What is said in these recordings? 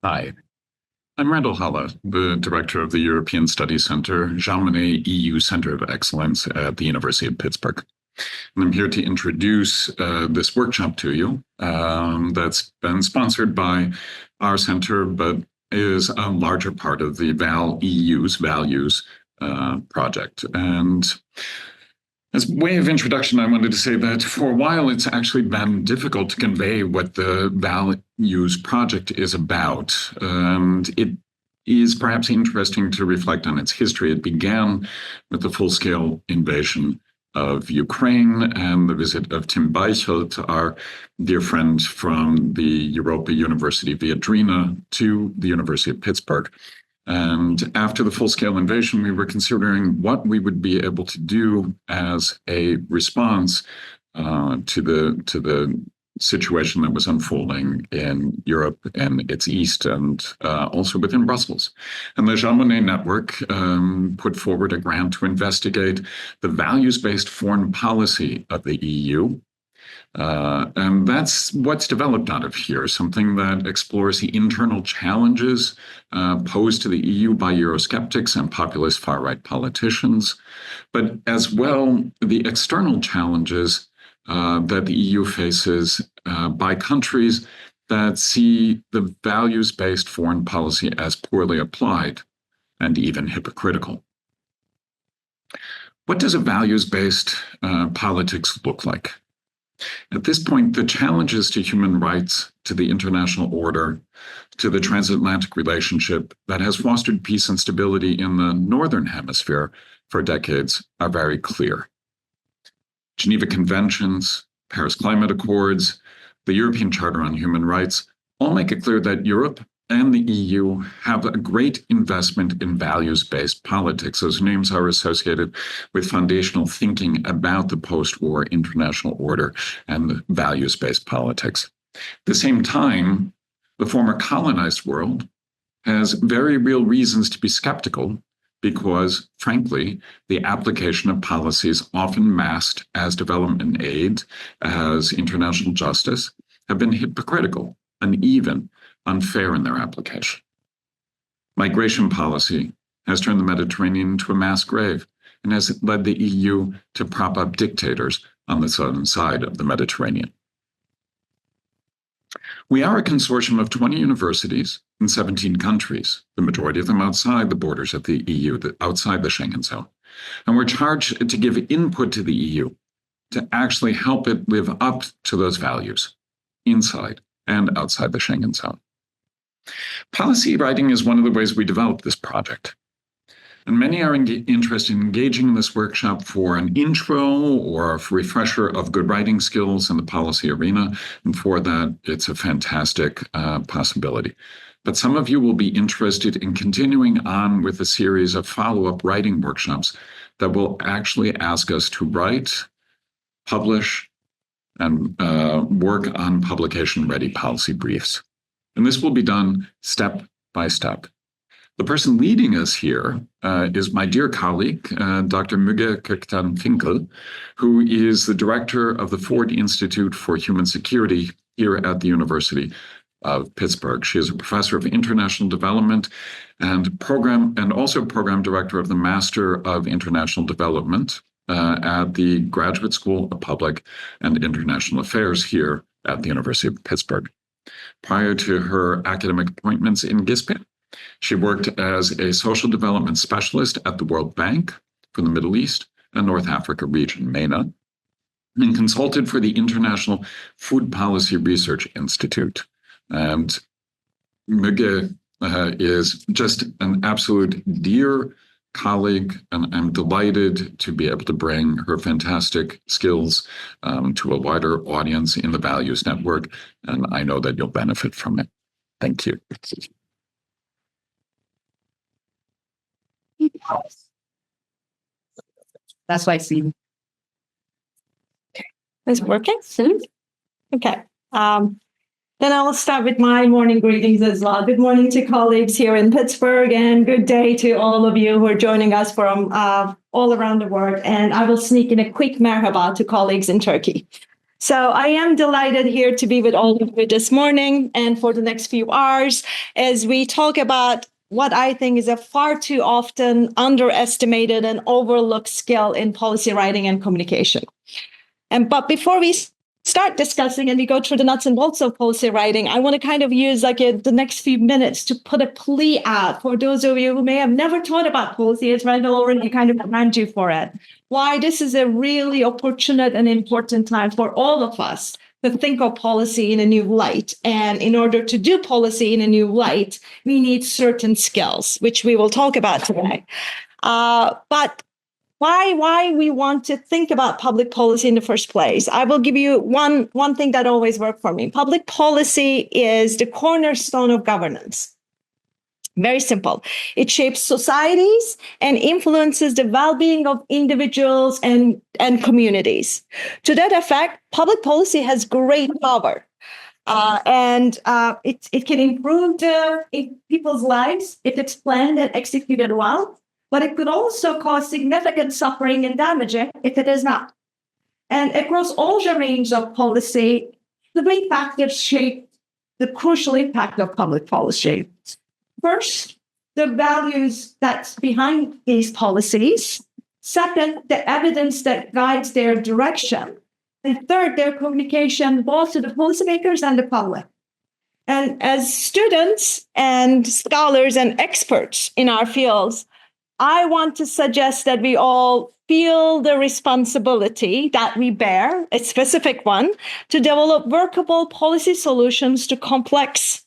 Hi, I'm Randall Halle, the director of the European Studies Center, Jean Monnet EU Center of Excellence at the University of Pittsburgh. And I'm here to introduce this workshop to you that's been sponsored by our center, but is a larger part of the ValEUs project. And as a way of introduction, I wanted to say that for a while, it's actually been difficult to convey what the ValEUs project is about. And it is perhaps interesting to reflect on its history. It began with the full-scale invasion of Ukraine and the visit of Tim Beichelt, our dear friend from the University Viadrina, to the University of Pittsburgh. And after the full-scale invasion, we were considering what we would be able to do as a response to the situation that was unfolding in Europe and its east, and also within Brussels. And the Jean Monnet Network put forward a grant to investigate the values-based foreign policy of the EU. And that's what's developed out of here, something that explores the internal challenges posed to the EU by Eurosceptics and populist far-right politicians, but as well the external challenges that the EU faces by countries that see the values-based foreign policy as poorly applied and even hypocritical. What does a values-based politics look like? At this point, the challenges to human rights, to the international order, to the transatlantic relationship that has fostered peace and stability in the Northern Hemisphere for decades are very clear. Geneva Conventions, Paris Climate Accords, the European Charter on Human Rights all make it clear that Europe and the EU have a great investment in values-based politics. Those names are associated with foundational thinking about the post-war international order and values-based politics. At the same time, the former colonized world has very real reasons to be skeptical because, frankly, the application of policies often masked as development aid, as international justice, have been hypocritical, uneven, unfair in their application. Migration policy has turned the Mediterranean into a mass grave and has led the EU to prop up dictators on the southern side of the Mediterranean. We are a consortium of 20 universities in 17 countries, the majority of them outside the borders of the EU, outside the Schengen zone. And we're charged to give input to the EU to actually help it live up to those values inside and outside the Schengen zone. Policy writing is one of the ways we develop this project. And many are interested in engaging in this workshop for an intro or a refresher of good writing skills in the policy arena. And for that, it's a fantastic possibility. But some of you will be interested in continuing on with a series of follow-up writing workshops that will actually ask us to write, publish, and work on publication-ready policy briefs. And this will be done step by step. The person leading us here is my dear colleague, Dr. Müge Finkel, who is the director of the Ford Institute for Human Security here at the University of Pittsburgh. She is a professor of international development and also program director of the Master of International Development at the Graduate School of Public and International Affairs here at the University of Pittsburgh. Prior to her academic appointments in GISP, she worked as a social development specialist at the World Bank for the Middle East and North Africa region, MENA, and consulted for the International Food Policy Research Institute. And Müge is just an absolute dear colleague, and I'm delighted to be able to bring her fantastic skills to a wider audience in the Values Network, and I know that you'll benefit from it. Thank you. That's why I see. Okay. Is it working? Okay. Then I will start with my morning greetings as well. Good morning to colleagues here in Pittsburgh, and good day to all of you who are joining us from all around the world. And I will sneak in a quick merhaba to colleagues in Turkey. So I am delighted here to be with all of you this morning and for the next few hours as we talk about what I think is a far too often underestimated and overlooked skill in policy writing and communication. But before we start discussing and we go through the nuts and bolts of policy writing, I want to kind of use the next few minutes to put a plea out for those of you who may have never thought about policy, as Randall already kind of commend you for it. Why this is a really opportune and important time for all of us to think of policy in a new light. And in order to do policy in a new light, we need certain skills, which we will talk about today. But why we want to think about public policy in the first place. I will give you one thing that always worked for me. Public policy is the cornerstone of governance. Very simple. It shapes societies and influences the well-being of individuals and communities. To that effect, public policy has great power. And it can improve people's lives if it's planned and executed well. But it could also cause significant suffering and damaging if it is not. And across all the range of policy, three factors shape the crucial impact of public policy. First, the values that's behind these policies. Second, the evidence that guides their direction. And third, their communication both to the policymakers and the public. And as students and scholars and experts in our fields, I want to suggest that we all feel the responsibility that we bear, a specific one, to develop workable policy solutions to complex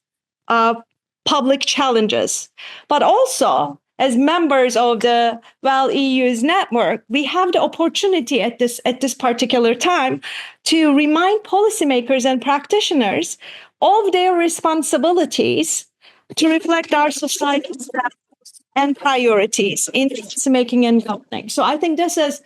public challenges. But also, as members of the ValEUs network, we have the opportunity at this particular time to remind policymakers and practitioners of their responsibilities to reflect our society's and priorities in policymaking and governing. So I think this is,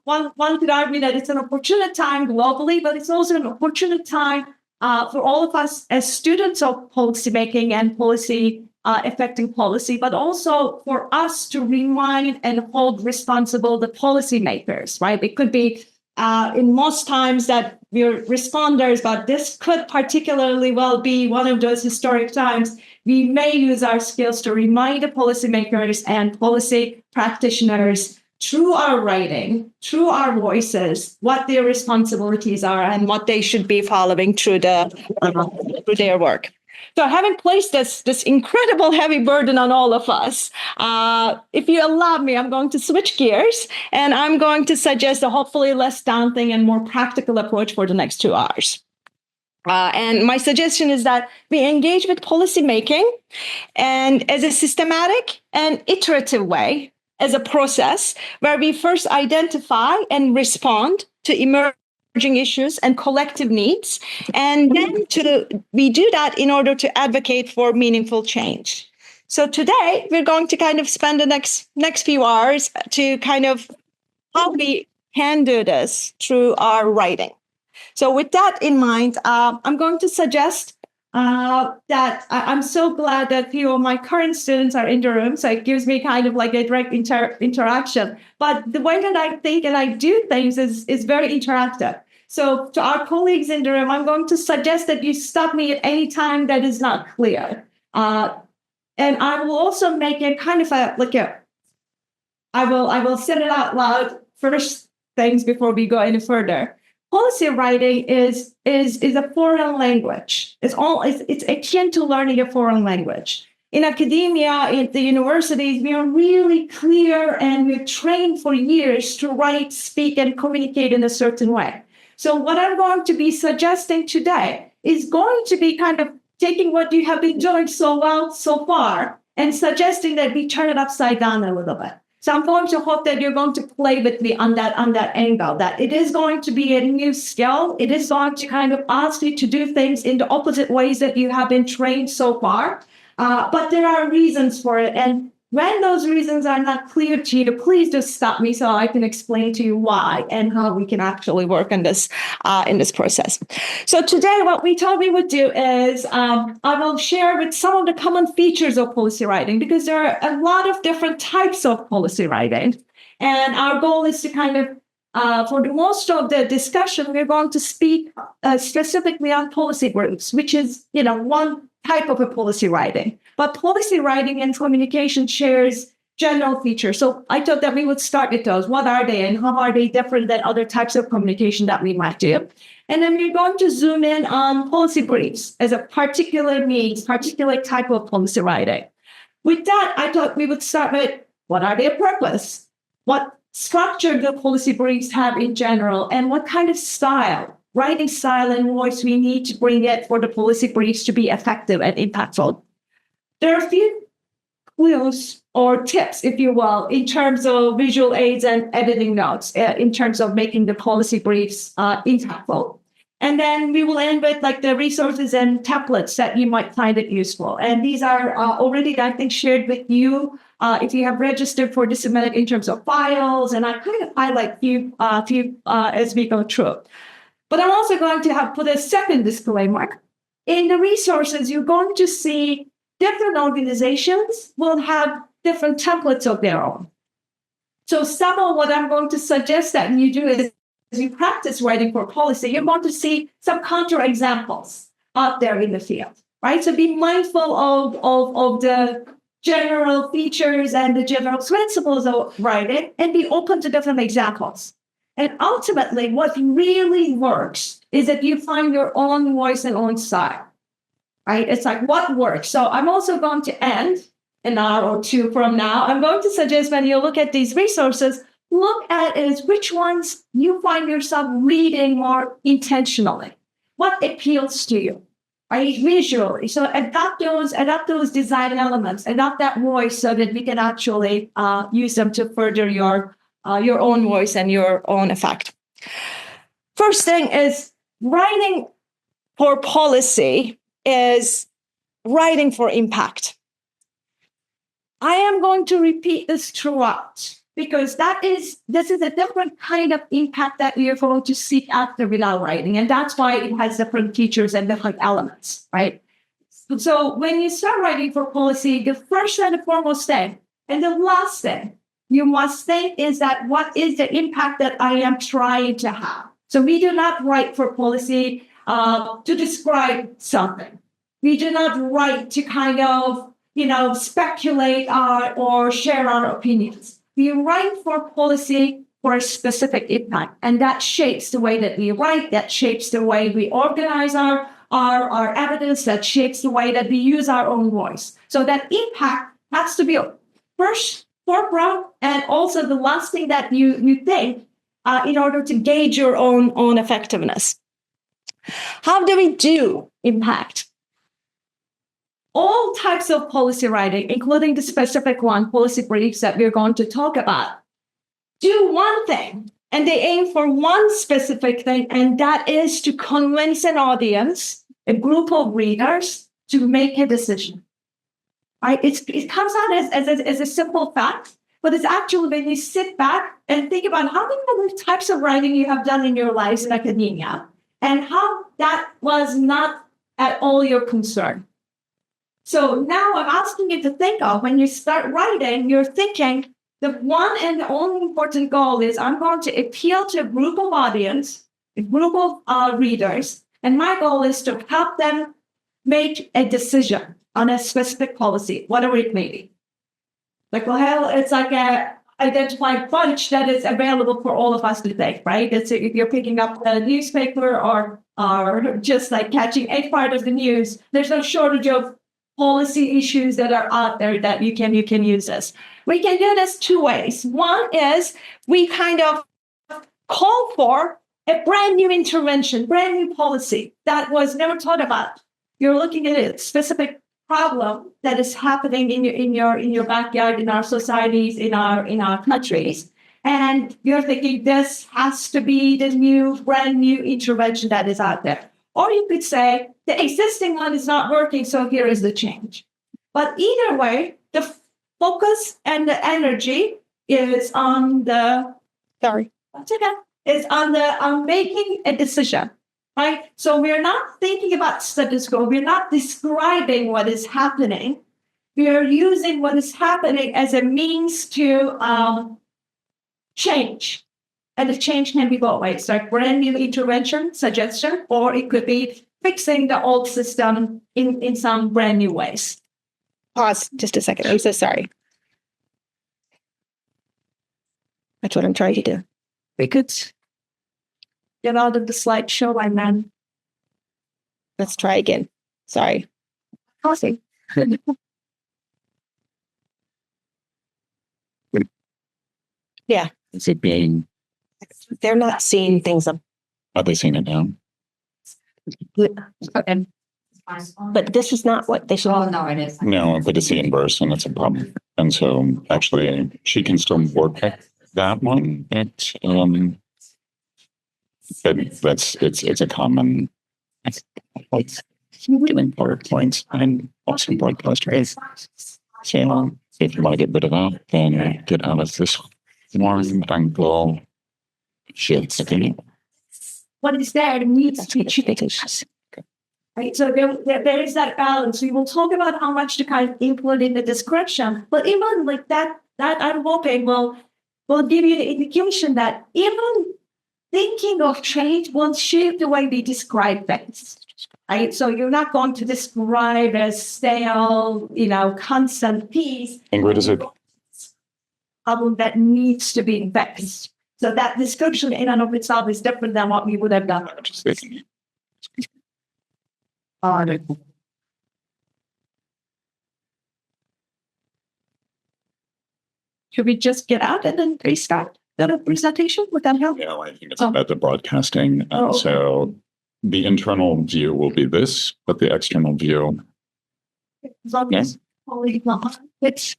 one could argue that it's an opportune time globally, but it's also an opportune time for all of us as students of policymaking and policy affecting policy, but also for us to remind and hold responsible the policymakers, right? It could be in most times that we're responders, but this could particularly well be one of those historic times. We may use our skills to remind the policymakers and policy practitioners through our writing, through our voices, what their responsibilities are and what they should be following through their work. So having placed this incredible heavy burden on all of us, if you allow me, I'm going to switch gears and I'm going to suggest a hopefully less daunting and more practical approach for the next 2 hours. And my suggestion is that we engage with policymaking and as a systematic and iterative way, as a process where we first identify and respond to emerging issues and collective needs. And then we do that in order to advocate for meaningful change. So today, we're going to kind of spend the next few hours to kind of how we can do this through our writing. So with that in mind, I'm going to suggest that I'm so glad that a few of my current students are in the room. So it gives me kind of like a direct interaction. But the way that I think and I do things is very interactive. So to our colleagues in the room, I'm going to suggest that you stop me at any time that is not clear. And I will also make it kind of I will say it out loud first things before we go any further. Policy writing is a foreign language. It's akin to learning a foreign language. In academia, in the universities, we are really clear and we're trained for years to write, speak, and communicate in a certain way. So what I'm going to be suggesting today is going to be kind of taking what you have been doing so well so far and suggesting that we turn it upside down a little bit. So I'm going to hope that you're going to play with me on that angle, that it is going to be a new skill. It is going to kind of ask you to do things in the opposite ways that you have been trained so far. But there are reasons for it. And when those reasons are not clear to you, please just stop me so I can explain to you why and how we can actually work on this in this process. So today, what we thought we would do is I will share with some of the common features of policy writing, because there are a lot of different types of policy writing. And our goal is to kind of for the most of the discussion, we're going to speak specifically on policy groups, which is, one type of a policy writing. But policy writing and communication shares general features. So I thought that we would start with those. What are they and how are they different than other types of communication that we might do? And then we're going to zoom in on policy briefs as a particular means, particular type of policy writing. With that, I thought we would start with what are their purpose? What structure do policy briefs have in general? And what kind of style, writing style and voice we need to bring it for the policy briefs to be effective and impactful? There are a few clues or tips, if you will, in terms of visual aids and editing notes, in terms of making the policy briefs impactful. And then we will end with the resources and templates that you might find it useful. And these are already, I think, shared with you if you have registered for this event in terms of files. And I kind of highlight few as we go through. But I'm also going to put a second disclaimer. In the resources, you're going to see different organizations will have different templates of their own. So some of what I'm going to suggest that you do is, as you practice writing for policy, you're going to see some counterexamples out there in the field, right? So be mindful of the general features and the general principles of writing and be open to different examples. And ultimately, what really works is that you find your own voice and own style, right? It's what works. So I'm also going to end an hour or two from now. I'm going to suggest when you look at these resources, look at is which ones you find yourself reading more intentionally. What appeals to you, right? Visually. So adopt those design elements, adopt that voice so that we can actually use them to further your own voice and your own effect. First thing is writing for policy is writing for impact. I am going to repeat this throughout because this is a different kind of impact that we are going to seek after with our writing. And that's why it has different features and different elements, right? So when you start writing for policy, the first and the foremost thing, and the last thing you must think is that what is the impact that I am trying to have? So we do not write for policy to describe something. We do not write to kind of, speculate or share our opinions. We write for policy for a specific impact, and that shapes the way that we write, that shapes the way we organize our evidence, that shapes the way that we use our own voice. So that impact has to be first forefront and also the last thing that you think in order to gauge your own effectiveness. How do we do impact? All types of policy writing, including the specific policy briefs that we're going to talk about, do one thing, and they aim for one specific thing, and that is to convince an audience, a group of readers, to make a decision. Right? It comes out as a simple fact, but it's actually when you sit back and think about how many other types of writing you have done in your lives in academia, and how that was not at all your concern. So now I'm asking you to think of when you start writing, you're thinking the one and the only important goal is I'm going to appeal to a group of audience, a group of readers, and my goal is to help them make a decision on a specific policy, whatever it may be. It's like a identified bunch that is available for all of us to take, right? It's if you're picking up a newspaper or just catching a part of the news, there's no shortage of policy issues that are out there that you can use this. We can do this two ways. One is we kind of call for a brand new intervention, brand new policy that was never thought about. You're looking at a specific problem that is happening in your backyard, in our societies, in our countries, and you're thinking this has to be the brand new intervention that is out there. Or you could say, the existing one is not working, so here is the change. But either way, the focus and the energy is on making a decision, right? So we're not thinking about status quo. We're not describing what is happening. We are using what is happening as a means to change. And the change can be both ways, like brand new intervention, suggestion, or it could be fixing the old system in some brand new ways. Pause just a second. I'm so sorry. That's what I'm trying to do. We could get out of the slideshow and then Let's try again. Sorry. pausing. Yeah. Is it being, They're not seeing things up, are they seeing it now? but this is not what they should. Oh, no, it is. No, but it's the inverse, and that's a problem. And so actually, she can still work at that one, but it's a common doing PowerPoints and also broadcasters. So if you want to get rid of that, then get out of this one and go shit. What is there needs to be changed. Right, so there is that balance. We will talk about how much to kind of include in the description, but even like that I'm hoping will give you the indication that even thinking of change will shape the way we describe things. Right, so you're not going to describe a stale, constant piece. And where does it? Problem that needs to be fixed. So that description in and of itself is different than what we would have done. Should we just get out and then restart the presentation? Would that help? Yeah, I think it's about the broadcasting. So the internal view will be this, but the external view. Yes. It's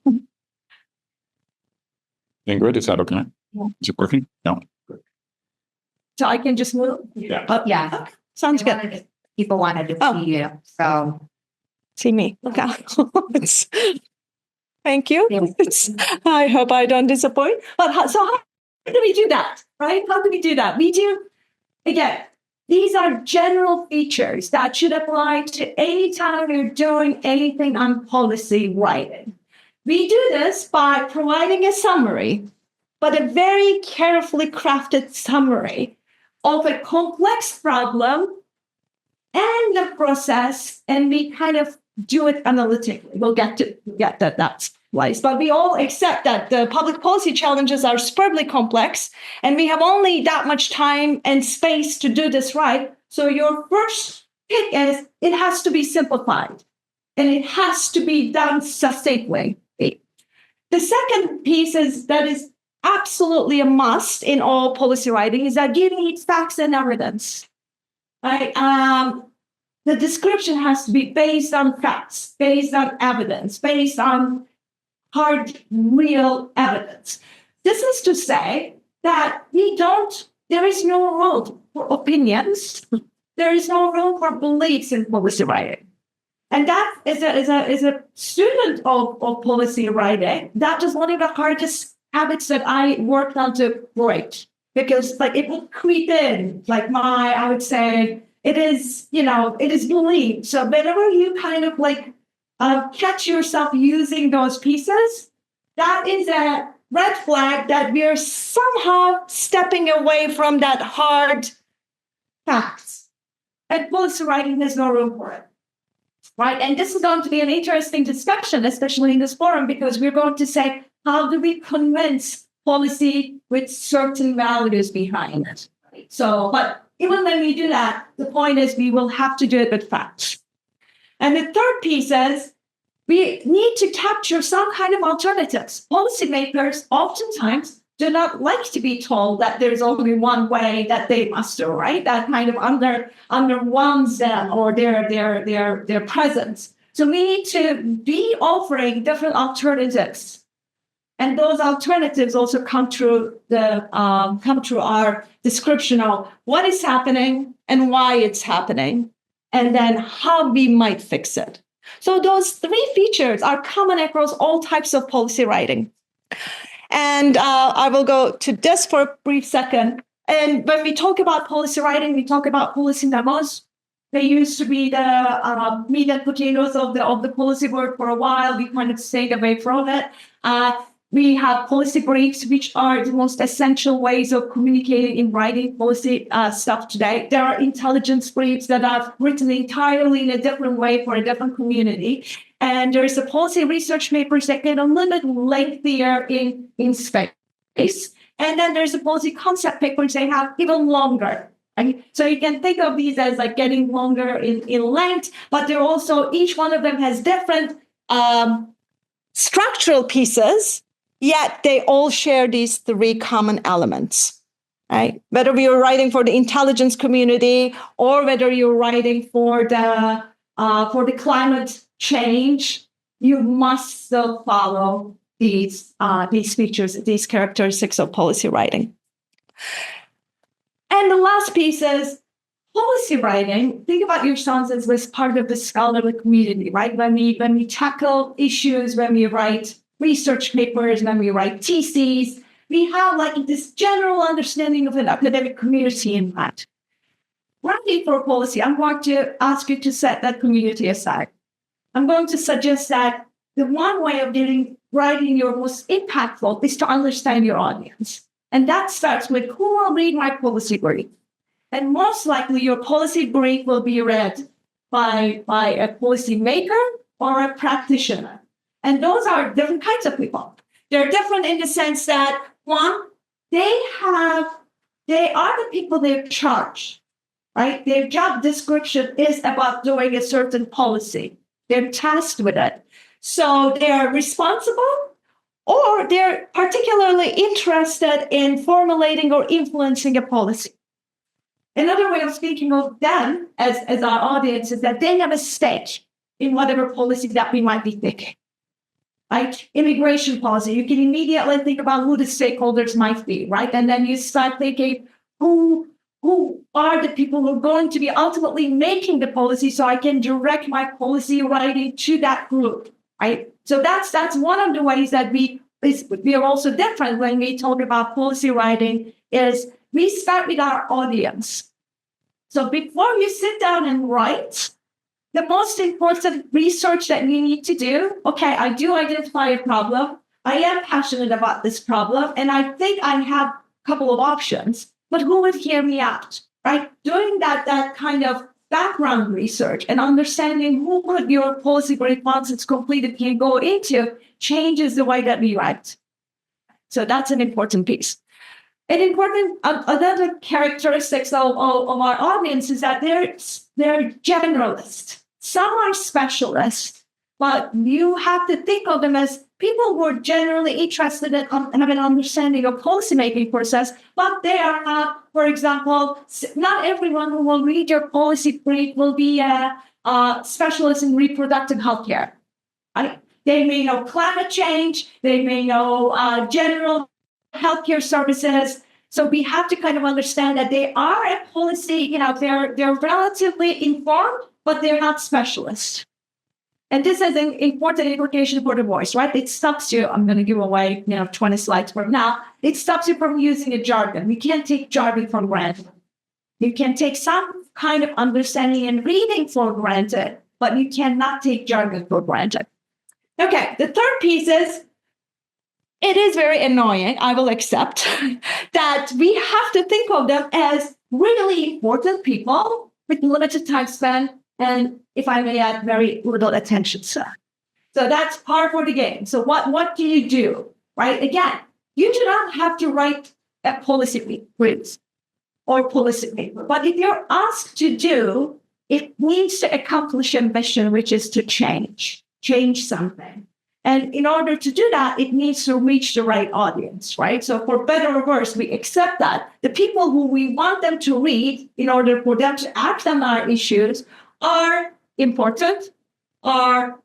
Ingrid, is that okay? Yeah. Is it working? No. so I can just move. Yeah. Yeah. Sounds good. People wanted to see you, so. See me. Okay. Thank you. I hope I don't disappoint. But how do we do that? Right? How do we do that? We do, again, these are general features that should apply to any time you're doing anything on policy writing. We do this by providing a summary, but a very carefully crafted summary of a complex problem and the process, and we kind of do it analytically. We'll get that place. But we all accept that the public policy challenges are superbly complex, and we have only that much time and space to do this right. So your first pick is it has to be simplified, and it has to be done succinctly. The second piece that is absolutely a must in all policy writing is that you need facts and evidence. Right? The description has to be based on facts, based on evidence, based on hard, real evidence. This is to say that there is no room for opinions. There is no room for beliefs in policy writing. And that is a student of policy writing, that is one of the hardest habits that I worked on to break, because it will creep in, I would say it is belief. So whenever you kind of catch yourself using those pieces, that is a red flag that we are somehow stepping away from that hard facts. And policy writing has no room for it. Right. And this is going to be an interesting discussion, especially in this forum, because we're going to say, how do we convince policy with certain values behind it? So, but even when we do that, the point is we will have to do it with facts. And the third piece is we need to capture some kind of alternatives. Policymakers oftentimes do not like to be told that there's only one way that they must do, right? That kind of underwhelms them or their presence. So we need to be offering different alternatives, and those alternatives also come through our description of what is happening and why it's happening, and then how we might fix it. So those three features are common across all types of policy writing. And I will go to this for a brief second. And when we talk about policy writing, we talk about policy memos. They used to be the meat and potatoes of the policy work for a while. We kind of stayed away from it. We have policy briefs, which are the most essential ways of communicating in writing policy stuff today. There are intelligence briefs that are written entirely in a different way for a different community. And there's a policy research papers that get a little bit lengthier in space. And then there's a policy concept papers they have even longer. Right? So you can think of these as like getting longer in length, but they're also, each one of them has different structural pieces, yet they all share these three common elements, right? Whether you're writing for the intelligence community or whether you're writing for the climate change, you must still follow these features, these characteristics of policy writing. And the last piece is policy writing. Think about yourselves as part of the scholarly community, right? When we tackle issues, when we write research papers, when we write theses, we have like this general understanding of an academic community in that. Writing for policy, I'm going to ask you to set that community aside. I'm going to suggest that the one way of writing your most impactful is to understand your audience. And that starts with who will read my policy brief. And most likely your policy brief will be read by a policy maker or a practitioner. And those are different kinds of people. They're different in the sense that, one, they are the people they're charged, right? Their job description is about doing a certain policy. They're tasked with it. So they're responsible, or they're particularly interested in formulating or influencing a policy. Another way of speaking of them as our audience is that they have a stake in whatever policy that we might be thinking. Like immigration policy, you can immediately think about who the stakeholders might be, right? And then you start thinking, who are the people who are going to be ultimately making the policy so I can direct my policy writing to that group, right? So that's one of the ways that we are also different when we talk about policy writing is we start with our audience. So before you sit down and write, the most important research that you need to do, okay, I do identify a problem. I am passionate about this problem, and I think I have a couple of options, but who would hear me out, right? Doing that kind of background research and understanding who could your policy brief once it's completed can go into changes the way that we write. So that's an important piece. An important another characteristics of our audience is that they're generalists. Some are specialists, but you have to think of them as people who are generally interested in have an understanding of policymaking process, but they are not, for example, not everyone who will read your policy brief will be a specialist in reproductive health care. Right? They may know climate change, they may know general healthcare services. So we have to kind of understand that they are a policy, they're relatively informed, but they're not specialists. And this is an important implication for the voice, right? It stops you, I'm going to give away, 20 slides from now. It stops you from using a jargon. We can't take jargon for granted. You can take some kind of understanding and reading for granted, but you cannot take jargon for granted. Okay, the third piece is, it is very annoying, I will accept, that we have to think of them as really important people with limited time span and, if I may add, very little attention span. So that's par for the game. So what do you do, right? Again, you do not have to write a policy brief or policy paper, but if you're asked to do, it needs to accomplish a mission, which is to change something. And in order to do that, it needs to reach the right audience, right? So for better or worse, we accept that the people who we want them to read in order for them to act on our issues are important, are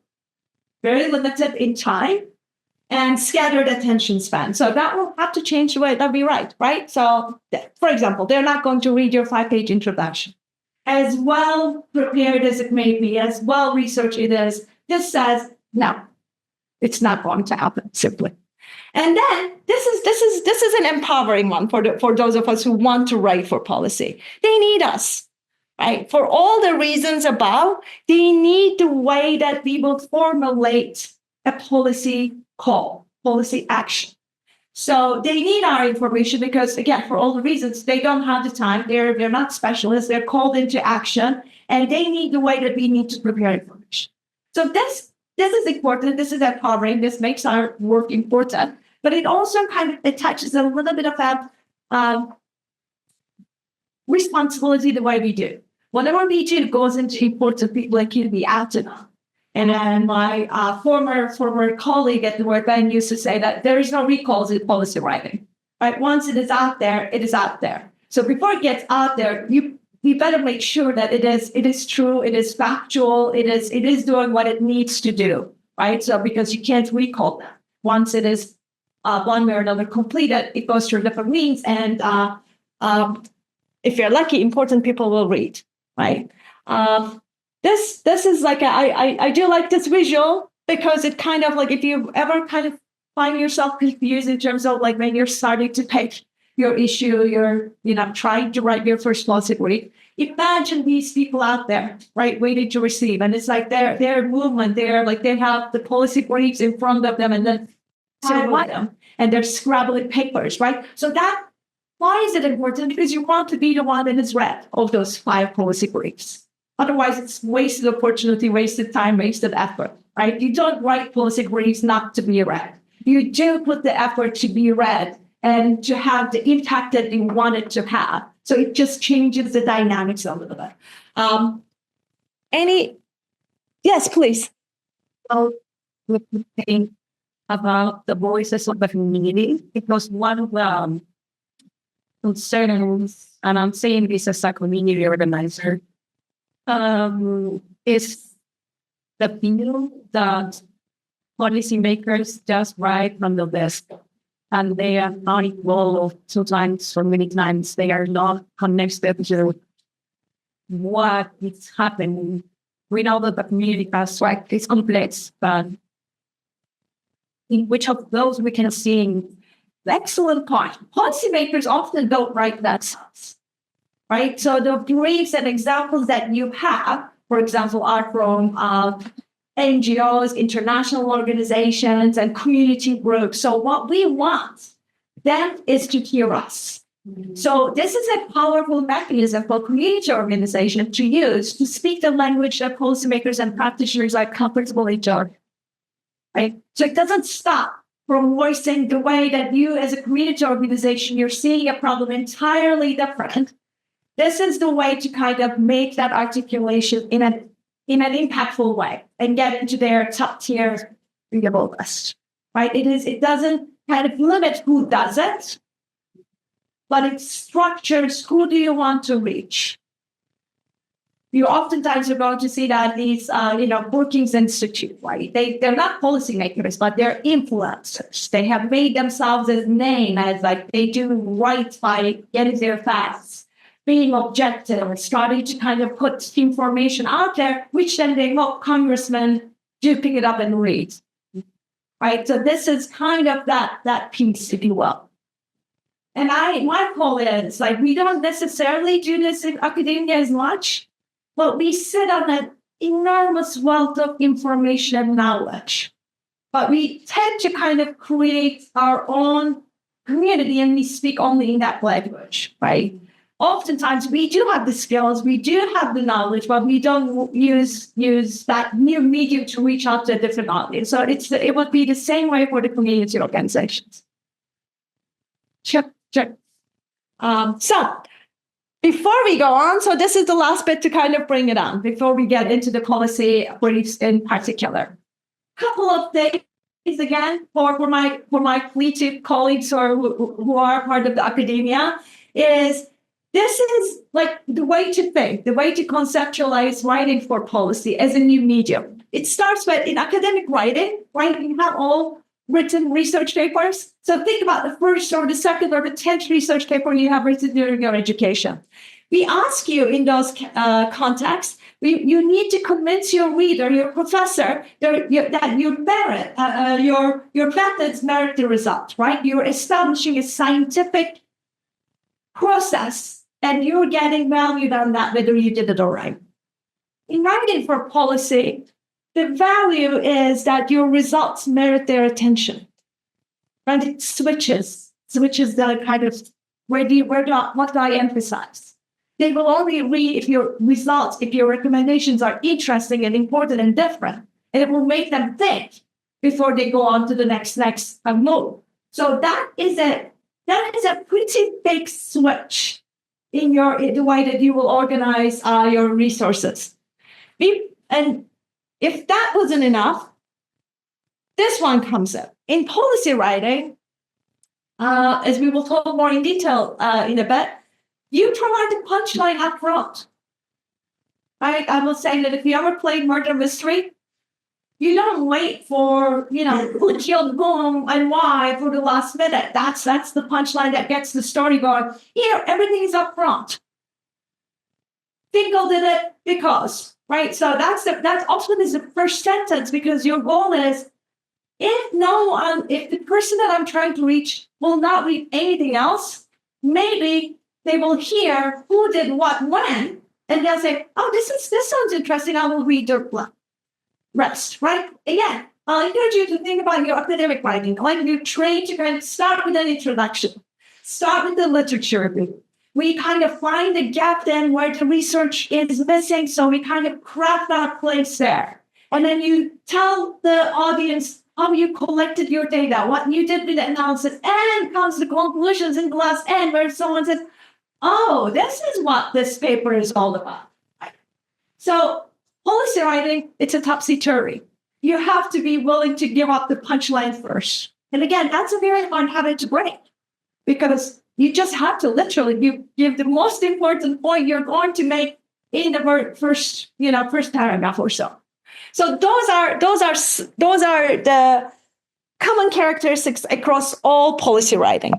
very limited in time, and scattered attention span. So that will have to change the way that we write, right? So, for example, they're not going to read your 5-page introduction. As well prepared as it may be, as well researched it is, this says, no, it's not going to happen, simply. And then this is an empowering one for those of us who want to write for policy. They need us, right? For all the reasons above, they need the way that we will formulate a policy call, policy action. So they need our information because, again, for all the reasons, they don't have the time. They're not specialists. They're called into action, and they need the way that we need to prepare information. So this is important. This is empowering. This makes our work important. But it also kind of attaches a little bit of that responsibility the way we do. Whatever we do goes into important people like you to be acted on. And then my former colleague at the World Bank used to say that there is no recalls in policy writing. Right? Once it is out there, it is out there. So before it gets out there, we better make sure that it is true, it is factual, it is doing what it needs to do. Right? So because you can't recall that. Once it is one way or another completed, it goes through different means, and if you're lucky, important people will read. Right? This is like I do like this visual because it kind of like if you ever kind of find yourself confused in terms of like when you're starting to pitch your issue, you're trying to write your first policy brief. Imagine these people out there, right, waiting to receive, and it's like their movement. They have the policy briefs in front of them, and then them, and they're scrabbling papers, right? So why is it important? Because you want to be the one that is read of those 5 policy briefs. Otherwise, it's wasted opportunity, wasted time, wasted effort, right? You don't write policy briefs not to be read. You do put the effort to be read and to have the impact that you want it to have. So it just changes the dynamics a little bit. Yes, please. We're thinking about the voices of the community, because one of the concerns, and I'm saying this as a community organizer, is the view that policymakers just write from the desk, and they are not involved sometimes, or many times, they are not connected to what is happening. We know that the community aspect is complex, but in which of those we can see the excellent part. Policymakers often don't write themselves. Right? So the briefs and examples that you have, for example, are from NGOs, international organizations, and community groups. So what we want then is to hear us. So this is a powerful mechanism for community organization to use to speak the language that policymakers and practitioners are comfortable in. Right? So it doesn't stop from voicing the way that you as a community organization, you're seeing a problem entirely different. This is the way to kind of make that articulation in an impactful way and get into their top tier readable list, right? It doesn't kind of limit who does it, but it structures who do you want to reach. You oftentimes are going to see that these, Brookings Institute, right? They're not policymakers, but they're influencers. They have made themselves a name as like they do right by getting their facts, being objective, starting to kind of put information out there, which then they hope congressmen do pick it up and read, right? So this is kind of that piece, if you will. And my call is like, we don't necessarily do this in academia as much, but we sit on an enormous wealth of information and knowledge. But we tend to kind of create our own community, and we speak only in that language, right? Oftentimes we do have the skills, we do have the knowledge, but we don't use that new medium to reach out to a different audience. So it would be the same way for the community organizations. Sure. So before we go on, so this is the last bit to kind of bring it on before we get into the policy briefs in particular. Couple of things again for my creative colleagues who are part of the academia is this is like the way to think, the way to conceptualize writing for policy as a new medium. It starts with in academic writing, right? You have all written research papers. So think about the first or the second or the 10th research paper you have written during your education. We ask you in those contexts, you need to convince your reader, your professor, that your methods merit the result, right? You're establishing a scientific process and you're getting valued on that, whether you did it or right. In writing for policy, the value is that your results merit their attention. right? It switches the kind of what do I emphasize? They will only read if your results, if your recommendations are interesting and important and different, and it will make them think before they go on to the next move. So that is a pretty big switch in the way that you will organize your resources. And if that wasn't enough, this one comes up. In policy writing, as we will talk more in detail in a bit, you provide the punchline up front. Right? I will say that if you ever played murder mystery, you don't wait for, who killed whom and why for the last minute. That's the punchline that gets the story going. Here, everything is up front. Finkel did it because, right? So that's often is the first sentence, because your goal is, if the person that I'm trying to reach will not read anything else, maybe they will hear who did what when, and they'll say, "Oh, this sounds interesting. I will read the rest." Right? Again, I'll encourage you to think about your academic writing. Like you train to kind of start with an introduction, start with the literature review. We kind of find the gap then where the research is missing, so we kind of craft our place there, and then you tell the audience how you collected your data, what you did with the analysis, and comes to conclusions in the last end where someone says, "Oh, this is what this paper is all about." So policy writing, it's a topsy-turvy. You have to be willing to give up the punchline first. And again, that's a very hard habit to break, because you just have to literally give the most important point you're going to make in the first paragraph or so. So those are the common characteristics across all policy writing.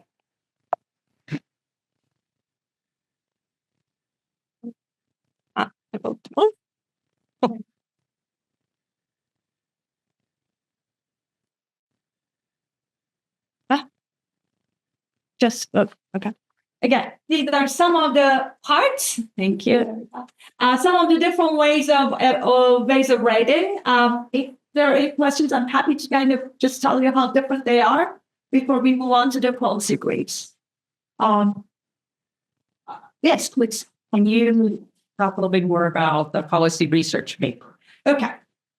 Okay. Again, these are some of the parts. Thank you. Some of the different ways of writing. If there are any questions, I'm happy to kind of just tell you how different they are before we move on to the policy grades. Yes, please. Can you talk a little bit more about the policy research paper? Okay.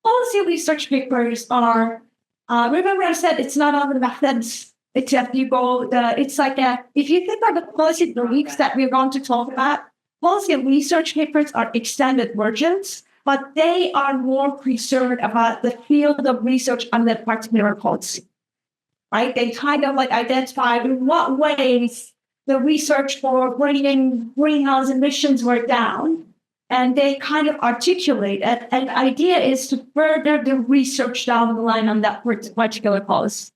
Policy research papers are, remember I said it's not all the methods. It's if you go, it's like if you think about the policy briefs that we're going to talk about, policy research papers are extended versions, but they are more concerned about the field of research on that particular policy, right? They kind of like identify in what ways the research for bringing greenhouse emissions were down, and they kind of articulate it. And the idea is to further the research down the line on that particular policy.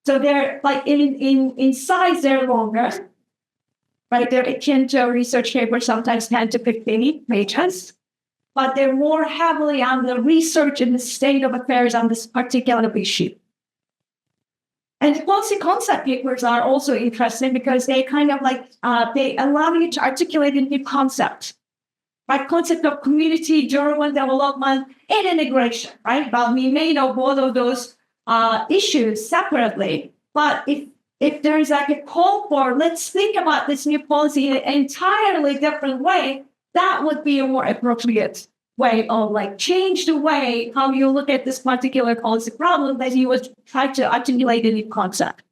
So they're like in size, they're longer, right? They're akin to a research paper, sometimes 10 to 15 pages, but they're more heavily on the research and the state of affairs on this particular issue. And the policy concept papers are also interesting because they kind of like, they allow you to articulate a new concept, right? Concept of community-driven development and integration, right? But we may know both of those issues separately, but if there is like a call for, let's think about this new policy in an entirely different way, that would be a more appropriate way of like change the way how you look at this particular policy problem that you would try to articulate a new concept.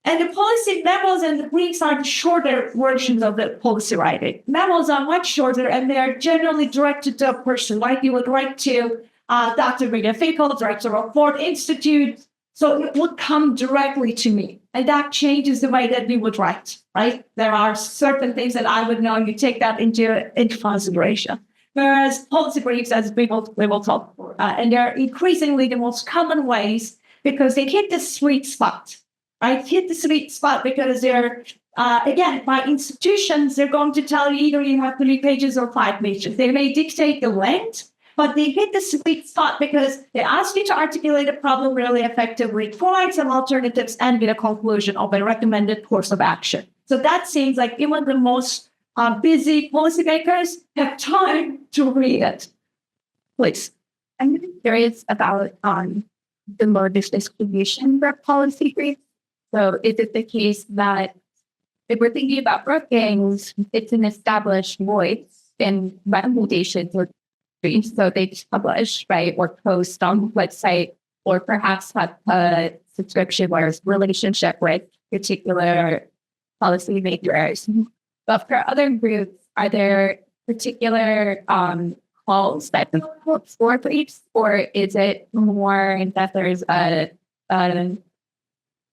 And the policy memos and the briefs are the shorter versions of the policy writing. Memos are much shorter and they're generally directed to a person, right? You would write to Dr. Müge Finkel, director of Ford Institute. So it would come directly to me. And that changes the way that we would write, right? There are certain things that I would know, you take that into consideration. Whereas policy briefs, as we will talk about, and they're increasingly the most common ways because they hit the sweet spot, right? Hit the sweet spot because they're, again, by institutions, they're going to tell you either you have 3 pages or 5 pages. They may dictate the length, but they hit the sweet spot because they ask you to articulate a problem really effectively, provide some alternatives, and get a conclusion of a recommended course of action. So that seems like even the most busy policymakers have time to read it. Please. I'm curious about the mode of distribution for policy briefs. So is it the case that if we're thinking about Brookings, it's an established voice in recommendations or briefs, so they just publish, right, or post on the website, or perhaps have a subscription or relationship with particular policymakers. But for other groups, are there particular calls that look for briefs, or is it more that there's a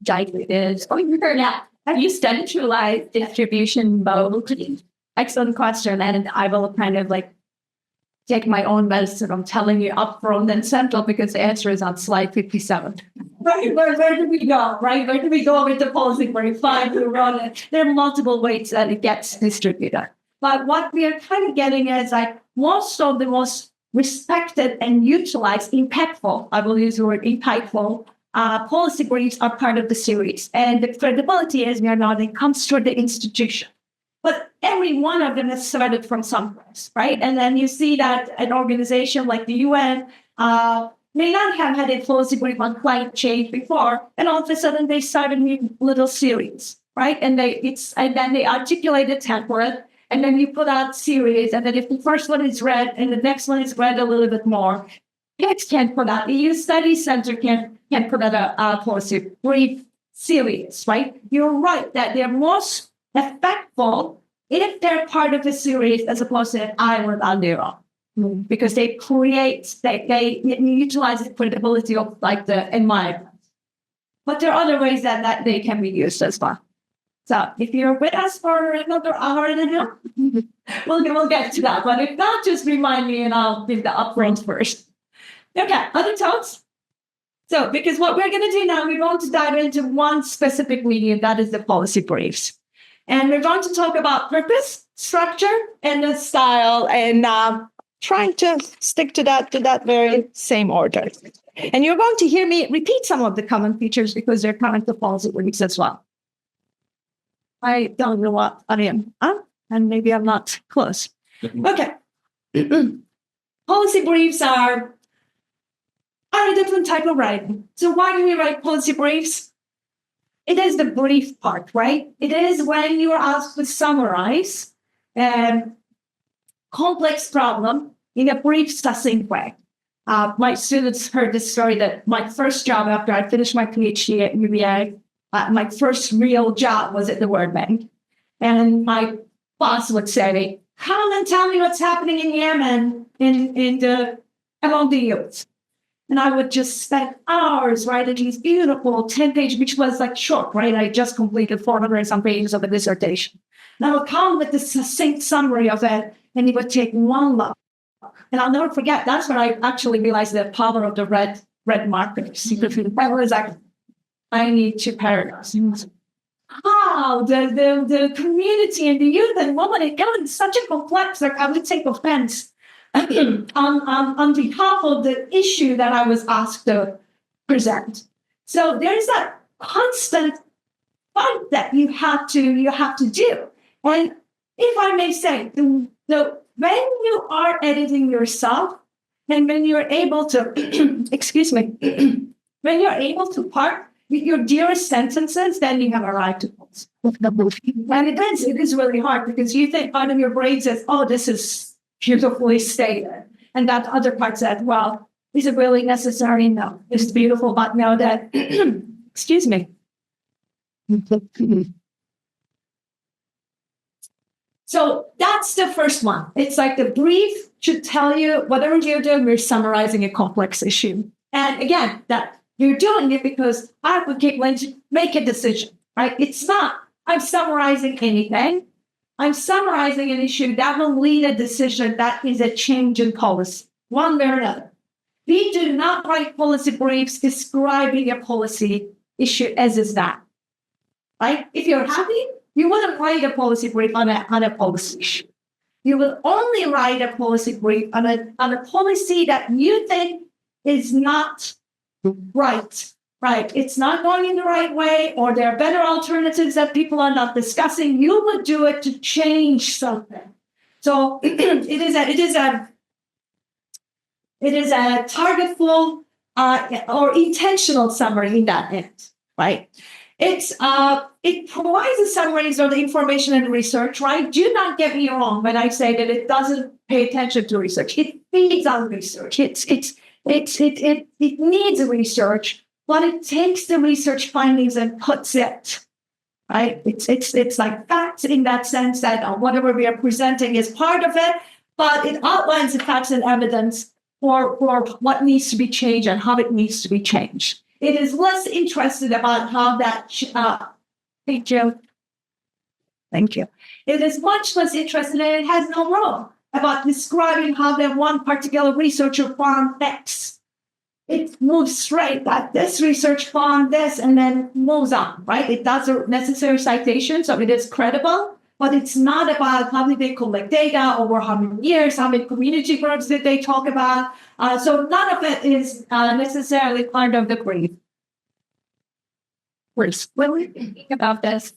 diluted, have you centralized distribution mode? Excellent question. And I will kind of like take my own medicine. I'm telling you upfront and central because the answer is on slide 57. Right, where do we go? Right? Where do we go with the policy brief? Fine, we run it. There are multiple ways that it gets distributed. But what we are kind of getting is like most of the most respected and utilized, impactful, I will use the word impactful, policy briefs are part of the series. And the credibility is it comes through the institution. But every one of them is started from someplace, right? And then you see that an organization like the UN may not have had a policy brief on climate change before, and all of a sudden they started a little series, right? And then they articulate a template, and then you put out series, and then if the first one is read and the next one is read a little bit more, PICS can put out, the EU Studies Center can put out a policy brief series, right? You're right that they're most effectful if they're part of a series as opposed to an island on their own, because they utilize the credibility of like the environment. But there are other ways that they can be used as well. So if you're with us for another hour and a half, we'll get to that. But if not, just remind me and I'll give the upfront first. Okay, other thoughts? So because what we're going to do now, we're going to dive into one specific medium, that is the policy briefs. And we're going to talk about purpose, structure, and the style, and trying to stick to that very same order. And you're going to hear me repeat some of the common features because they're common to policy briefs as well. I don't know what I am, and maybe I'm not close. Okay. Policy briefs are a different type of writing. So why do we write policy briefs? It is the brief part, right? It is when you are asked to summarize a complex problem in a brief, succinct way. My students heard this story that my first job after I finished my PhD at UVA, my first real job was at the World Bank. And my boss would say, come and tell me what's happening in Yemen among the youth. And I would just spend hours writing these beautiful 10-page, which was like short, right? I just completed 400 and some pages of a dissertation. And I would come with this succinct summary of it, and it would take one look. And I'll never forget, that's when I actually realized the power of the red markers. I was like, I need 2 paragraphs. How the community and the youth and women, it got such a complex, like I would take offense on behalf of the issue that I was asked to present. So there's that constant fight that you have to do. And if I may say, when you are editing yourself and when you're able to, when you're able to part with your dearest sentences, then you have arrived at post. And it is really hard because you think part of your brain says, oh, this is beautifully stated. And that other part said, well, is it really necessary? No, it's beautiful, but know that, excuse me. So that's the first one. It's like the brief should tell you whatever you're doing, we're summarizing a complex issue. And again, that you're doing it because advocate when to make a decision, right? It's not, I'm summarizing anything. I'm summarizing an issue that will lead a decision that is a change in policy, one way or another. We do not write policy briefs describing a policy issue as is that, right? If you're happy, you wouldn't write a policy brief on a policy issue. You will only write a policy brief on a policy that you think is not right. Right. It's not going in the right way, or there are better alternatives that people are not discussing. You would do it to change something. So it is a targetful or intentional summary in that end, right? It provides the summaries of the information and research, right? Do not get me wrong when I say that it doesn't pay attention to research. It feeds on research. It needs research, but it takes the research findings and puts it, right? It's like facts in that sense that whatever we are presenting is part of it, but it outlines the facts and evidence for what needs to be changed and how it needs to be changed. It is less interested about how that, hey, Joe. Thank you. It is much less interested, and it has no role about describing how that one particular researcher found X. It moves straight that this research found this and then moves on, right? It does a necessary citation, so it is credible, but it's not about how did they collect data over how many years, how many community groups did they talk about. So none of it is necessarily part of the brief. When we're thinking about this,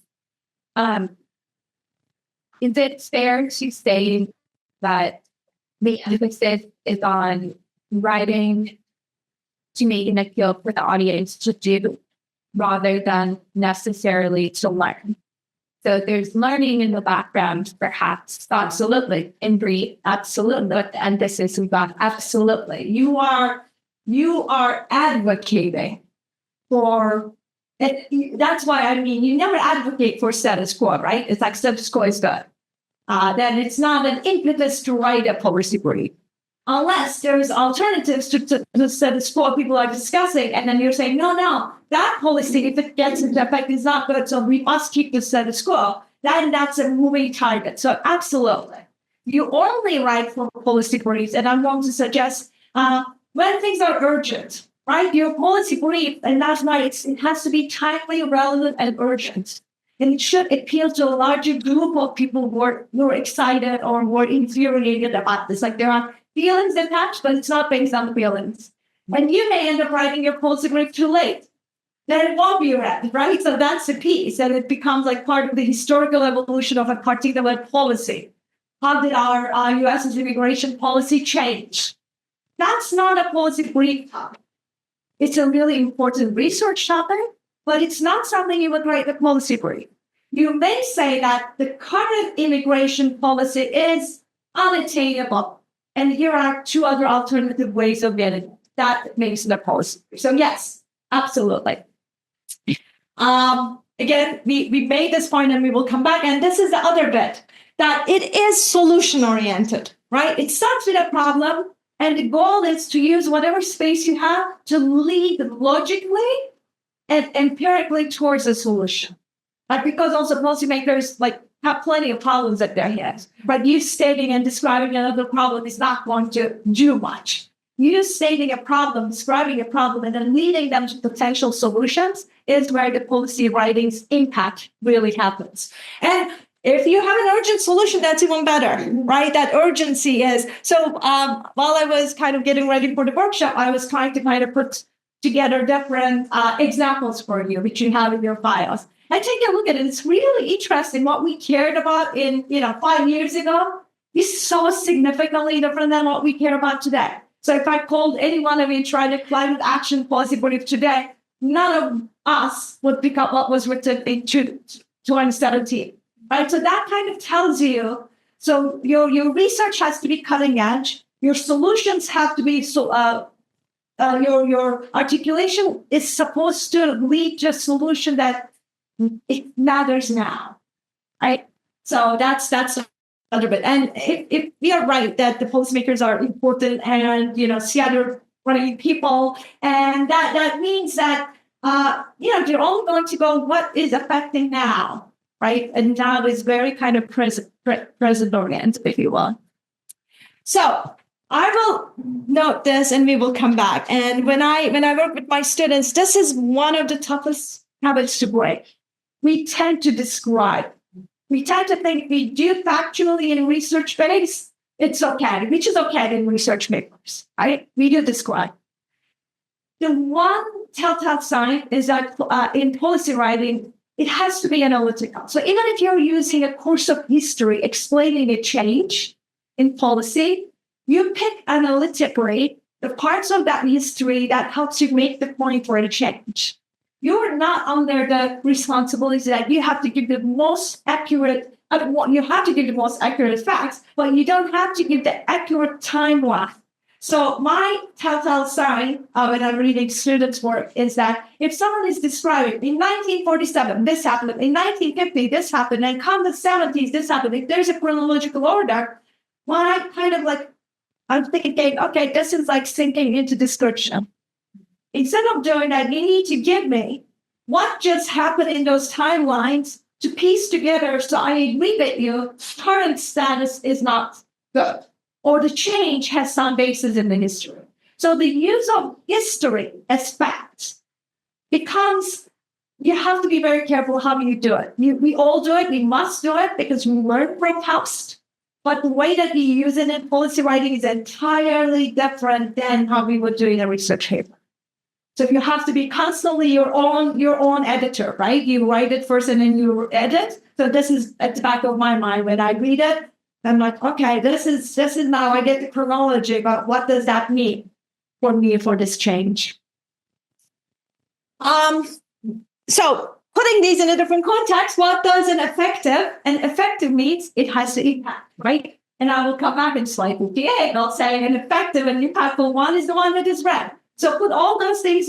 is it fair to say that the emphasis is on writing to make an appeal for the audience to do rather than necessarily to learn? So there's learning in the background, perhaps. Absolutely. In brief, absolutely. But the emphasis is on absolutely. You are advocating for it. That's why, I mean, you never advocate for status quo, right? It's like status quo is good. Then it's not an impetus to write a policy brief. Unless there's alternatives to the status quo people are discussing, and then you're saying, no, that policy, if it gets into effect, is not good, so we must keep the status quo, then that's a moving target. So absolutely. You only write for policy briefs, and I'm going to suggest when things are urgent, right? Your policy brief, and that's why it has to be timely, relevant, and urgent. And it should appeal to a larger group of people who are excited or who are infuriated about this. Like there are feelings attached, but it's not based on the feelings. And you may end up writing your policy brief too late. Then it won't be read, right? So that's the piece. And it becomes like part of the historical evolution of a particular policy. How did our U.S.'s immigration policy change? That's not a policy brief topic. It's a really important research topic, but it's not something you would write a policy brief. You may say that the current immigration policy is unattainable. And here are two other alternative ways of getting it. That makes it a policy. So yes, absolutely. Again, we made this point and we will come back. And this is the other bit, that it is solution-oriented, right? It starts with a problem, and the goal is to use whatever space you have to lead logically and empirically towards a solution. Because also policymakers have plenty of problems at their hands, but you stating and describing another problem is not going to do much. You stating a problem, describing a problem, and then leading them to potential solutions is where the policy writing's impact really happens. And if you have an urgent solution, that's even better, right? That urgency is. So while I was kind of getting ready for the workshop, I was trying to kind of put together different examples for you, which you have in your files. And take a look at it. It's really interesting. What we cared about in 5 years ago is so significantly different than what we care about today. So if I called any one of you trying to climate action policy brief today, none of us would pick up what was written in 2017. Right? So that kind of tells you. So your research has to be cutting edge. Your solutions have to be your articulation is supposed to lead to a solution that it matters now, right? So that's another bit. And if we are right that the policymakers are important and Seattle running people, and that means that they're all going to go, what is affecting now, right? And now is very kind of present oriented, if you will. So I will note this, and we will come back. And when I work with my students, this is one of the toughest habits to break. We tend to describe. We tend to think we do factually in research base, it's okay, which is okay in research papers, right? We do describe. The one telltale sign is that in policy writing, it has to be analytical. So even if you're using a course of history explaining a change in policy, you pick analytically the parts of that history that helps you make the point for a change. You're not under the responsibility that you have to give the most accurate, you have to give the most accurate facts, but you don't have to give the accurate timeline. So my telltale sign when I'm reading students' work is that if someone is describing in 1947, this happened, in 1950, this happened, and come the 70s, this happened, if there's a chronological order, well, I kind of like, I'm thinking, okay, this is like sinking into description. Instead of doing that, you need to give me what just happened in those timelines to piece together so I agree with you, current status is not good, or the change has some basis in the history. So the use of history as facts becomes, you have to be very careful how you do it. We all do it, we must do it because we learn from past. But the way that we use it in policy writing is entirely different than how we would do in a research paper. So you have to be constantly your own editor, right? You write it first and then you edit. So this is at the back of my mind when I read it. I'm like, okay, this is now I get the chronology, but what does that mean for me for this change? So putting these in a different context, what does an effective? And effective means it has to impact, right? And I will come back in slide 58 and I'll say an effective and impactful one is the one that is red. So put all those things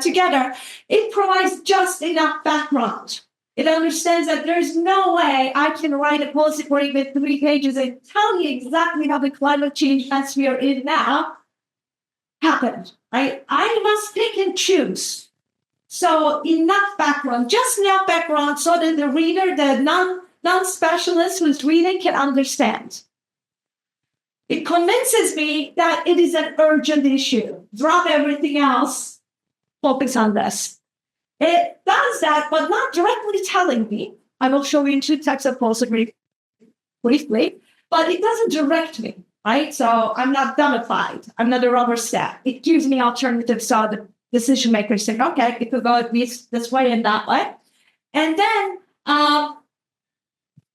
together. It provides just enough background. It understands that there's no way I can write a policy brief with 3 pages and tell you exactly how the climate change mess we are in now happened, right? I must pick and choose. So enough background, just enough background so that the reader, the non-specialist who's reading can understand. It convinces me that it is an urgent issue. Drop everything else, focus on this. It does that, but not directly telling me. I will show you in 2 types of policy brief briefly, but it doesn't direct me, right? So I'm not dumbified. I'm not a rubber stamp. It gives me alternatives so the decision makers think, okay, it could go at least this way and that way. And then,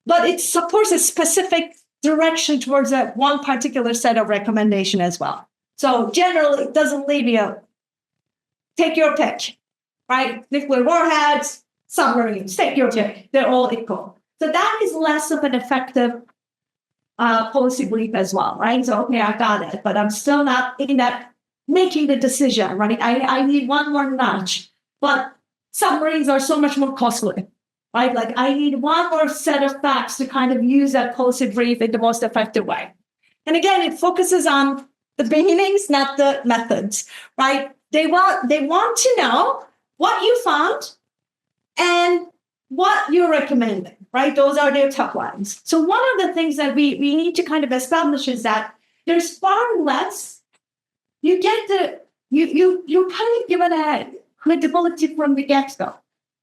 but it supports a specific direction towards one particular set of recommendation as well. So generally, it doesn't leave you, take your pick, right? Nuclear warheads, submarines, take your pick. They're all equal. So that is less of an effective policy brief as well, right? So, okay, I got it, but I'm still not in that making the decision, right? I need one more nudge, but submarines are so much more costly, right? Like I need one more set of facts to kind of use that policy brief in the most effective way. And again, it focuses on the beginnings, not the methods, right? They want to know what you found and what you're recommending, right? Those are their top lines. So one of the things that we need to kind of establish is that there's far less. You get you're kind of given a credibility from the get-go,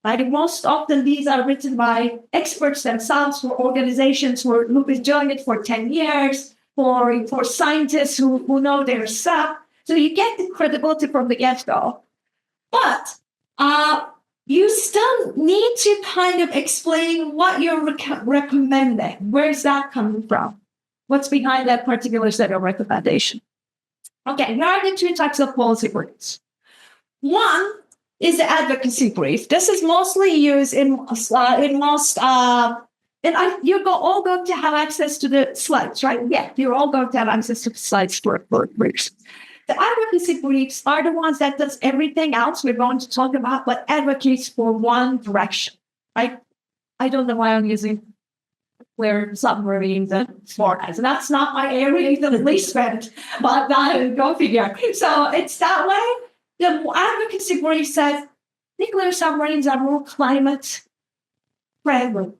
right? Most often these are written by experts themselves, for organizations who've been doing it for 10 years, for scientists who know their stuff. So you get the credibility from the get-go. But you still need to kind of explain what you're recommending. Where's that coming from? What's behind that particular set of recommendation? Okay, here are the 2 types of policy briefs. One is the advocacy brief. This is mostly used in most, you're all going to have access to the slides, right? Yeah, you're all going to have access to the slides for briefs. The advocacy briefs are the ones that does everything else we're going to talk about, but advocates for one direction, right? I don't know why I'm using where submarines and foreheads. And that's not my area even the least bit, but go figure. So it's that way. The advocacy brief said nuclear submarines are more climate friendly.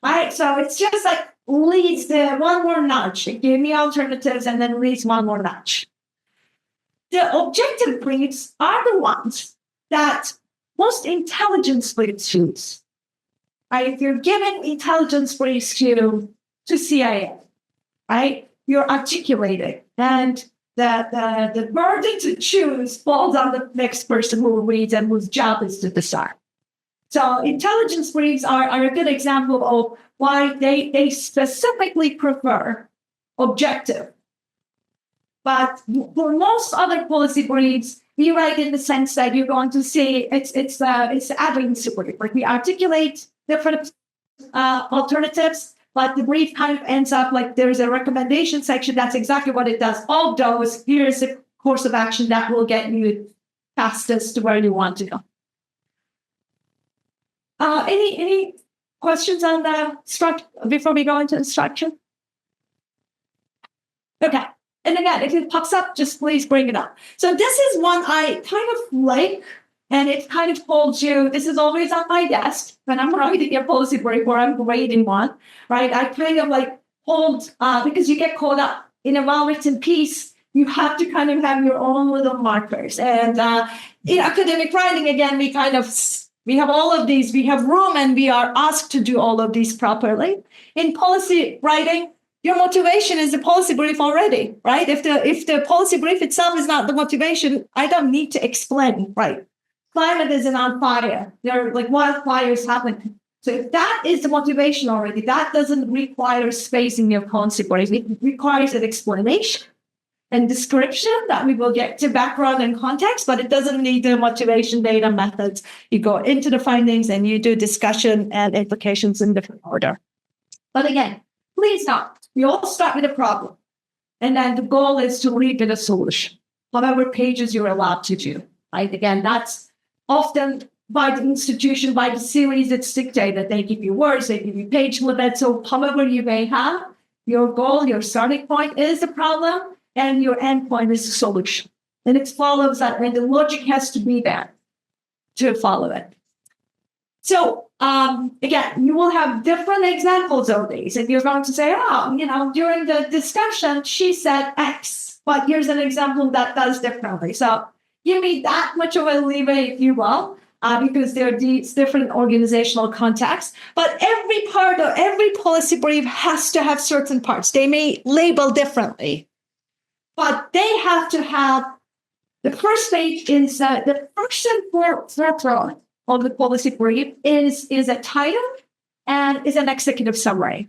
Right? So it's just like leads the one more nudge. It gave me alternatives and then leads one more nudge. The objective briefs are the ones that most intelligence briefs use. Right? If you're giving intelligence briefs to CIA, right? You're articulating, and the burden to choose falls on the next person who reads and whose job is to decide. So intelligence briefs are a good example of why they specifically prefer objective. But for most other policy briefs, we write in the sense that you're going to see it's the advocacy brief. Like we articulate different alternatives, but the brief kind of ends up like there's a recommendation section. That's exactly what it does. All those, here's a course of action that will get you fastest to where you want to go. Any questions on the structure before we go into instruction? Okay. And again, if it pops up, just please bring it up. So this is one I kind of like, and it kind of holds you. This is always on my desk when I'm writing a policy brief or I'm grading one, right? I kind of like hold, because you get caught up in a well-written piece, you have to kind of have your own little markers. And in academic writing, again, we have all of these, we have room and we are asked to do all of these properly. In policy writing, your motivation is the policy brief already, right? If the policy brief itself is not the motivation, I don't need to explain, right? Climate isn't on fire. There are like wildfires happening. So if that is the motivation already, that doesn't require space in your policy brief. It requires an explanation and description that we will get to background and context, but it doesn't need the motivation, data, methods. You go into the findings and you do discussion and implications in different order. But again, please don't. We all start with a problem. And then the goal is to lead with a solution, however pages you're allowed to do. Right? Again, that's often by the institution, by the series, it's dictated. They give you words, they give you page limits. So however you may have, your goal, your starting point is the problem, and your end point is the solution. And it follows that, and the logic has to be there to follow it. So again, you will have different examples of these. And you're going to say, during the discussion, she said X, but here's an example that does differently. So give me that much of a leeway, if you will, because there are these different organizational contexts. But every part of every policy brief has to have certain parts. They may label differently, but they have to have the first page is the first and fourth of the policy brief is a title and is an executive summary.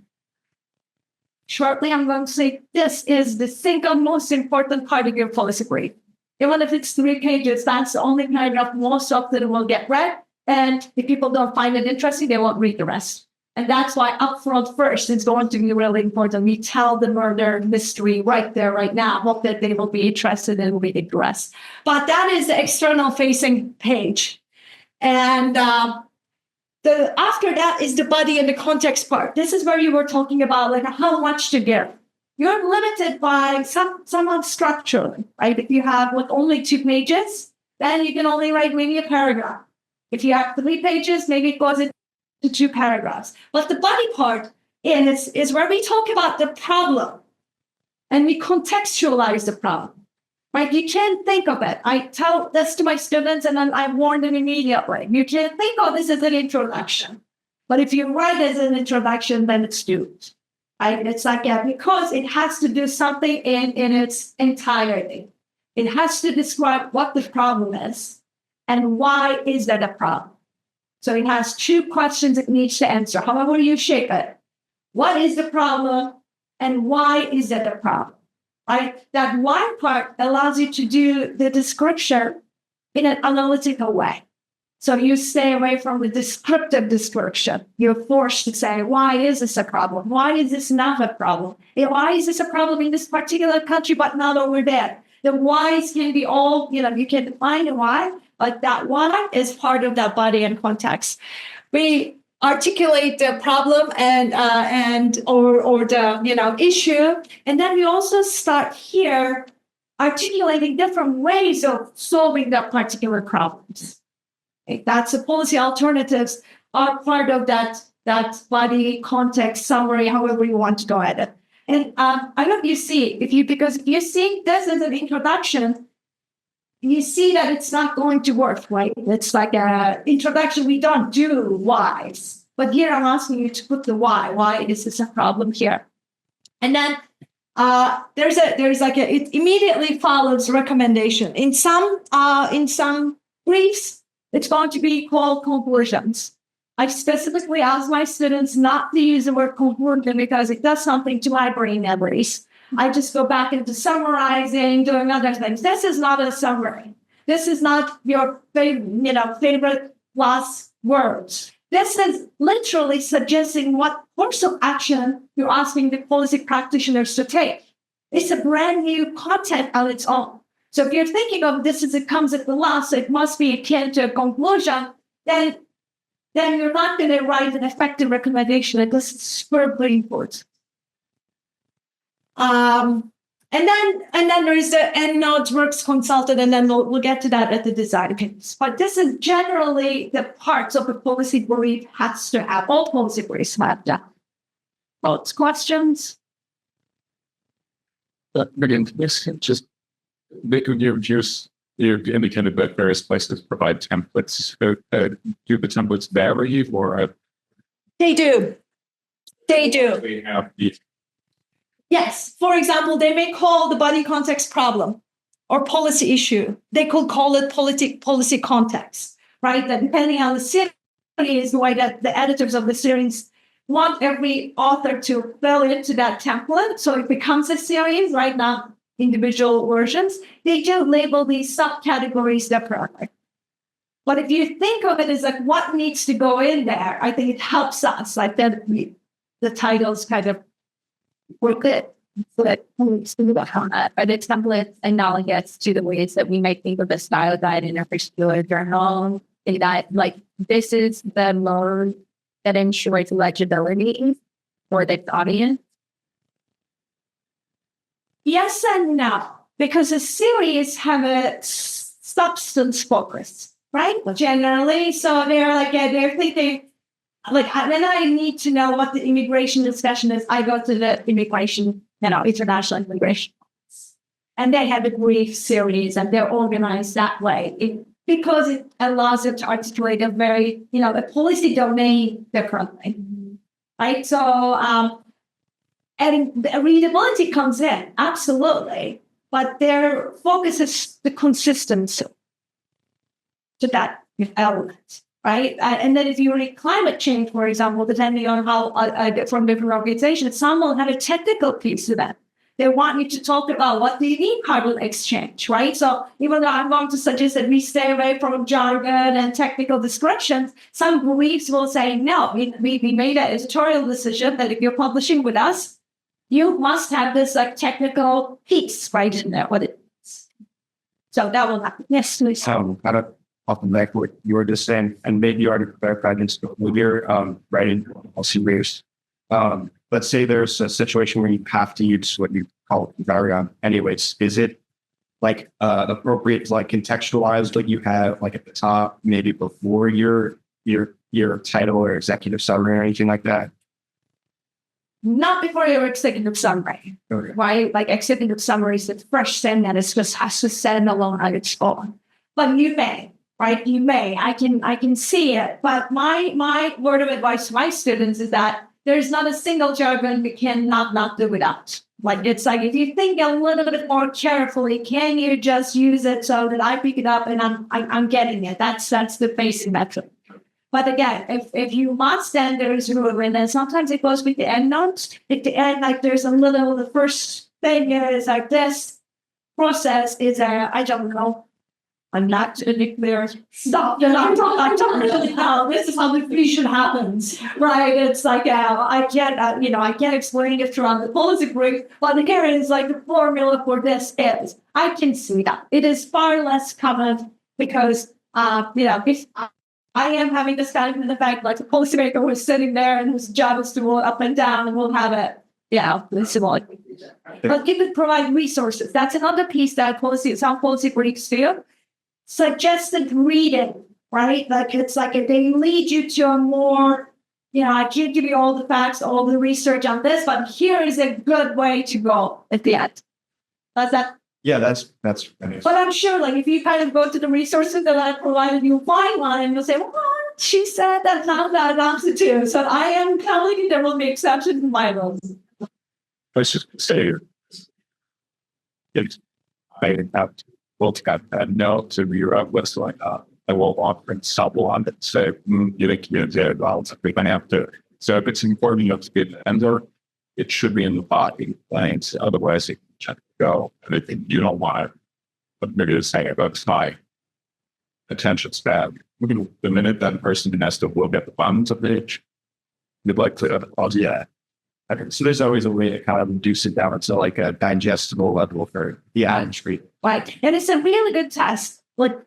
Shortly, I'm going to say this is the single most important part of your policy brief. Even if it's 3 pages, that's the only paragraph most often will get read. And if people don't find it interesting, they won't read the rest. And that's why upfront first is going to be really important. We tell the murder mystery right there, right now. Hope that they will be interested and read the rest. But that is the external facing page. And after that is the body and the context part. This is where you were talking about like how much to give. You're limited by some structure, right? If you have like only 2 pages, then you can only write maybe a paragraph. If you have 3 pages, maybe it goes into 2 paragraphs. But the body part is where we talk about the problem and we contextualize the problem. Right? You can't think of it. I tell this to my students and then I warn them immediately. You can't think of this as an introduction. But if you write it as an introduction, then it's doomed. Right? It's like, because it has to do something in its entirety. It has to describe what the problem is and why is that a problem. So it has 2 questions it needs to answer, however you shape it. What is the problem and why is that a problem? Right? That why part allows you to do the description in an analytical way. So you stay away from the descriptive description. You're forced to say, why is this a problem? Why is this not a problem? Why is this a problem in this particular country, but not over there? The whys can be all, you can define the why, but that why is part of that body and context. We articulate the problem and the issue, and then we also start here articulating different ways of solving that particular problems. Okay, that's the policy alternatives are part of that body context summary, however you want to go at it. And I hope you see because if you see this as an introduction, you see that it's not going to work, right? It's like an introduction. We don't do whys. But here I'm asking you to put the why. Why is this a problem here? And then it immediately follows recommendation. In some briefs, it's going to be called conclusions. I specifically ask my students not to use the word conclusion because it does something to my brain memories. I just go back into summarizing, doing other things. This is not a summary. This is not your favorite last words. This is literally suggesting what course of action you're asking the policy practitioners to take. It's a brand new content on its own. So if you're thinking of this as it comes at the last, it must be akin to a conclusion, then you're not going to write an effective recommendation. And this is super important. And then there is the EndNote works consulted, and then we'll get to that at the design piece. But this is generally the parts of the policy brief has to have. All policy briefs have that. Thoughts, questions? Again, this just you've indicated that various places provide templates. Do the templates vary, or They do. They do. they have the Yes. For example, they may call the body context problem or policy issue. They could call it policy context, right? That depending on the series, the way that the editors of the series want every author to fill into that template. So it becomes a series, right? Not individual versions. They do label these subcategories separately. But if you think of it as like what needs to go in there, I think it helps us. Like that the titles kind of work it. But are the templates analogous to the ways that we might think of a style guide in a particular journal? In that, like, this is the mode that ensures legibility for the audience? Yes and no, because a series have a substance focus, right? Generally, so they're thinking, like, when I need to know what the immigration discussion is, I go to the immigration, international immigration. And they have a brief series and they're organized that way because it allows them to articulate a very, a policy domain differently, right? So, and the readability comes in, absolutely. But their focus is the consistency to that element. Right. And then if you read climate change, for example, depending on how from different organizations, some will have a technical piece to that. They want you to talk about what they mean carbon exchange, right? So even though I'm going to suggest that we stay away from jargon and technical descriptions, some briefs will say, no, we made an editorial decision that if you're publishing with us, you must have this like technical piece right in there. What it is. So that will happen. Yes, please. Often like what you were just saying, and maybe you already clarified this with your writing policy briefs. Let's say there's a situation where you have to use what you call variant anyways. Is it like appropriate to like contextualize what you have like at the top, maybe before your title or executive summary or anything like that? Not before your executive summary, Okay. right? Like executive summary is the fresh sentence just has to stand alone on its own. But you may. Right, you may. I can see it, but my word of advice to my students is that there's not a single jargon we can not do without. Like it's like if you think a little bit more carefully, can you just use it so that I pick it up and I'm getting it? That's the basic method. But again, if you must, then there is room, and then sometimes it goes with the end notes. At the end, like there's the first thing is like this process is I don't know. I'm not really clear. Stop. I'm talking about this is how the fusion happens, right? It's like I can't explain it throughout the policy brief, but here is like the formula for this is. I can see that it is far less common because if I am having this kind of effect, like the policymaker who is sitting there and whose job is to go up and down, and we'll have it. But you could provide resources. That's another piece that some policy briefs do. Suggested reading, right? Like it's like if they lead you to a more, I can't give you all the facts, all the research on this, but here is a good way to go at the end. Does that? Yeah, that's. But I'm sure, like if you kind of go to the resources that I provided, you'll find one, and you'll say, "Well, she said that's not that answer too." So I am telling you, there will be exceptions in my rules. I was just going to say, I have to. We'll got that note to your list like I will offer and stumble on it. So you think you're well, we're gonna have to. So if it's important enough to get the ender, it should be in the body lines. Otherwise, it can go. And I think you don't want what Müge is saying about high attention span. The minute that person has to look at the bottoms of the page, you'd like to pause. Yeah. So there's always a way to kind of reduce it down to like a digestible level for the average reader. Right. And it's a really good test. Like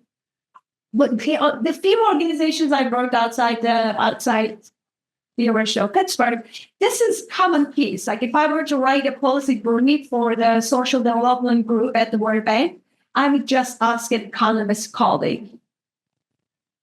the few organizations I worked outside the University of Pittsburgh, this is common piece. Like if I were to write a policy brief for the social development group at the World Bank, I would just ask an economist colleague,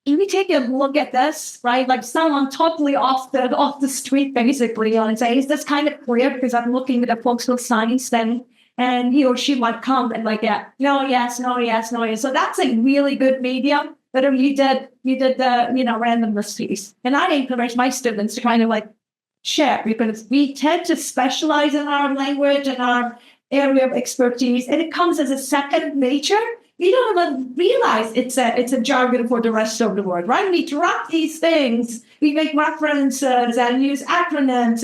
if we take a look at this, right, like someone totally off the street, basically, and say, is this kind of clear? Because I'm looking at the folks with science then, and he or she might come and like, yeah, no, yes, no, yes, no, yes. So that's a really good medium. But you did the random list piece. And I encourage my students to kind of like share, because we tend to specialize in our language and our area of expertise, and it comes as a second nature. We don't even realize it's a jargon for the rest of the world, right? We drop these things, we make references and use acronyms,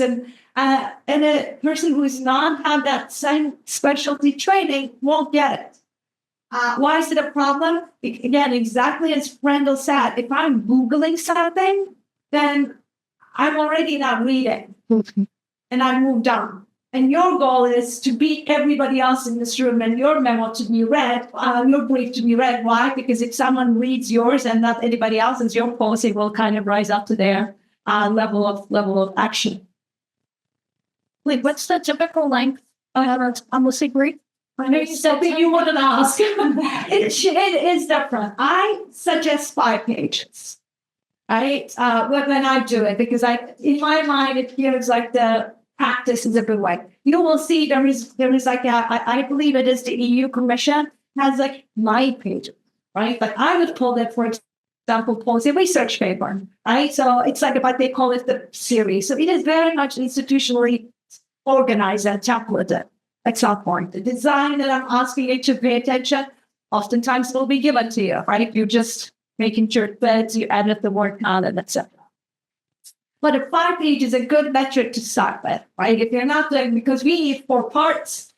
and a person who's not have that same specialty training won't get it. Why is it a problem? Again, exactly as Randall said, if I'm Googling something, then I'm already not reading, and I moved on. And your goal is to beat everybody else in this room and your memo to be read, your brief to be read. Why? Because if someone reads yours and not anybody else's, your policy will kind of rise up to their level of action. Wait, what's the typical length of a policy brief? I know you said that you wouldn't ask. It is different. I suggest 5 pages. Right? When I do it, because in my mind, it feels like the practice is a good way. You will see there is like I believe it is the EU Commission has like 9 pages, right? Like I would call that, for example, policy research paper, right? So it's like about they call it the series. So it is very much institutionally organized and templated at some point. The design that I'm asking you to pay attention oftentimes will be given to you, right? You're just making sure that you edit the word count and etc. But a 5 page is a good metric to start with, right? If you're not doing, because we need 4 parts,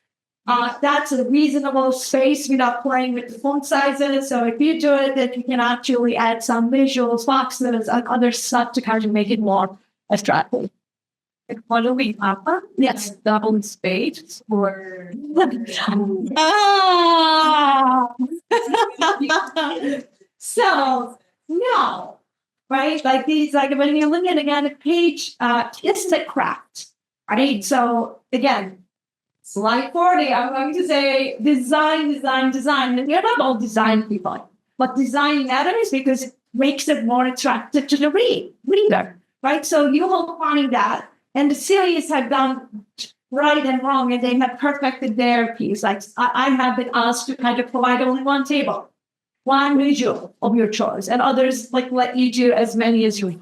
that's a reasonable space without playing with the font sizes. So if you do it, then you can actually add some visuals, boxes, and other stuff to kind of make it more attractive. What do we have? Yes. Double space or So no. Right? Like these, like when you're looking at a page, it's a craft, right? So again, slide 40, I'm going to say design. And you're not all design people, but design matters because it makes it more attractive to the reader, right? So you will find that. And the series have done right and wrong, and they have perfected their piece. Like I have been asked to kind of provide only one table, one visual of your choice, and others like let you do as many as you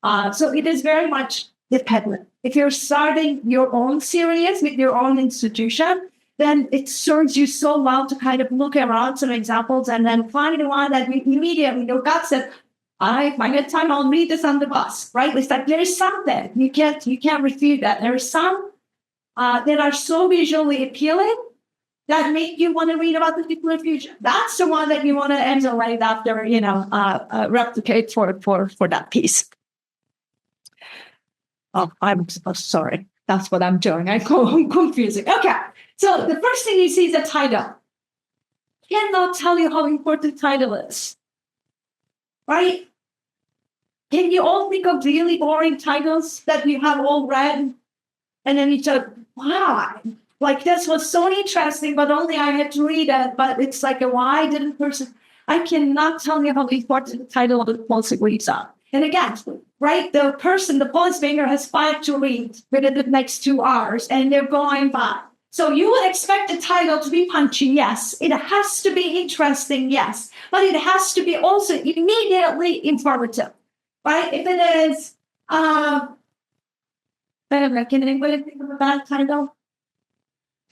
want. So it is very much dependent. If you're starting your own series with your own institution, then it serves you so well to kind of look around some examples and then find the one that immediately your gut said, by that time I'll read this on the bus, right? It's like there is something you can't refute that. There are some that are so visually appealing that make you want to read about the nuclear fusion. That's the one that you want to emulate after, replicate for that piece. Oh, I'm so sorry. That's what I'm doing. I'm confusing. Okay. So the first thing you see is a title. Cannot tell you how important the title is. Right? Can you all think of really boring titles that you have all read? And then you say, wow, like this was so interesting, but only I had to read it. But it's like, why didn't person? I cannot tell you how important the title of the policy briefs are. And again, right, the policymaker has 5 to read within the next 2 hours, and they're going by. So you would expect the title to be punchy, yes. It has to be interesting, yes. But it has to be also immediately informative, right? If it is, can anybody think of a bad title?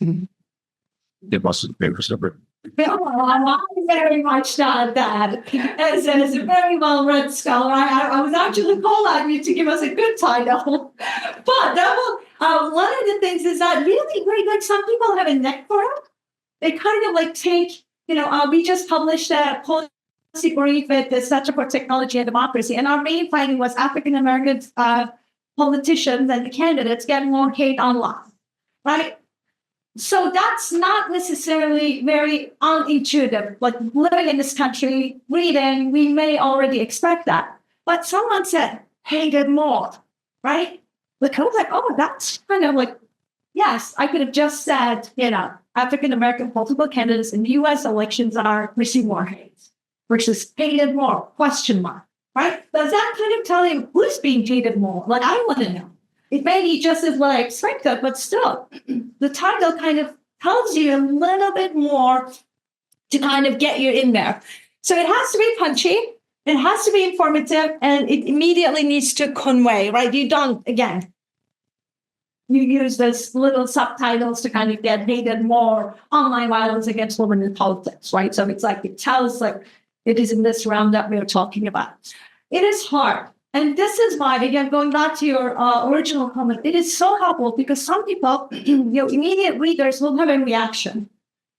It wasn't paper separate. I very much not that. As a very well-read scholar, I was actually calling on you to give us a good title. But One of the things is that really great, like some people have a neck for it. They kind of like take, we just published a policy brief at the Center for Technology and Democracy, and our main finding was African American politicians and the candidates get more hate online, right? So that's not necessarily very unintuitive. Like living in this country, reading, we may already expect that. But someone said, hated more, right? Like, I was like, oh, that's kind of like, yes, I could have just said, African American political candidates in the US elections are receiving more hate versus hated more, question mark, right? Does that kind of tell you who's being hated more? Like, I want to know. It may be just as what I expected, but still, the title kind of tells you a little bit more to kind of get you in there. So it has to be punchy, it has to be informative, and it immediately needs to convey, right? You don't, again, you use those little subtitles to kind of get hated more, online violence against women in politics, right? So it's like, it tells like it is in this round that we're talking about. It is hard. And this is why, again, going back to your original comment, it is so helpful because some people, your immediate readers will have a reaction.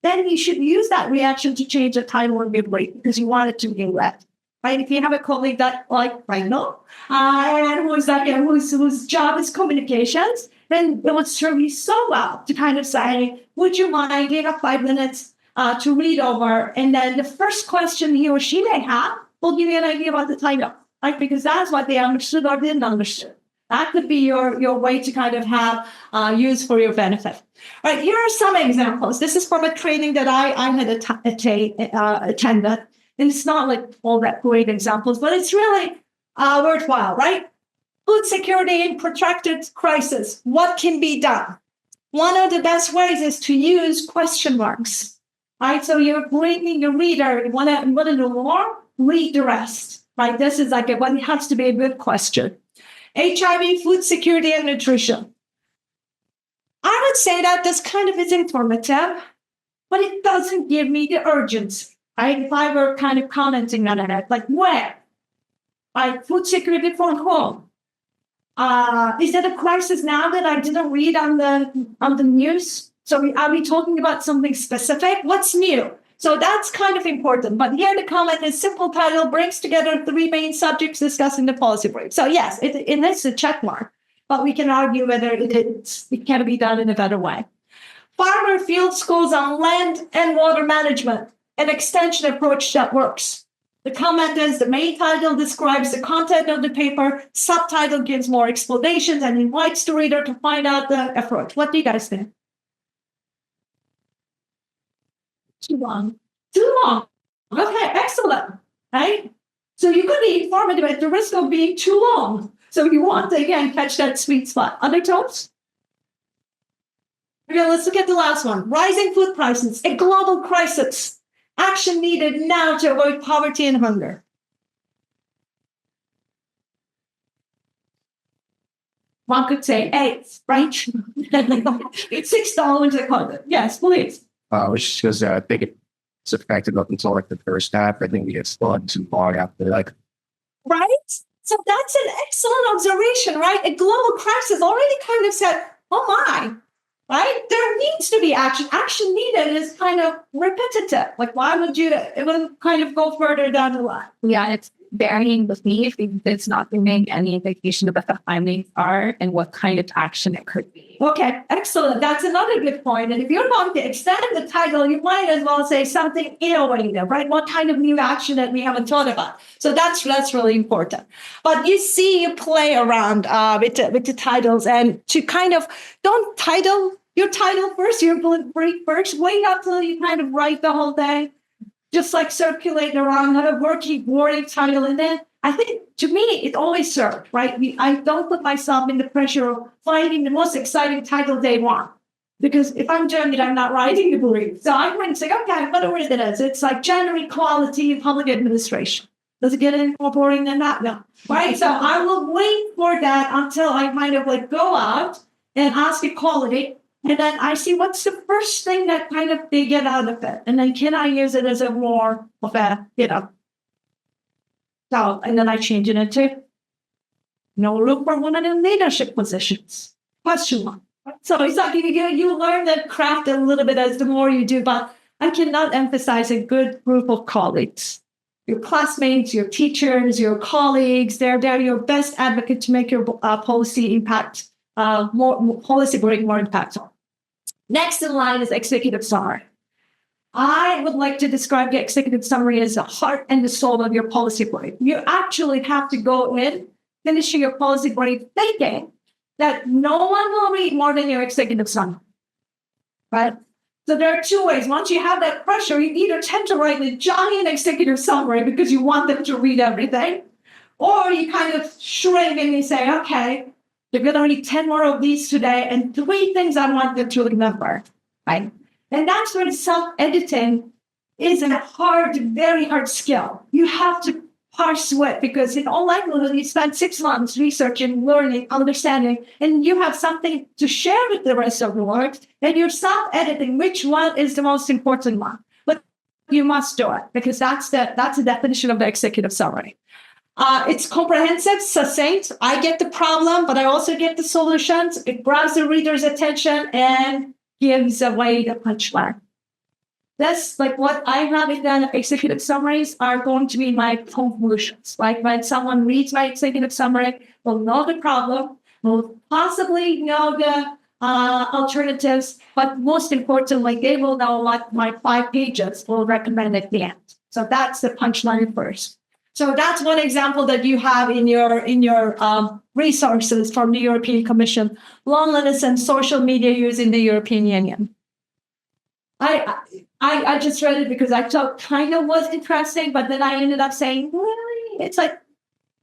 Then you should use that reaction to change the title of your brief because you want it to be read. Right? If you have a colleague that, like right now, and whose job is communications, then it would serve you so well to kind of say, would you mind giving up 5 minutes to read over? And then the first question he or she may have will give you an idea about the title. Right? Because that's what they understood or didn't understand. That could be your way to kind of have use for your benefit. All right, here are some examples. This is from a training that I had attended. And it's not like all that great examples, but it's really worthwhile, right? Food security in protracted crisis. What can be done? One of the best ways is to use question marks. Right? So you're bringing your reader, you want to know more, read the rest. Right, this is like it has to be a good question. HIV, food security, and nutrition. I would say that this kind of is informative, but it doesn't give me the urgency. Right, if I were kind of commenting on it, like where, right, food security for home. Is that a crisis now that I didn't read on the news? So are we talking about something specific? What's new? So that's kind of important. But here the comment is simple title brings together 3 main subjects discussed in the policy brief. So yes, it is a check mark, but we can argue whether it can be done in a better way. Farmer field schools on land and water management, an extension approach that works. The comment is the main title describes the content of the paper, subtitle gives more explanations and invites the reader to find out the approach. What do you guys think? Too long. Okay, excellent. Right? So you could be informative at the risk of being too long. So you want to, again, catch that sweet spot. Other thoughts? Okay, let's look at the last one. Rising food prices, a global crisis. Action needed now to avoid poverty and hunger. One could say AIDS, right? It's $6 a quarter. Yes, please. Which because I think it's effective up until like the first half. I think it gets still too long after like. Right? So that's an excellent observation, right? A global crisis already kind of said, oh my, right? There needs to be action. Action needed is kind of repetitive. Like, why would you, it would kind of go further down the line. Yeah, it's varying with me if it's not giving any indication about the findings are and what kind of action it could be. Okay, excellent. That's another good point. And if you're going to extend the title, you might as well say something innovative, right? What kind of new action that we haven't thought about? So that's really important. But you see, you play around with the titles and to kind of don't title your title first, your brief first. Wait until you kind of write the whole thing. Just like circulate around, have a wording title, and then I think to me it always served, right? I don't put myself in the pressure of finding the most exciting title they want, because if I'm doing it, I'm not writing the brief. So I'm going to say, okay, whatever it is, it's like gender equality in public administration. Does it get any more boring than that? No, right? So I will wait for that until I kind of like go out and ask a colleague. And then I see what's the first thing that kind of they get out of it. And then can I use it as a more of a, so, and then I change it into, look for women in leadership positions. Question mark. So it's like you learn that craft a little bit as the more you do, but I cannot emphasize a good group of colleagues. Your classmates, your teachers, your colleagues, they're your best advocate to make your policy impact, more policy bring more impact on. Next in line is executive summary. I would like to describe the executive summary as the heart and the soul of your policy brief. You actually have to go in, finishing your policy brief, thinking that no one will read more than your executive summary, right? So there are two ways. Once you have that pressure, you either tend to write a giant executive summary because you want them to read everything, or you kind of shrink and you say, okay, you're going to read 10 more of these today and 3 things I want them to remember, right? And that's where self-editing is a very hard skill. You have to parse it because in all likelihood, you spend 6 months researching, learning, understanding, and you have something to share with the rest of the world, and you're self-editing which one is the most important one. But you must do it because that's the definition of the executive summary. It's comprehensive, succinct. I get the problem, but I also get the solutions. It grabs the reader's attention and gives away the punchline. That's like what I have in the executive summaries are going to be my conclusions. Like when someone reads my executive summary, will know the problem, will possibly know the alternatives, but most importantly, they will know what my 5 pages will recommend at the end. So that's the punchline first. So that's one example that you have in your resources from the European Commission: loneliness and social media use in the European Union. I just read it because I thought kind of was interesting, but then I ended up saying, really? It's like,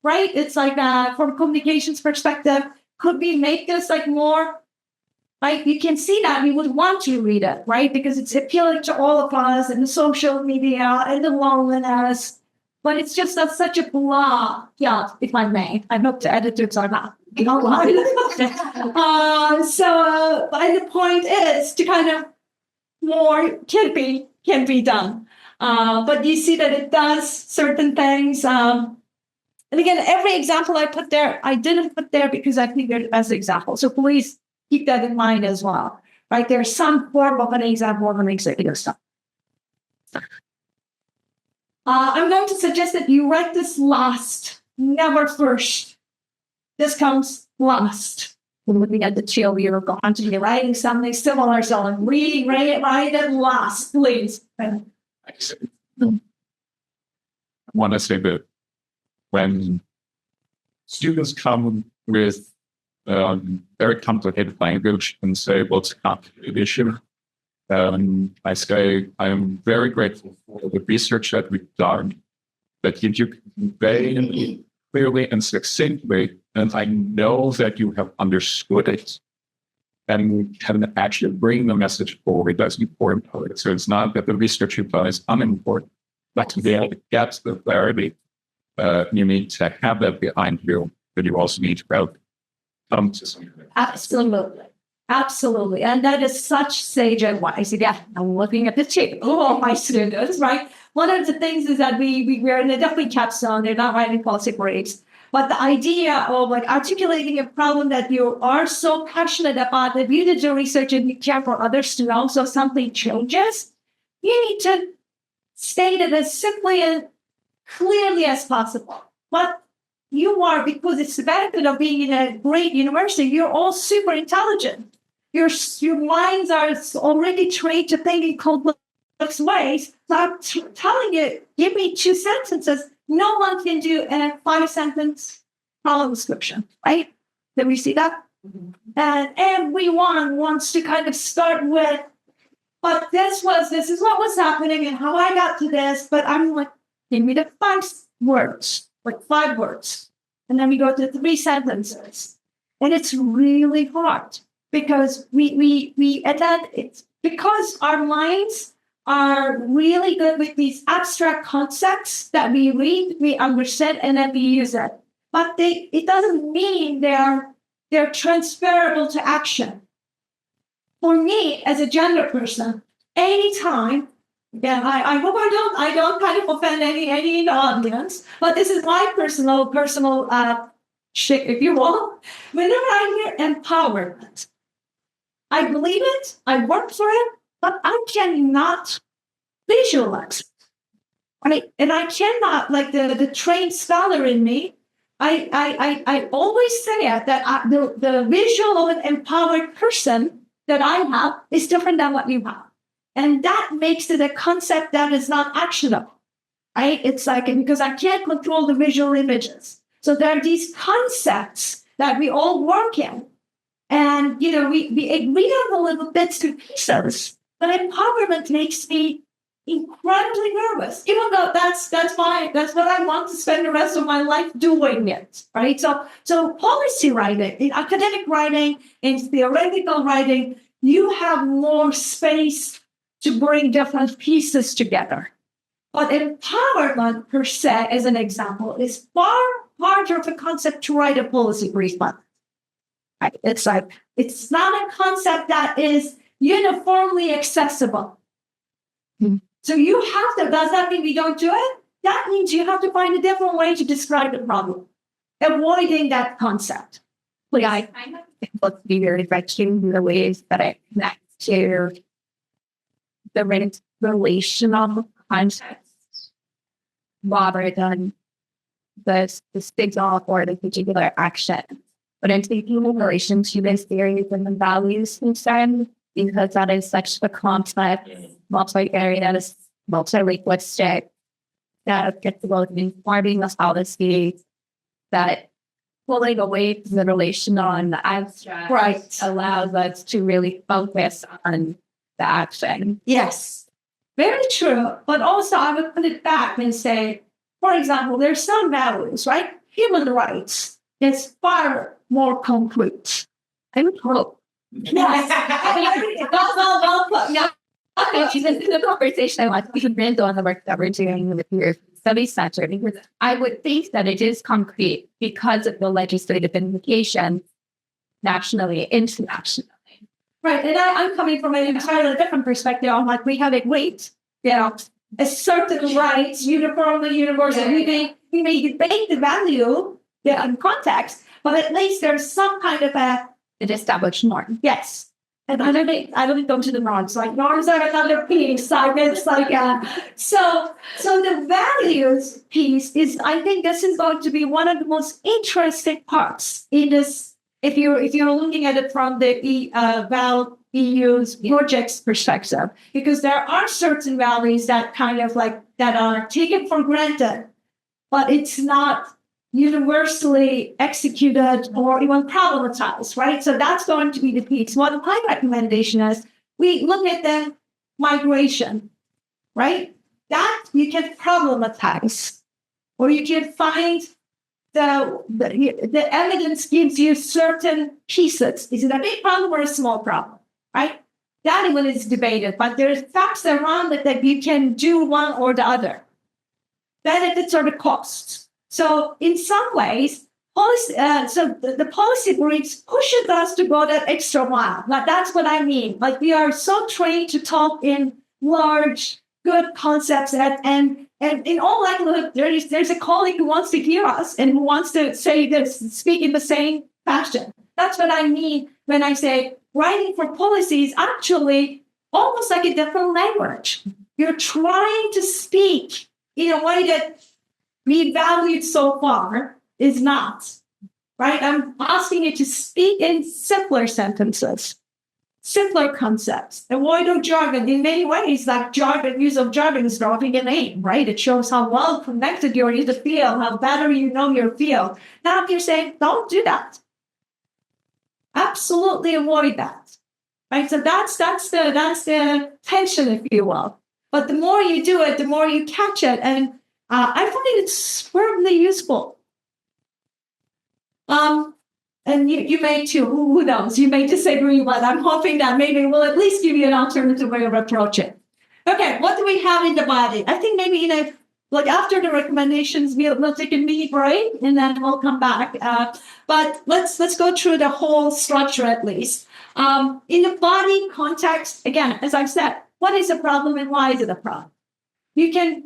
right? It's like from a communications perspective, could we make this like more, like you can see that we would want to read it, right? Because it's appealing to all of us and the social media and the loneliness, but it's just such a blah, yeah, if I may. I hope the editors are not. And the point is to kind of more can be done. But you see that it does certain things. And again, every example I put there, I didn't put there because I think they're the best example. So please keep that in mind as well, right? There's some form of an example of an executive stuff. I'm going to suggest that you write this last, never first. This comes last. We're looking at the chill, you're going to be writing something similar, so I'm reading, write it last, please. I want to say that when students come with very complicated language and say, what's a complicated issue? I say, I'm very grateful for the research that we've done that gives you convey clearly and succinctly, and I know that you have understood it and can actually bring the message forward. That's important. So it's not that the research you've done is unimportant, but to be able to get the clarity, you need to have that behind you, but you also need to come to something. Absolutely. And that is such sage advice. Yeah, I'm looking at the tape. Oh, my students, right? One of the things is that we're in a definitely capstone. They're not writing policy briefs. But the idea of like articulating a problem that you are so passionate about, that you did your research and you care for others to know, so something changes, you need to state it as simply and clearly as possible. But you are, because it's the benefit of being in a great university, you're all super intelligent. Your minds are already trained to think in complex ways. So I'm telling you, give me 2 sentences. No one can do a 5-sentence problem description, right? Did we see that? Mm-hmm. And everyone wants to kind of start with, but this is what was happening and how I got to this. But I'm like, give me the 5 words, like 5 words. And then we go to 3 sentences. And it's really hard because and then it's because our minds are really good with these abstract concepts that we read, we understand, and then we use it. But it doesn't mean they're transferable to action. For me, as a gender person, anytime, again, I hope I don't kind of offend any in the audience, but this is my personal shit, if you will. Whenever I hear empowerment, I believe it, I work for it, but I cannot visualize it. Right? And I cannot, like the trained scholar in me, I always say it, that the visual of an empowered person that I have is different than what you have. And that makes it a concept that is not actionable. Right? It's like, because I can't control the visual images. So there are these concepts that we all work in. And, we agree on the little bits to pieces, but empowerment makes me incredibly nervous, even though that's what I want to spend the rest of my life doing it, right? So policy writing, in academic writing, in theoretical writing, you have more space to bring different pieces together. But empowerment per se, as an example, is far harder of a concept to write a policy brief on. Right? It's like, it's not a concept that is uniformly accessible. Mm-hmm. So you have to, does that mean we don't do it? That means you have to find a different way to describe the problem, avoiding that concept. Like I look to be very effective in the ways that I connect to the relational concepts rather than the signal or the particular action. But I'm taking in relation to this theories and the values instead, because that is such a complex, multi-area, multi-linguistic, that gets about informing the policy, that pulling away from the relational and the abstract allows us to really focus on the action. Yes, very true. But also I would put it back and say, for example, there's some values, right? Human rights is far more concrete. I would hope. Yes. In the conversation, I want to build on the work that we're doing with your study center, because I would think that it is concrete because of the legislative implication nationally, internationally. Right, and I'm coming from an entirely different perspective. I'm like, we have it weight, a certain rights, uniformly, universally. We may debate the value in context, but at least there's some kind of an established norm. Yes. And I don't go to the norms. Like norms are another piece. It's like so the values piece is, I think this is going to be one of the most interesting parts in this. If you're looking at it from the ValEUs project's perspective, because there are certain values that kind of like that are taken for granted, but it's not universally executed or even problematized, right? So that's going to be the piece. What my recommendation is, we look at the migration, right? That you can problematize, or you can find the evidence gives you certain pieces. Is it a big problem or a small problem, right? That one is debated, but there's facts around it that you can do one or the other. Benefits or the costs. So in some ways, the policy briefs pushes us to go that extra mile. Like that's what I mean. Like we are so trained to talk in large, good concepts, and in all likelihood, there's a colleague who wants to hear us and who wants to say this, speak in the same fashion. That's what I mean when I say writing for policy is actually almost like a different language. You're trying to speak in a way that we valued so far is not, right? I'm asking you to speak in simpler sentences, simpler concepts, avoid of jargon. In many ways, like jargon, use of jargon is dropping a name, right? It shows how well connected you are to the field, how better you know your field. Now, if you're saying, don't do that, absolutely avoid that, right? So that's the tension, if you will. But the more you do it, the more you catch it, and I find it superbly useful. And you may too, who knows? You may disagree, but I'm hoping that maybe it will at least give you an alternative way of approaching. Okay, what do we have in the body? I think maybe after the recommendations, we'll take a mini break and then we'll come back. But let's go through the whole structure at least. In the body context, again, as I've said, what is a problem and why is it a problem? You can,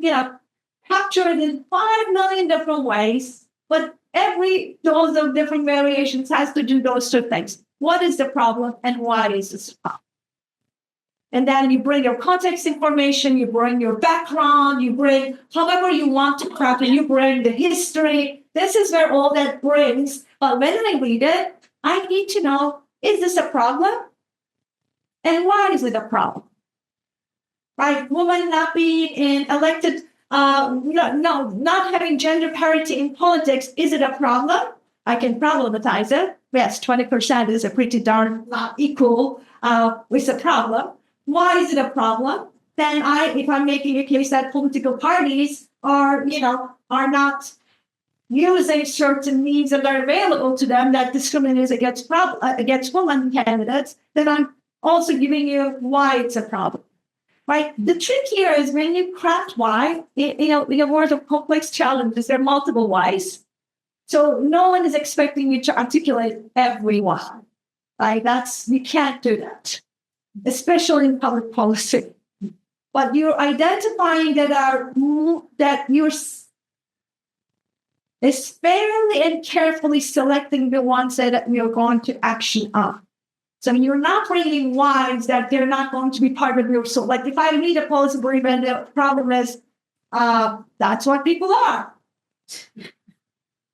capture it in 5 million different ways, but every dose of different variations has to do those two things. What is the problem and why is this a problem? And then you bring your context information, you bring your background, you bring however you want to craft it, you bring the history. This is where all that brings. But when I read it, I need to know, is this a problem? And why is it a problem? Right? Women not being in elected, not having gender parity in politics, is it a problem? I can problematize it. Yes, 20% is a pretty darn not equal. It's a problem. Why is it a problem? Then if I'm making a case that political parties are not using certain means that are available to them that discriminates against women candidates, then I'm also giving you why it's a problem. Right? The trick here is when you craft why, in a world of complex challenges, there are multiple whys. So no one is expecting you to articulate every why. Right? You can't do that, especially in public policy. But you're identifying that you're sparingly and carefully selecting the ones that you're going to action on. So you're not bringing whys that they're not going to be part of your soul. Like if I read a policy brief and the problem is, that's what people are.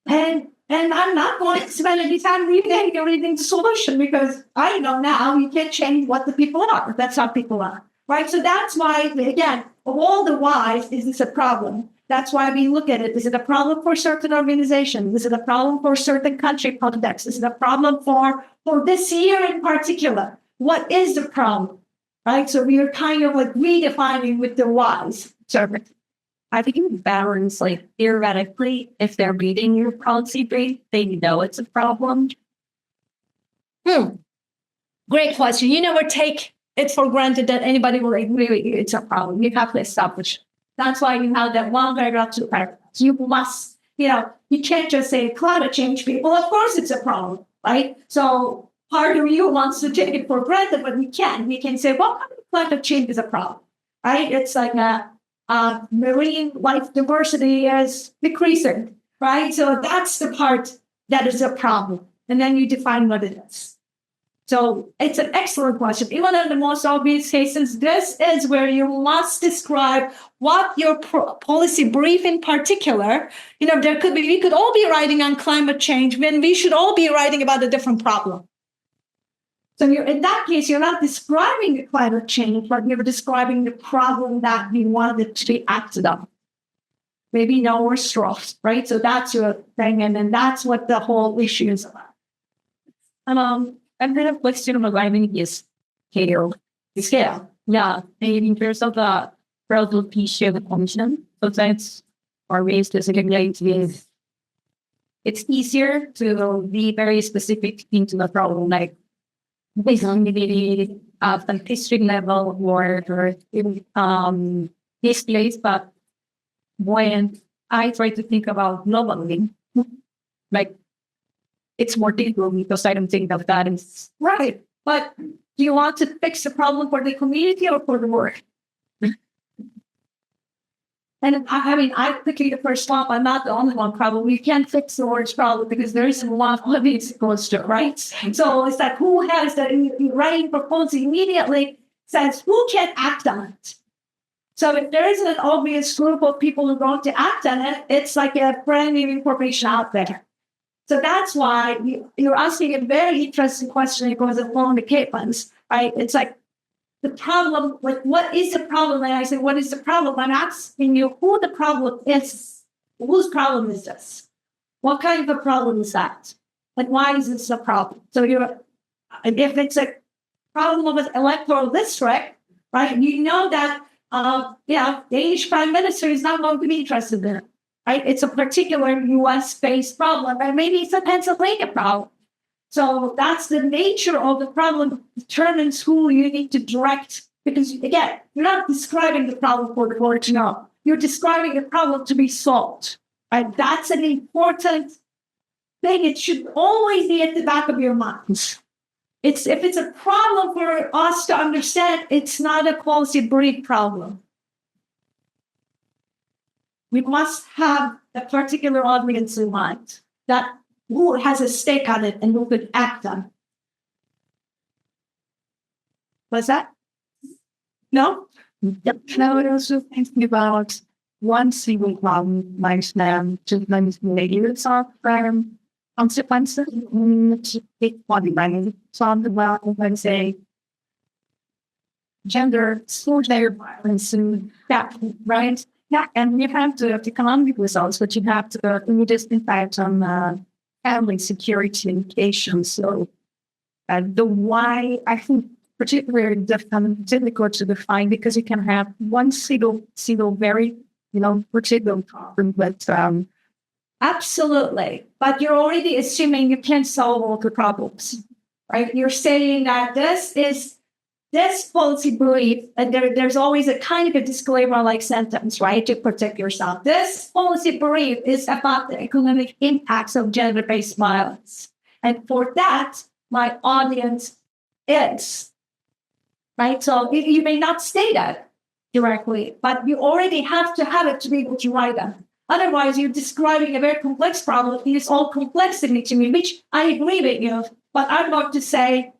And I'm not going to spend any time reading the solution because I know now you can't change what the people are. That's how people are. Right? So that's why, again, of all the whys, is this a problem? That's why we look at it. Is it a problem for certain organizations? Is it a problem for certain country context? Is it a problem for this year in particular? What is the problem? Right? So we are kind of like redefining with the whys. So I think you balance, like, theoretically, if they're reading your policy brief, they know it's a problem. Great question. You never take it for granted that anybody will agree it's a problem. You have to establish. That's why you have that one paragraph, two paragraphs. You must, you can't just say climate change, people. Of course it's a problem, right? So part of you wants to take it for granted, but we can't. We can say, well, climate change is a problem, right? It's like marine life diversity is decreasing, right? So that's the part that is a problem. And then you define what it is. So it's an excellent question. Even in the most obvious cases, this is where you must describe what your policy brief in particular, we could all be writing on climate change when we should all be writing about a different problem. So in that case, you're not describing the climate change, but you're describing the problem that we wanted to be acted on. Maybe no more straws, right? So that's your thing. And then that's what the whole issue is about. And then a question regarding is scale. Yeah. And in terms of the Realpolitik function, sometimes our ways to segregate is it's easier to be very specific into the problem, like based on the district level or this place. But when I try to think about globally, like, it's more difficult because I don't think of that is right. But do you want to fix the problem for the community or for the world? And I quickly the first one, I'm not the only one probably. You can't fix the world's problem because there is a lot of limits goes to, right? So it's like who has the writing proposal immediately says who can act on it. So if there isn't an obvious group of people who are going to act on it, it's like a brand new information out there. So that's why you're asking a very interesting question that goes along the capons, right? It's like the problem, like what is the problem? And I say, what is the problem? I'm asking you who the problem is. Whose problem is this? What kind of a problem is that? Like, why is this a problem? So if it's a problem of an electoral district, right? You know that, the Danish prime minister is not going to be interested in it. Right? It's a particular US-based problem, and maybe it's a Pennsylvania problem. So that's the nature of the problem determines who you need to direct. Because again, you're not describing the problem for the board to know. You're describing the problem to be solved. Right? That's an important thing. It should always be at the back of your mind. If it's a problem for us to understand, it's not a policy brief problem. We must have a particular audience in mind. that who has a stake on it and who could act on it. Was that? No? Yep. Now I also thinking about one single problem like to negatives of consequences. Take body running. So about let's say gender social violence and that, right? Yeah, and you have to have economic results, but you have to immediate impact on family security and education. So the why, I think, particularly difficult to define because you can have one single very, particular problem, but absolutely. But you're already assuming you can't solve all the problems, right? You're saying that this policy belief, and there's always a kind of a disclaimer-like sentence, right, to protect yourself. This policy belief is about the economic impacts of gender-based violence. And for that, my audience is, right? So you may not say that directly, but you already have to have it to be able to write them. Otherwise, you're describing a very complex problem. It's all complexity to me, which I agree with you, but I'm going to say,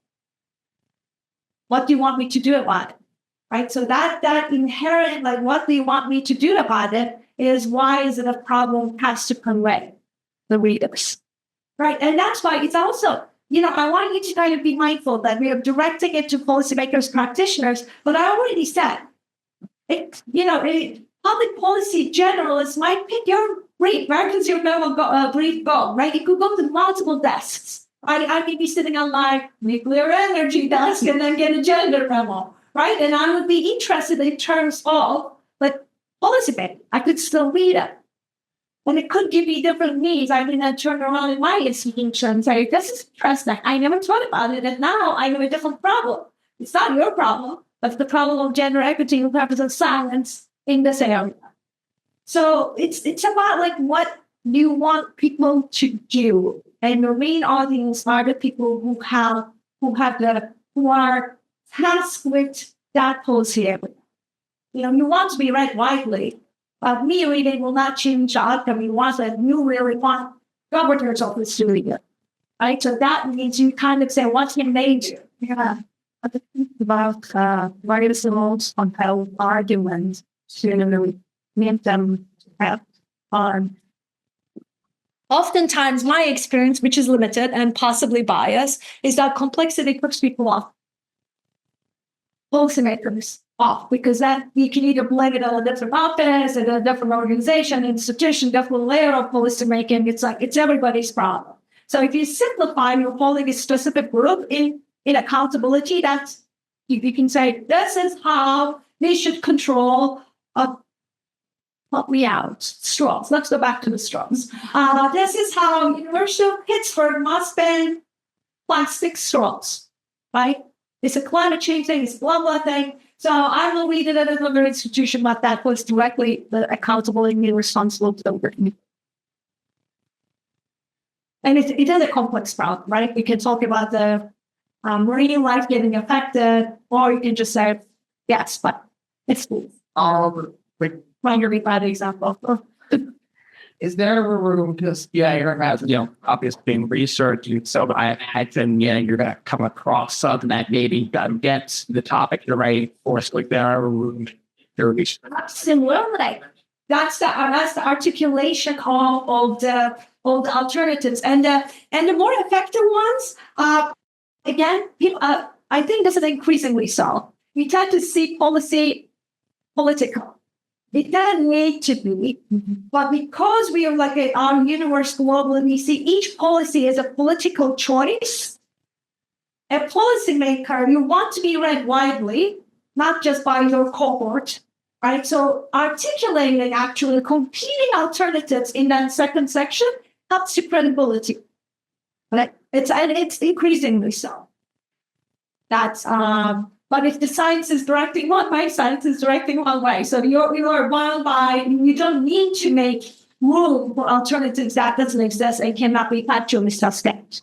what do you want me to do about it? Right? So that inherent, like, what do you want me to do about it is why is it a problem has to convey the readers. Right? And that's why it's also, I want you to kind of be mindful that we are directing it to policymakers, practitioners, but I already said, public policy generalists might pick your brief, right? Because your brief goal, right? It could go to multiple desks. I may be sitting on my nuclear energy desk and then get a gender memo, right? And I would be interested in terms of, but policy making, I could still read it. And it could give me different needs. I mean, I turn around in my institution and say, this is interesting. I never thought about it. And now I have a different problem. It's not your problem, but the problem of gender equity and purpose of silence in this area. So it's about like what you want people to do. And the main audience are the people who are tasked with that policy area. You want to be read widely, but me reading will not change the outcome. You really want governors office doing it. Right? So that means you kind of say, what's your major? Yeah. About various most compelled arguments to make them have on. Oftentimes, my experience, which is limited and possibly biased, is that complexity puts people off. Policymakers off, because that you can either blame it on a different office, and a different organization, institution, different layer of policymaking. It's like it's everybody's problem. So if you simplify, you're holding a specific group in accountability. That's you can say this is how they should control. Help me out. Straws. Let's go back to the straws. This is how University of Pittsburgh must ban plastic straws, right? It's a climate change thing. It's a blah, blah thing. So I will read it at another institution, but that was directly accountable and responsible to the work. And it is a complex problem, right? We can talk about the marine life getting affected, or you can just say, yes, but it's trying to read by the example. Is there a room, because you're going to have, obviously research, so I imagine, you're going to come across something that maybe gets the topic you're right, or it's like there are room to research. Similarly, that's the articulation of the alternatives, and the more effective ones. Again, I think this is increasingly so. We tend to see policy political. It doesn't need to be, but because we are like our universe globally, we see each policy as a political choice. A policymaker, you want to be read widely, not just by your cohort, right? So articulating actually competing alternatives in that second section helps your credibility. Right? It's increasingly so. That's but if the science is directing one way, science is directing one way. So you are bound by, you don't need to make room for alternatives that doesn't exist and cannot be factually sustained.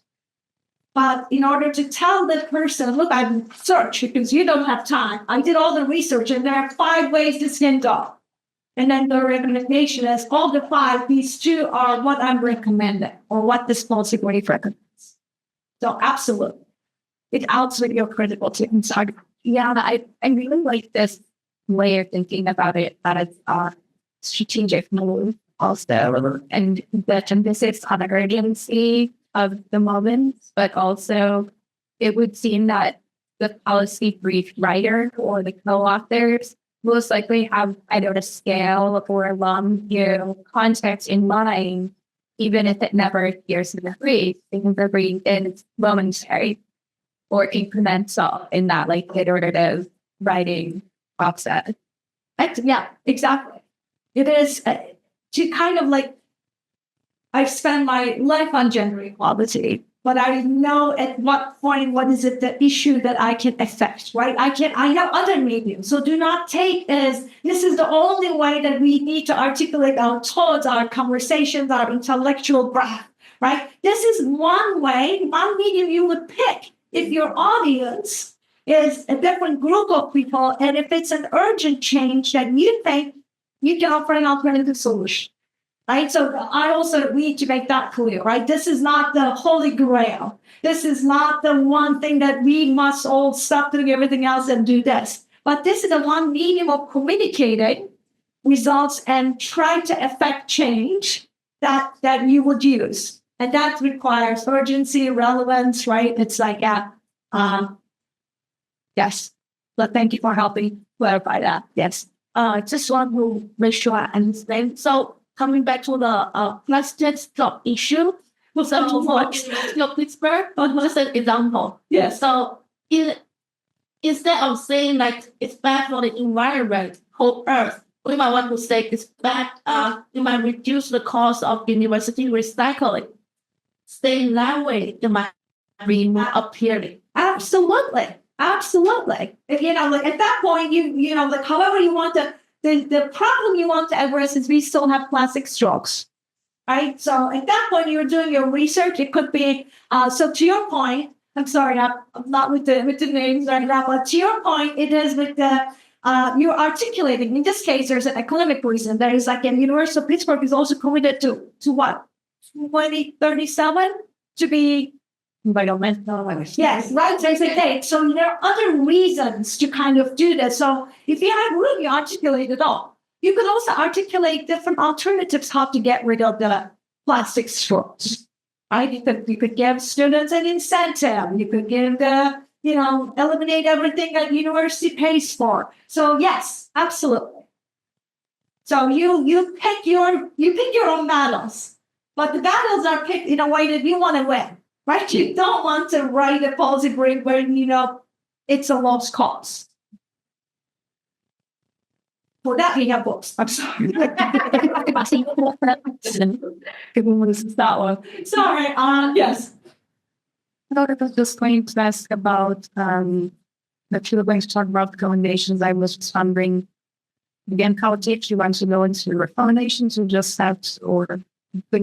But in order to tell the person, look, I've searched because you don't have time. I did all the research and there are 5 ways this can go. And then the recommendation is all the five, these two are what I'm recommending or what this policy brief recommends. So absolutely. It outs with your critical thinking. So Yeah, I really like this way of thinking about it, that it's a strategic move also, and the emphasis on the urgency of the moment, but also it would seem that the policy brief writer or the co-authors most likely have either a scale or a long view context in mind, even if it never appears in the brief, because the brief is momentary or incremental in that like iterative writing process. Yeah, exactly. It is to kind of like, I've spent my life on gender equality, but I know at what point, what is it, the issue that I can affect, right? I have other mediums. So do not take as this is the only way that we need to articulate our thoughts, our conversations, our intellectual breath, right? This is one way, one medium you would pick if your audience is a different group of people, and if it's an urgent change that you think you can offer an alternative solution, right? So I also need to make that clear, right? This is not the holy grail. This is not the one thing that we must all stop doing everything else and do this. But this is the one medium of communicating results and trying to affect change that you would use. And that requires urgency, relevance, right? It's like, yes. But thank you for helping clarify that. Yes. Just want to make sure I understand. So coming back to the plastic stop issue, for example, for University of Pittsburgh, just an example. Yes. So instead of saying like it's bad for the environment, whole Earth, we might want to say it's bad. You might reduce the cost of university recycling. Saying that way, it might be more appealing. Absolutely. Absolutely. You know, like at that point, you know, like however you want to, the problem you want to address is we still have plastic straws, right? So at that point, you're doing your research. It could be, so to your point, I'm sorry, I'm not with the names right now, but to your point, it is with the, you're articulating, in this case, there's an economic reason. There is like, and University of Pittsburgh is also committed to what? 2037 to be Environmental. yes, right. So there are other reasons to kind of do this. So if you have really articulated it all, you could also articulate different alternatives how to get rid of the plastic straws. Right? You could give students an incentive. You could give eliminate everything that university pays for. So yes, absolutely. So you pick your own battles, but the battles are picked in a way that you want to win. Right? You don't want to write a policy brief where, it's a lost cause. For that, we have books. I'm sorry. Sorry. Yes. I was just going to ask about that you were going to talk about recommendations. I was just wondering, again, how deep you want to go into recommendations or just have or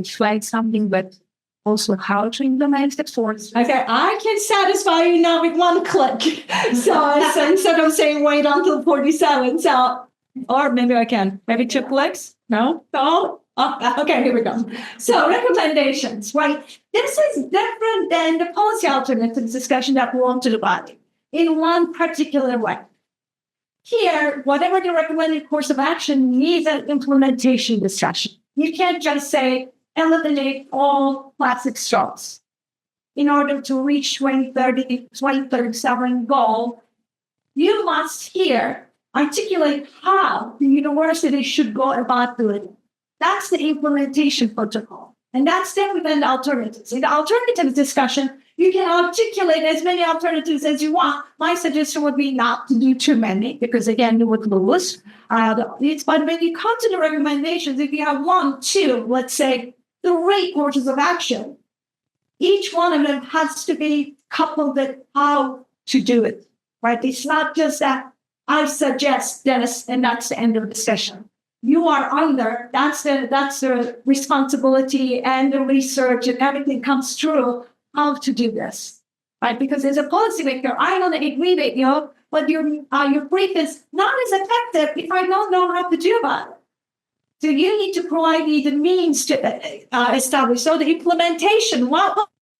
flag something, but also how to implement it for. Okay, I can satisfy you now with one click. So instead of saying wait until 47, or maybe I can, maybe 2 clicks? No? Okay, here we go. So recommendations, right? This is different than the policy alternatives discussion that we want to do in one particular way. Here, whatever the recommended course of action needs an implementation discussion. You can't just say, eliminate all plastic straws. In order to reach 2037 goal, you must here articulate how the university should go about doing it. That's the implementation protocol. And that's different than the alternatives. In the alternatives discussion, you can articulate as many alternatives as you want. My suggestion would be not to do too many, because again, you would lose. But when you come to the recommendations, if you have 1, 2, let's say 3 courses of action, each one of them has to be coupled with how to do it, right? It's not just that I suggest this and that's the end of the session. You are under, that's the responsibility and the research and everything comes through how to do this, right? Because as a policymaker, I don't agree with you, but your brief is not as effective if I don't know how to do about it. So you need to provide me the means to establish. So the implementation, what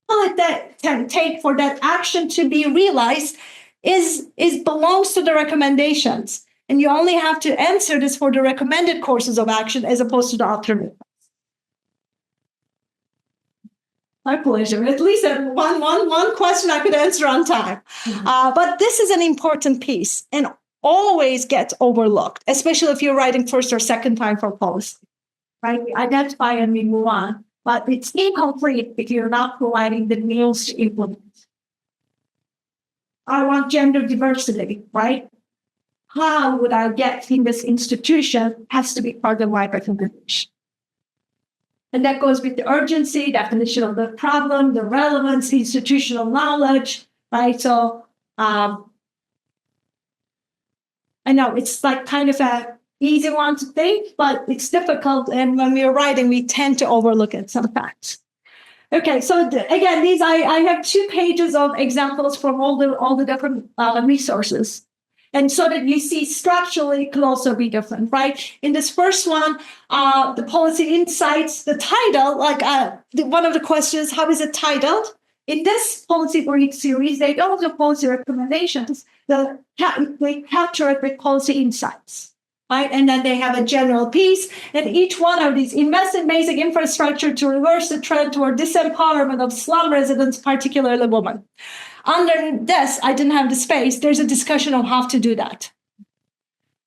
will it that can take for that action to be realized is belongs to the recommendations. And you only have to answer this for the recommended courses of action as opposed to the alternative. My pleasure. At least one question I could answer on time. But this is an important piece and always gets overlooked, especially if you're writing first or second time for policy. Right? We identify and we move on. But it's incomplete if you're not providing the means to implement. I want gender diversity, right? How would I get in this institution has to be part of my recommendation. And that goes with the urgency, definition of the problem, the relevance, institutional knowledge, right? So I know it's like kind of a easy one to think, but it's difficult. And when we're writing, we tend to overlook it some facts. Okay, so again, these I have 2 pages of examples from all the different resources. And so that you see structurally it could also be different, right? In this first one, the policy insights, the title, like one of the questions, how is it titled? In this policy brief series, they don't have policy recommendations. They capture it with policy insights, right? And then they have a general piece. And each one of these invest in basic infrastructure to reverse the trend toward disempowerment of slum residents, particularly women. Under this, I didn't have the space. There's a discussion of how to do that.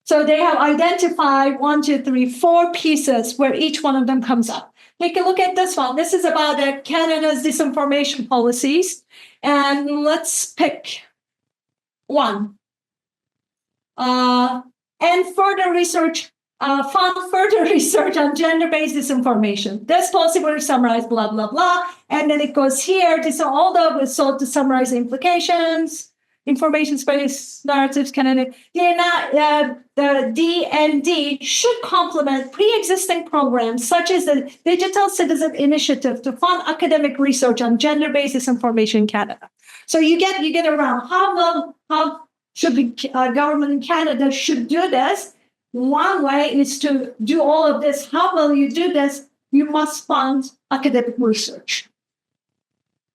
So they have identified 1, 2, 3, 4 pieces where each one of them comes up. Take a look at this one. This is about Canada's disinformation policies. And let's pick one. And further research, fund further research on gender-based disinformation. This policy will summarize blah, blah, blah. And then it goes here. This is all the so to summarize the implications, information-based narratives, the D&D should complement pre-existing programs such as the Digital Citizen Initiative to fund academic research on gender-based disinformation in Canada. So you get around how should the government in Canada should do this. One way is to do all of this. How will you do this? You must fund academic research.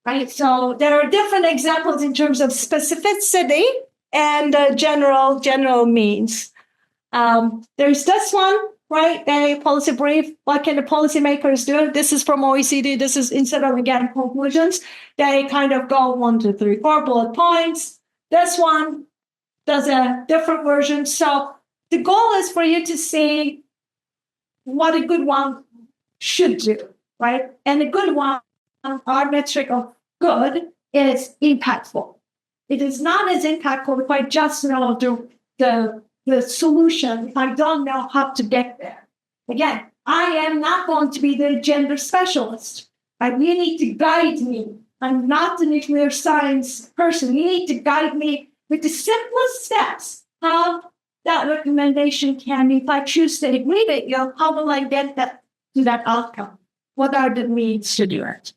Right? So there are different examples in terms of specificity and general means. There's this one, right? A policy brief. What can the policymakers do? This is from OECD. This is instead of again conclusions, they kind of go 1, 2, 3, 4 bullet points. This one does a different version. So the goal is for you to see what a good one should do, right? And a good one, our metric of good, is impactful. It is not as impactful if I just know the solution, if I don't know how to get there. Again, I am not going to be the gender specialist. Right? You need to guide me. I'm not the nuclear science person. You need to guide me with the simplest steps how that recommendation can, if I choose to agree with you, how will I get to that outcome? What are the means to do it?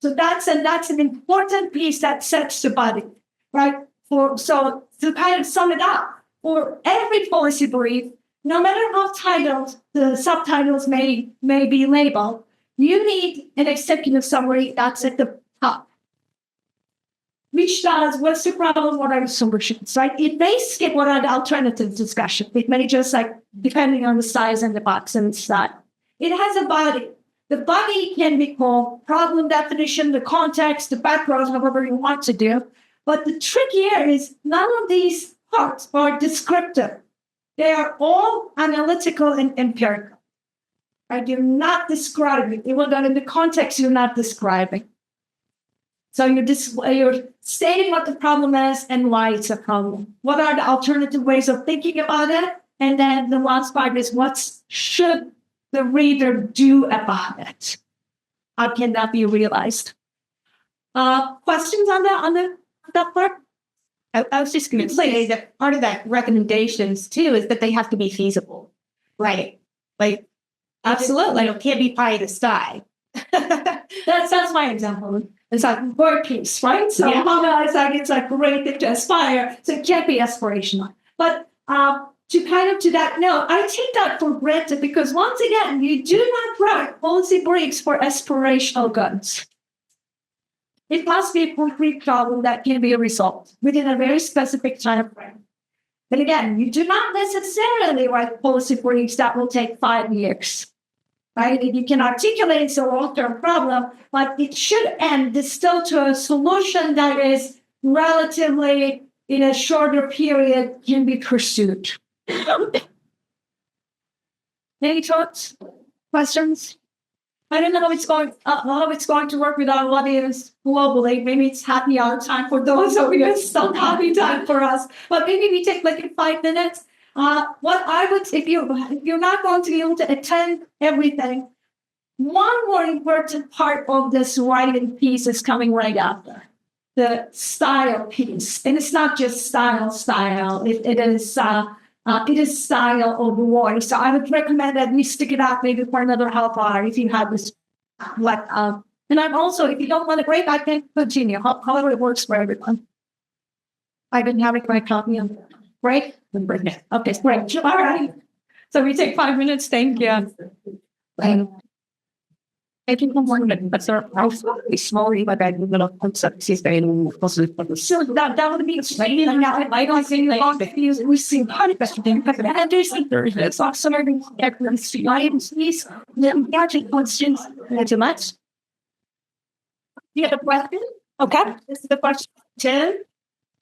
So that's an important piece that sets the body, right? So to kind of sum it up, for every policy brief, no matter how titled the subtitles may be labeled, you need an executive summary that's at the top. Which does, what's the problem, what are the solutions, right? It may skip what are the alternative discussion. It may just depending on the size and the box and inside. It has a body. The body can be called problem definition, the context, the background, however you want to do. But the trick here is none of these parts are descriptive. They are all analytical and empirical. Right? You're not describing. Even though in the context, you're not describing. So you're stating what the problem is and why it's a problem. What are the alternative ways of thinking about it? And then the last part is what should the reader do about it? How can that be realized? Questions on that part? I was just going to say that part of that recommendations too is that they have to be feasible, right? Like, absolutely, it can't be pie in the sky. That's my example. It's like word piece, right? So it's like a great thing to aspire. So it can't be aspirational. But to that, no, I take that for granted because once again, you do not write policy briefs for aspirational goods. It must be a concrete problem that can be resolved within a very specific time frame. But again, you do not necessarily write policy briefs that will take 5 years, right? You can articulate it's a long-term problem, but it should distill to a solution that is relatively in a shorter period can be pursued. Any thoughts, questions? I don't know how it's going to work with our audience globally. Maybe it's happy hour time for those of you. It's not happy time for us. But maybe we take like 5 minutes. What I would, if you're not going to be able to attend everything, one more important part of this writing piece is coming right after. The style piece. And it's not just style. It is style of the voice. So I would recommend that we stick it out maybe for another half hour if you have this. And I'm also, if you don't want to break, I can continue. However it works for everyone. I've been having my copy of break. Okay, great. All right. So we take 5 minutes. Thank you. I think but sir, slowly, but I do not concept so that would be explaining. I don't think we see part of thing, but there's also gadget questions too much. You have a question? Okay. This is the question 10.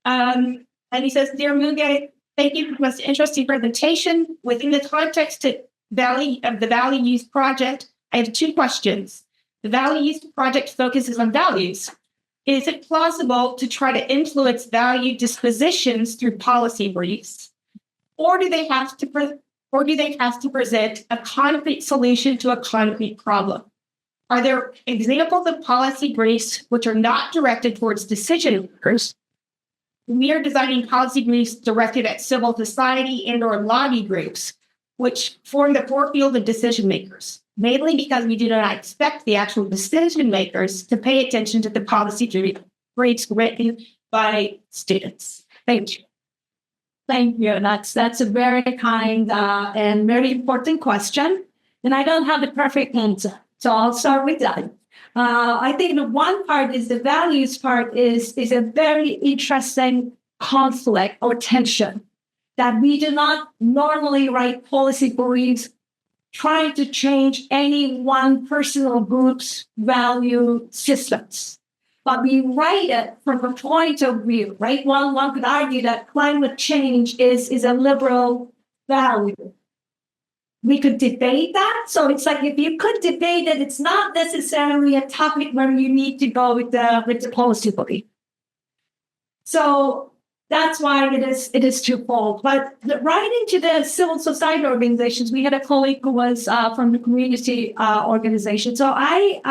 And he says, Dear Müge, thank you for this interesting presentation. Within the context of the ValEUs project, I have 2 questions. The ValEUs project focuses on values. Is it plausible to try to influence value dispositions through policy briefs? Or do they have to present a concrete solution to a concrete problem? Are there examples of policy briefs which are not directed towards decision makers? We are designing policy briefs directed at civil society and/or lobby groups, which form the core field of decision makers, mainly because we do not expect the actual decision makers to pay attention to the policy briefs written by students. Thank you. Thank you. That's a very kind and very important question. And I don't have the perfect answer. So I'll start with that. I think the one part is the values part is a very interesting conflict or tension that we do not normally write policy briefs trying to change any one personal group's value systems. But we write it from a point of view, right? One could argue that climate change is a liberal value. We could debate that. So it's like if you could debate it, it's not necessarily a topic where you need to go with the policy brief. So that's why it is twofold. But writing to the civil society organizations, we had a colleague who was from the community organization. So I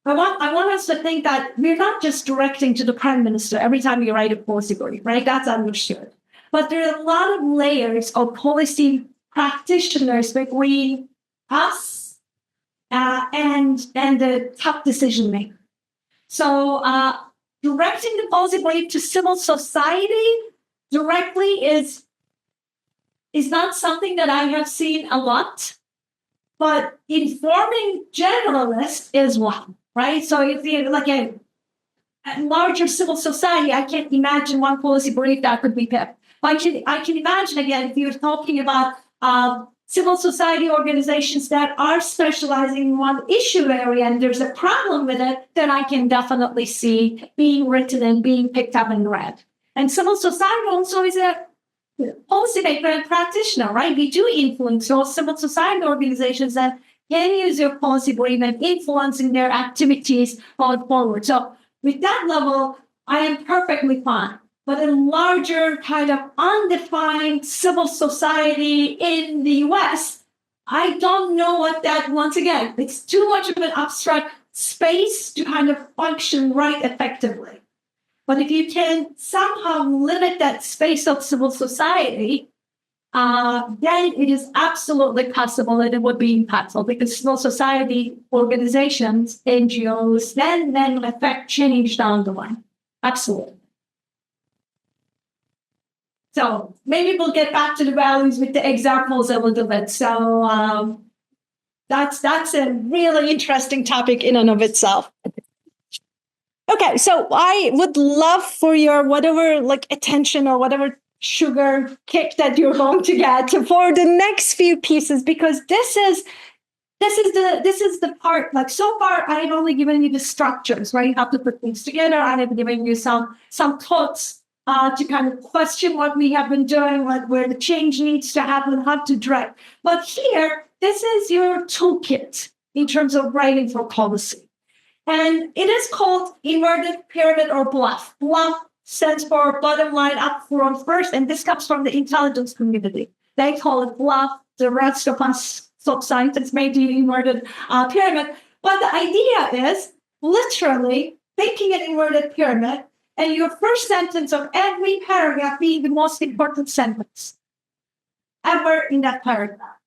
want us to think that we're not just directing to the prime minister every time we write a policy brief, right? That's understood. But there are a lot of layers of policy practitioners between us and the top decision maker. So directing the policy brief to civil society directly is not something that I have seen a lot, but informing generalists is one, right? So if you're like a larger civil society, I can't imagine one policy brief that could be picked. I can imagine, again, if you're talking about civil society organizations that are specializing in one issue area and there's a problem with it, then I can definitely see being written and being picked up and read. And civil society also is a policymaker and practitioner, right? We do influence those civil society organizations that can use your policy brief and influencing their activities going forward. So with that level, I am perfectly fine. But a larger kind of undefined civil society in the US, I don't know what that, once again, it's too much of an abstract space to kind of function right effectively. But if you can somehow limit that space of civil society, then it is absolutely possible that it would be impactful because civil society organizations, NGOs, then affect change down the line. Absolutely. So maybe we'll get back to the values with the examples a little bit. So that's a really interesting topic in and of itself. Okay, so I would love for your whatever like attention or whatever sugar kick that you're going to get for the next few pieces, because this is the part, like so far I've only given you the structures, right? You have to put things together. I've given you some thoughts to kind of question what we have been doing, like where the change needs to happen, how to drive. But here, this is your toolkit in terms of writing for policy. And it is called inverted pyramid or BLUF. BLUF stands for bottom line up front first, and this comes from the intelligence community. They call it BLUF. The rest of us scientists may do inverted pyramid. But the idea is literally taking an inverted pyramid and your first sentence of every paragraph being the most important sentence ever in that paragraph.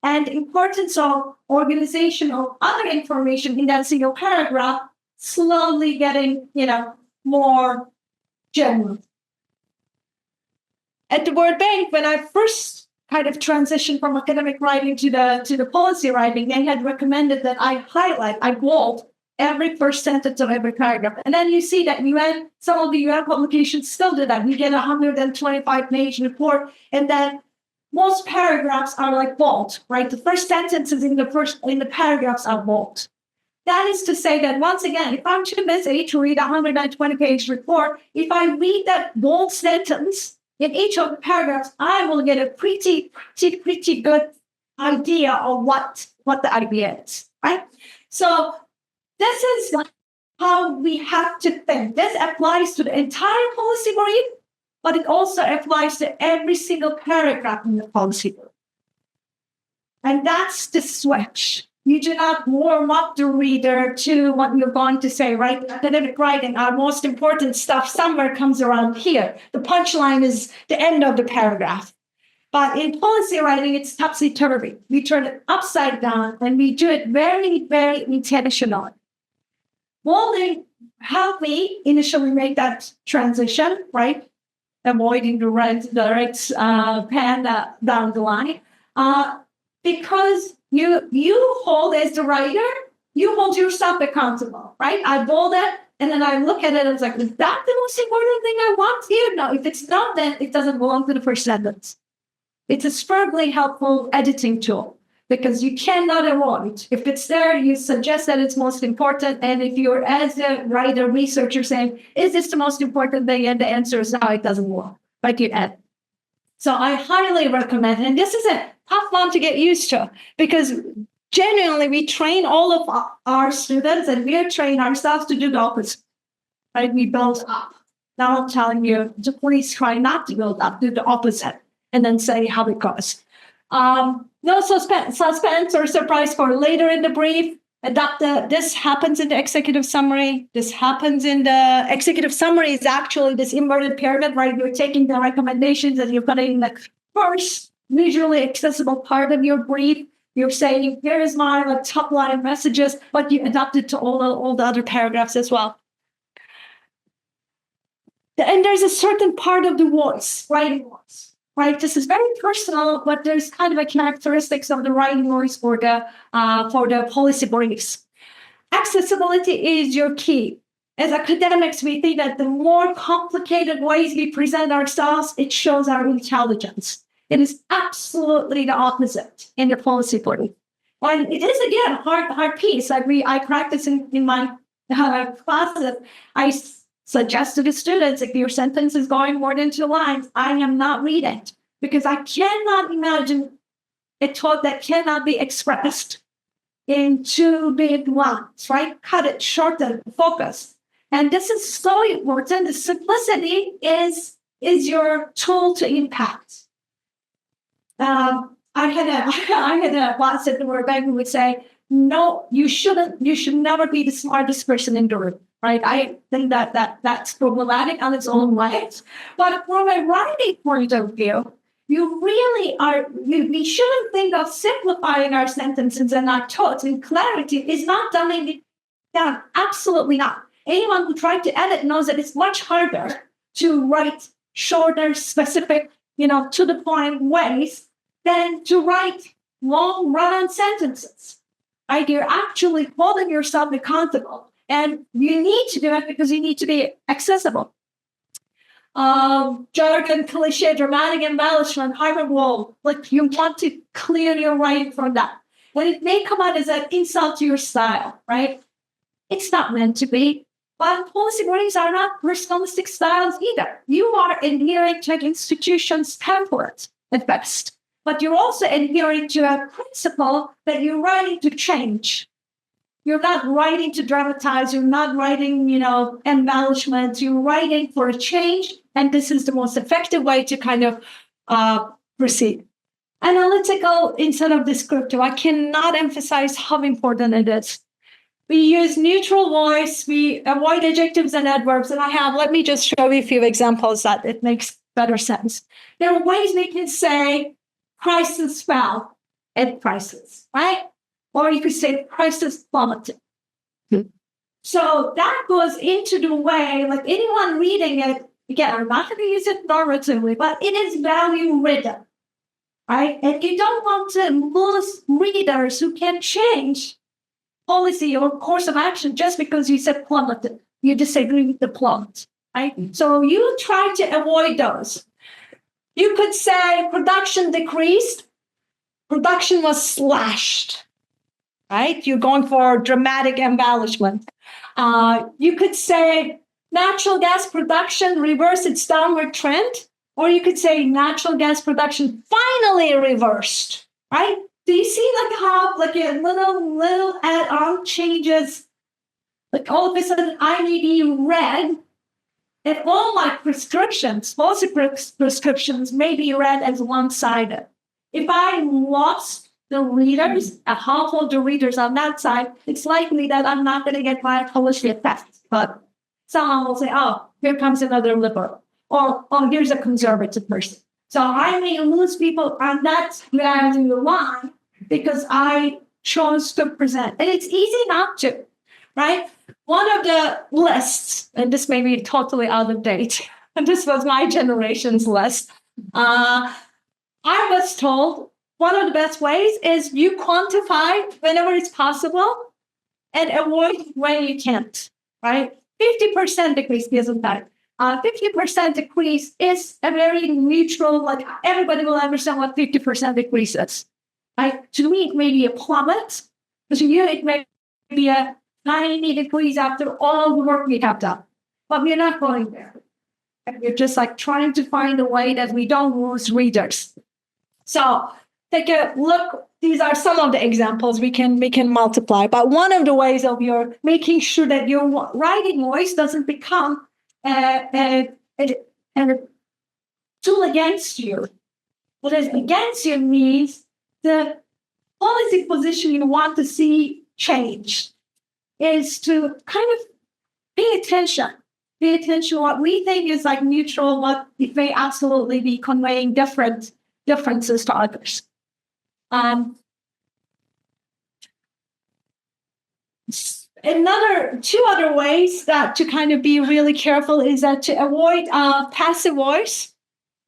And importance of organization of other information in that single paragraph slowly getting, more general. At the World Bank, when I first kind of transitioned from academic writing to the policy writing, they had recommended that I bold every first sentence of every paragraph. And then you see that some of the UN publications still do that. We get a 125-page report, and then most paragraphs are like bold, right? The first sentences in the paragraphs are bold. That is to say that once again, if I'm too busy to read a 120-page report, if I read that bold sentence in each of the paragraphs, I will get a pretty good idea of what the idea is, right? So this is how we have to think. This applies to the entire policy brief, but it also applies to every single paragraph in the policy brief. And that's the switch. You do not warm up the reader to what you're going to say, right? Academic writing, our most important stuff somewhere comes around here. The punchline is the end of the paragraph. But in policy writing, it's topsy-turvy. We turn it upside down, and we do it very, very intentionally. Bolding helped me initially make that transition, right? Avoiding the direct pan down the line. Because you hold as the writer, you hold yourself accountable, right? I bold it, and then I look at it and it's like, is that the most important thing I want here? No, if it's not, then it doesn't belong to the first sentence. It's a superbly helpful editing tool because you cannot avoid. If it's there, you suggest that it's most important. And if you're, as a writer, researcher, saying, is this the most important thing? And the answer is no, it doesn't work. But you add. So I highly recommend, and this is a tough one to get used to because genuinely we train all of our students and we train ourselves to do the opposite. Right? We build up. Now I'm telling you to please try not to build up, do the opposite, and then say how it goes. No suspense or surprise for later in the brief. This happens in the executive summary. This happens in the executive summary is actually this inverted pyramid, right? You're taking the recommendations and you're putting in the first visually accessible part of your brief. You're saying, here's my top line messages, but you adapt it to all the other paragraphs as well. And there's a certain part of the voice, writing voice, right? This is very personal, but there's kind of a characteristics of the writing voice for the policy briefs. Accessibility is your key. As academics, we think that the more complicated ways we present ourselves, it shows our intelligence. It is absolutely the opposite in the policy brief. And it is, again, a hard piece. I practice in my classes. I suggest to the students, if your sentence is going more than 2 lines, I am not reading because I cannot imagine a thought that cannot be expressed in 2 big lines, right? Cut it, shorten, focus. And this is so important. The simplicity is your tool to impact. I had a class at the World Bank who would say, no, you should never be the smartest person in the room. Right, I think that's problematic on its own way. But from a writing point of view, you really are. We shouldn't think of simplifying our sentences and our thoughts. And clarity is not dumbing it down. Absolutely not. Anyone who tried to edit knows that it's much harder to write shorter, specific, to the point ways than to write long run-on sentences. Right? You're actually holding yourself accountable, and you need to do it because you need to be accessible. Jargon, cliche, dramatic embellishment, hyperbole, like you want to clear your writing from that. When it may come out as an insult to your style, right? It's not meant to be. But policy warnings are not personalistic styles either. You are adhering to an institution's template at best. But you're also adhering to a principle that you're writing to change. You're not writing to dramatize. You're not writing, embellishments. You're writing for a change. And this is the most effective way to kind of proceed. Analytical instead of descriptive. I cannot emphasize how important it is. We use neutral voice. We avoid adjectives and adverbs. And let me just show you a few examples that it makes better sense. There are ways we can say prices fell at prices, right? Or you could say prices plummeted. So that goes into the way, like anyone reading it, again, I'm not going to use it normatively, but it is value ridden, right? And you don't want to lose readers who can change policy or course of action just because you said plummeted. You disagree with the plummet, right? So you try to avoid those. You could say production decreased, production was slashed, right? You're going for dramatic embellishment. You could say natural gas production reversed its downward trend, or you could say natural gas production finally reversed, right? Do you see how a little add-on changes? Like all of a sudden I may be read, and all my prescriptions, most prescriptions may be read as one-sided. If I lost the readers, a half of the readers on that side, it's likely that I'm not going to get my policy effect. But someone will say, oh, here comes another liberal. Or, oh, here's a conservative person. So I may lose people on that value line because I chose to present. And it's easy not to, right? One of the lists, and this may be totally out of date, and this was my generation's list. I was told one of the best ways is you quantify whenever it's possible and avoid when you can't, right? 50% decrease isn't that. 50% decrease is a very neutral, like everybody will understand what 50% decrease is. Right? To me, it may be a plummet. To you, it may be a tiny decrease after all the work we have done. But we're not going there. We're just trying to find a way that we don't lose readers. So take a look. These are some of the examples we can multiply. But one of the ways of your making sure that your writing voice doesn't become a tool against you. What is against you means the policy position you want to see changed is to kind of pay attention. Pay attention to what we think is neutral, what it may absolutely be conveying differences to others. Two other ways that to kind of be really careful is that to avoid passive voice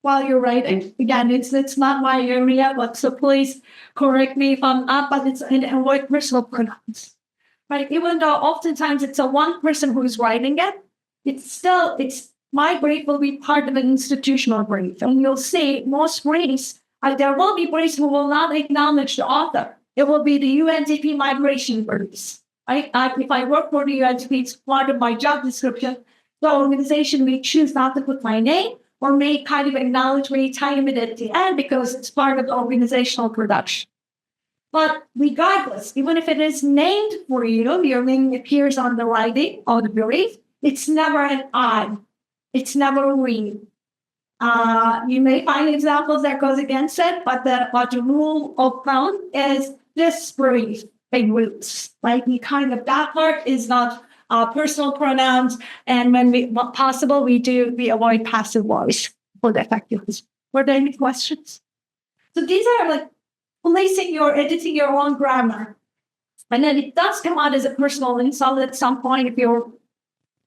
while you're writing. Again, it's not my area, but so please correct me if I'm not, but it's avoid personal pronouns. Right? Even though oftentimes it's a one person who's writing it, it's my brief will be part of an institutional brief. And you'll see most briefs, there will be briefs who will not acknowledge the author. It will be the UNDP migration briefs. Right? If I work for the UNDP, it's part of my job description. The organization may choose not to put my name or may kind of acknowledge me, time it at the end because it's part of the organizational production. But regardless, even if it is named for you, your name appears on the writing or the brief, it's never an I. It's never a we. You may find examples that goes against it, but the rule of thumb is this brief in roots. Like that part is not personal pronouns, and when possible, we avoid passive voice for the effectiveness. Were there any questions? So these are editing your own grammar. And then it does come out as a personal insult at some point if you're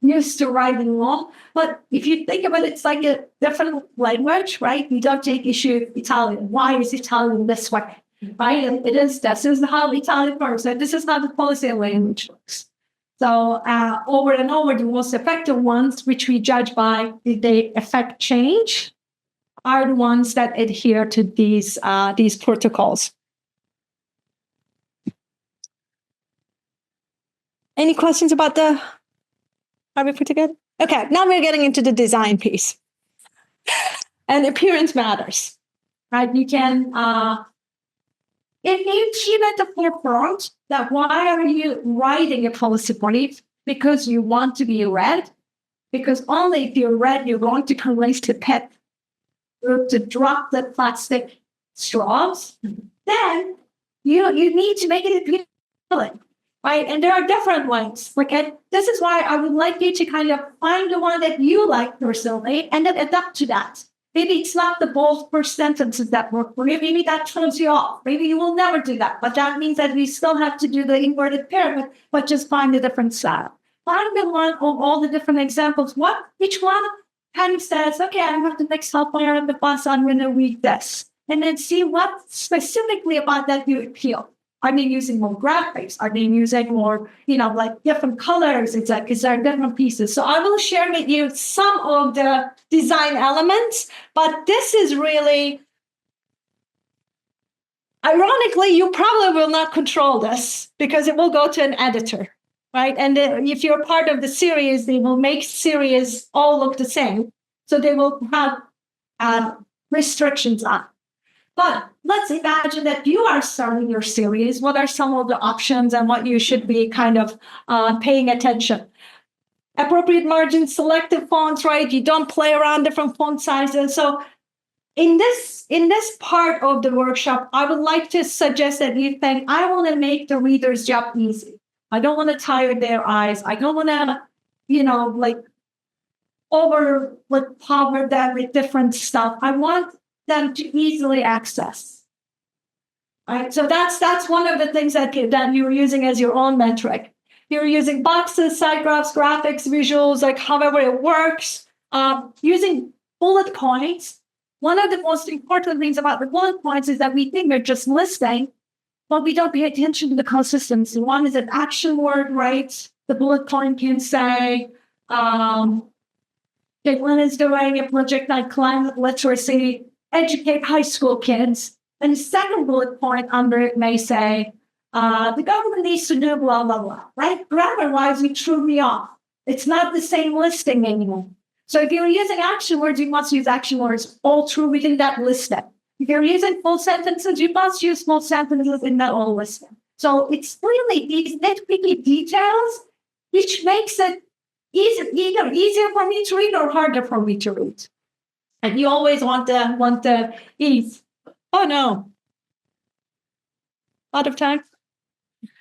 used to writing law. But if you think about it, it's like a different language, right? We don't take issue with Italian. Why is Italian this way? Right? And this is how Italian works. And this is how the policy language works. So over and over, the most effective ones, which we judge by did they affect change, are the ones that adhere to these protocols. Any questions about how we put together? Okay, now we're getting into the design piece. And appearance matters, right? You can, if you keep at the forefront that why are you writing a policy brief? Because you want to be read. Because only if you're read, you're going to convince the pet to drop the plastic straws. Then you need to make it appealing. Right. And there are different ways. Okay. This is why I would like you to kind of find the one that you like personally and then adapt to that. Maybe it's not the bold first sentences that work for you. Maybe that throws you off. Maybe you will never do that. But that means that we still have to do the inverted pyramid, but just find a different style. Find the one of all the different examples. Each one kind of says, okay, I have the next helper on the bus. I'm going to read this. And then see what specifically about that you appeal. Are they using more graphics? Are they using more, like different colors? Is there different pieces? So I will share with you some of the design elements, but this is really, ironically, you probably will not control this because it will go to an editor, right? And if you're part of the series, they will make series all look the same. So they will have restrictions on. But let's imagine that you are starting your series. What are some of the options and what you should be kind of paying attention? Appropriate margins, selective fonts, right? You don't play around different font sizes. So in this part of the workshop, I would like to suggest that you think, I want to make the reader's job easy. I don't want to tire their eyes. I don't want to, overpower them with different stuff. I want them to easily access. Right? So that's one of the things that you're using as your own metric. You're using boxes, side graphs, graphics, visuals, like however it works. Using bullet points. One of the most important things about the bullet points is that we think we're just listing, but we don't pay attention to the consistency. One is an action word, right? The bullet point can say, one is doing a project like climate literacy, educate high school kids. And the second bullet point under it may say, the government needs to do blah, blah, blah, right? Grammar-wise, you threw me off. It's not the same listing anymore. So if you're using action words, you must use action words all through within that listing. If you're using full sentences, you must use full sentences in that whole listing. So it's really these nitpicky details, which makes it either easier for me to read or harder for me to read. And you always want the ease. Oh no. Out of time.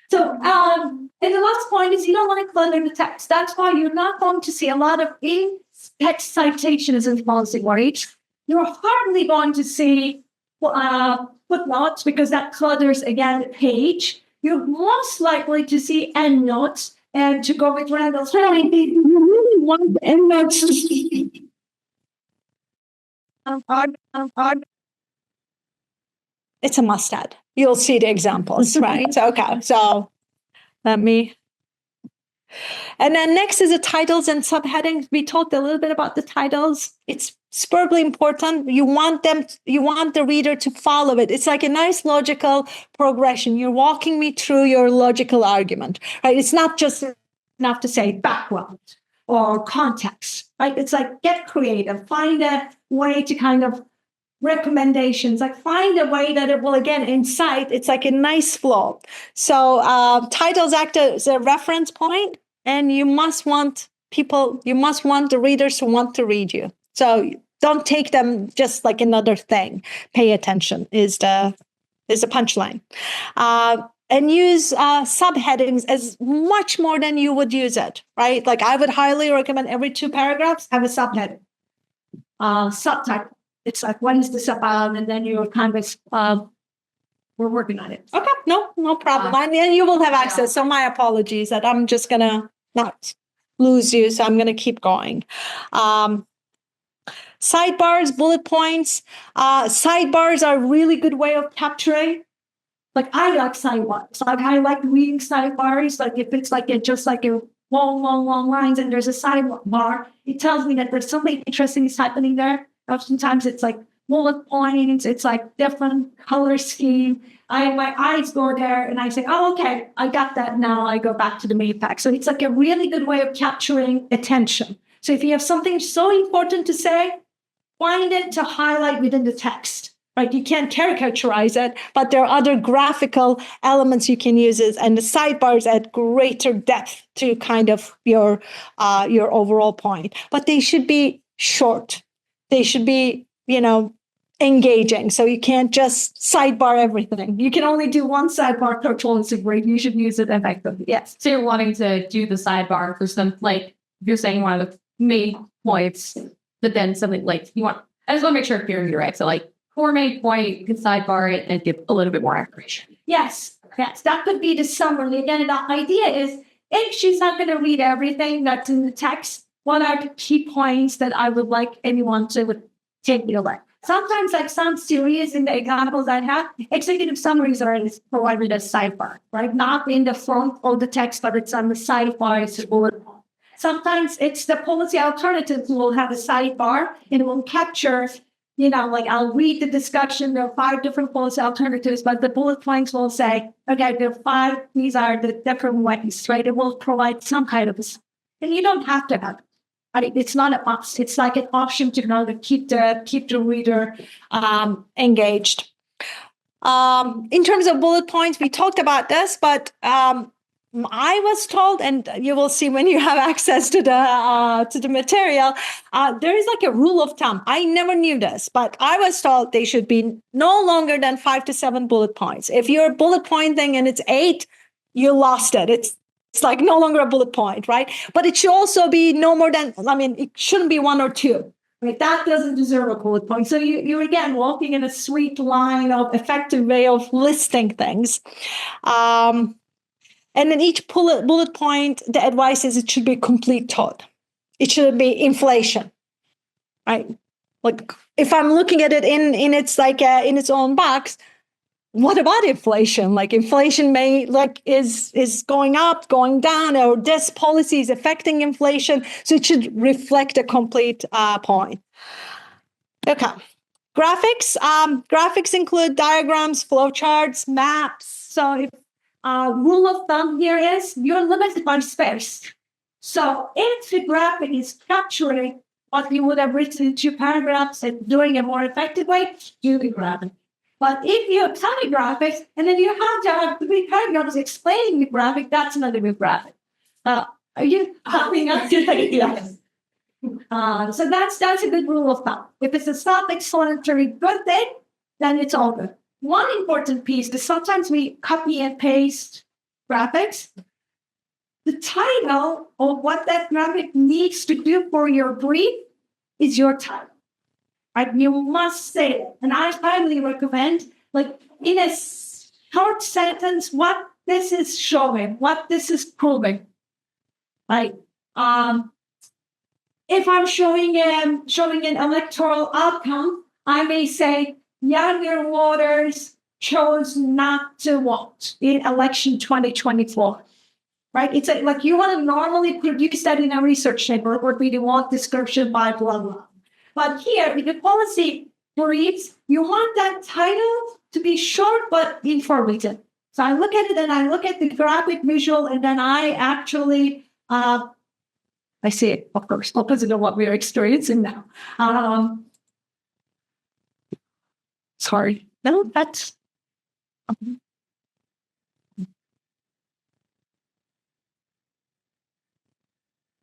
So and the last point is you don't want to clutter the text. That's why you're not going to see a lot of in-text citations in policy words. You're hardly going to see footnotes because that clutters, again, the page. You're most likely to see endnotes. And to go with Randall's, you really want the endnotes to see. It's a must-add. You'll see the examples, right? So let me. And then next is the titles and subheadings. We talked a little bit about the titles. It's superbly important. You want the reader to follow it. It's like a nice logical progression. You're walking me through your logical argument, right? It's not just enough to say background or context, right? It's like get creative, find a way to kind of recommendations, like find a way that it will again incite. It's like a nice flow. So titles act as a reference point, and you must want the readers to want to read you. So don't take them just like another thing. Pay attention is the punchline. And use subheadings as much more than you would use it, right? Like I would highly recommend every 2 paragraphs have a subheading, subtitle. It's like, what is this about? And then you're kind of, we're working on it. Okay, no problem. And you will have access. So my apologies that I'm just going to not lose you, so I'm going to keep going. Sidebars, bullet points. Sidebars are a really good way of capturing. Like, I like sidebars. Like, I like reading sidebars. Like, if it's like just like a long lines and there's a sidebar, it tells me that there's something interesting is happening there. Oftentimes it's like bullet points, it's like different color scheme. My eyes go there and I say, oh, okay, I got that now. I go back to the main text. So it's like a really good way of capturing attention. So if you have something so important to say, find it to highlight within the text, right? You can't caricaturize it, but there are other graphical elements you can use, and the sidebars add greater depth to kind of your overall point. But they should be short. They should be, engaging. So you can't just sidebar everything. You can only do one sidebar per policy brief. You should use it effectively. Yes. So you're wanting to do the sidebar for some, like, you're saying one of the main points, but then something like I just want to make sure I'm hearing you right. So like, core main point, you can sidebar it and give a little bit more information. Yes. That could be the summary. Again, the idea is, if she's not going to read everything that's in the text, what are the key points that I would like anyone to take away? Sometimes, like some series in the examples I have, executive summaries are provided as sidebar, right? Not in the front of the text, but it's on the sidebar. It's a bullet point. Sometimes it's the policy alternatives will have a sidebar and it will capture, like I'll read the discussion. There are 5 different policy alternatives, but the bullet points will say, okay, there are 5, these are the different ways, right? It will provide some kind of, and you don't have to have it. It's not a must. It's like an option to keep the reader engaged. In terms of bullet points, we talked about this, but I was told, and you will see when you have access to the material, there is like a rule of thumb. I never knew this, but I was told they should be no longer than 5 to 7 bullet points. If you're bullet pointing and it's 8, you lost it. It's like no longer a bullet point, right? But it should also be no more than, it shouldn't be 1 or 2. Right? That doesn't deserve a bullet point. So you're again walking in a sweet line of effective way of listing things. And then each bullet point, the advice is it should be a complete thought. It should be inflation, right? Like if I'm looking at it in its in its own box, what about inflation? Like inflation is going up, going down, or this policy is affecting inflation. So it should reflect a complete point. Okay. Graphics. Graphics include diagrams, flowcharts, maps. So if rule of thumb here is you're limited by space. So if the graphic is capturing what you would have written in 2 paragraphs and doing a more effective way, you can grab it. But if you have tiny graphics and then you have to have 3 paragraphs explaining the graphic, that's another good graphic. Are you helping us? Yes. So that's a good rule of thumb. If it's a self-explanatory good thing, then it's all good. One important piece is sometimes we copy and paste graphics. The title of what that graphic needs to do for your brief is your title. Right? You must say it. And I highly recommend, in a short sentence, what this is showing, what this is proving. Right? If I'm showing an electoral outcome, I may say, younger voters chose not to vote in election 2024. Right? It's like you want to normally produce that in a research paper, it would be the one description by blah, blah. But here, in the policy briefs, you want that title to be short but informative. So I look at it and I look at the graphic visual, and then I actually, I see it, of course, opposite of what we are experiencing now. Sorry. No, that's...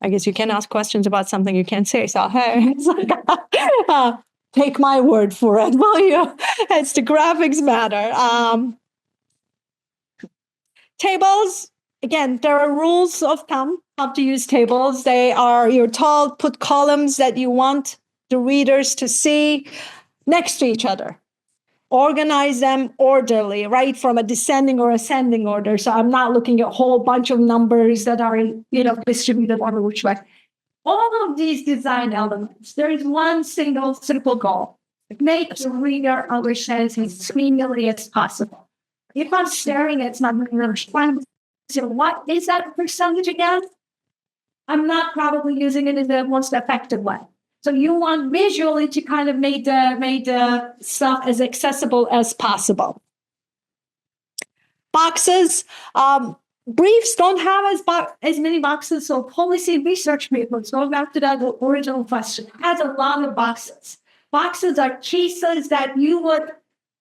I guess you can ask questions about something you can't say. So hey, it's like, take my word for it. Well, it's the graphics matter. Tables, again, there are rules of thumb how to use tables. You're told, put columns that you want the readers to see next to each other. organize them orderly, right, from a descending or ascending order. So I'm not looking at a whole bunch of numbers that are, distributed on which way. All of these design elements, there is one single simple goal: make the reader understand as clearly as possible. If I'm staring at something and I'm so what is that percentage again? I'm not probably using it in the most effective way. So you want visually to kind of make the stuff as accessible as possible. Boxes, briefs don't have as many boxes. So policy research papers, going back to that original question, has a lot of boxes. Boxes are cases that you would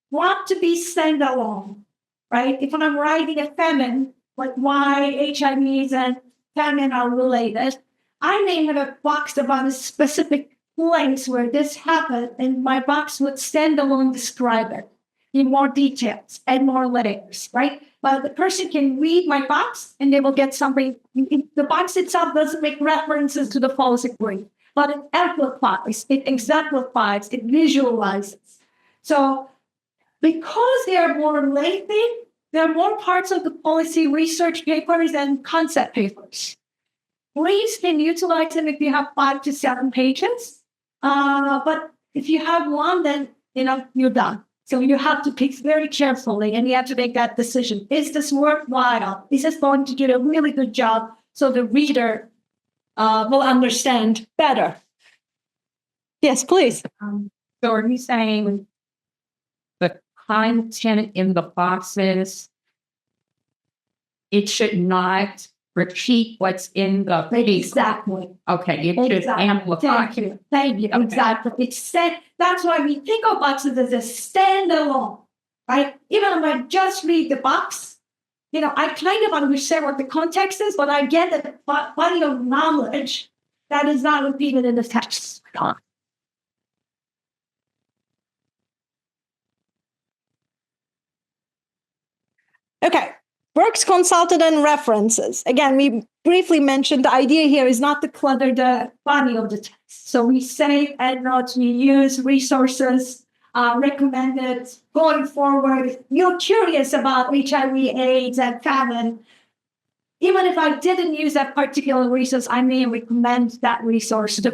want to be standalone, right? If I'm writing a famine, like why HIVs and famine are related, I may have a box about a specific place where this happened, and my box would stand alone describe it in more details and more layers, right? But the person can read my box and they will get something. The box itself doesn't make references to the policy brief, but it amplifies, it exemplifies, it visualizes. So because they are more lengthy, there are more parts of the policy research papers and concept papers. Briefs can utilize them if you have 5 to 7 pages. But if you have one, then you're done. So you have to pick very carefully, and you have to make that decision. Is this worthwhile? Is this going to do a really good job so the reader will understand better? Yes, please. So are you saying the content in the boxes, it should not repeat what's in the piece? Exactly. Okay, it should amplify. Thank you. Okay. Exactly. That's why we think of boxes as a standalone, right? Even if I just read the box, I kind of understand what the context is, but I get the body of knowledge that is not repeated in the text. Okay. Works consulted and references. Again, we briefly mentioned the idea here is not to clutter the body of the text. So we save endnotes, we use resources recommended going forward. If you're curious about HIV, AIDS, and famine, even if I didn't use that particular resource, I may recommend that resource to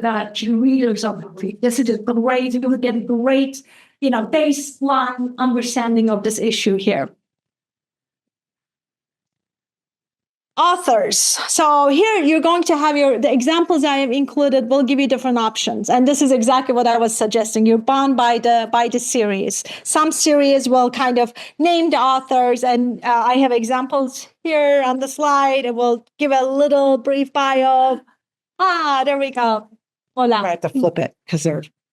readers of the brief. This is a great, you will get a great, baseline understanding of this issue here. Authors. So here you're going to have the examples I have included will give you different options. And this is exactly what I was suggesting. You're bound by the series. Some series will kind of name the authors, and I have examples here on the slide. It will give a little brief bio. There we go. Hola. I have to flip it because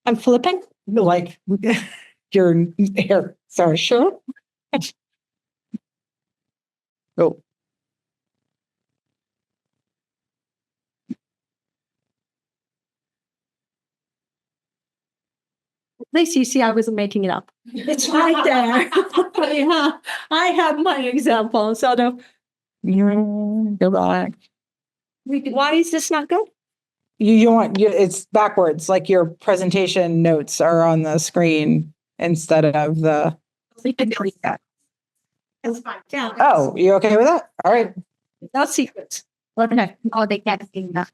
I'm flipping? like your hair. Sorry. Sure. Oh. At least you see I wasn't making it up. It's right there. Yeah, I have my example. So Go back. why is this not good? It's backwards. Like your presentation notes are on the screen instead of the. It's fine. Yeah. Oh, you okay with that? All right. No secrets. Okay. Oh, they can't see that.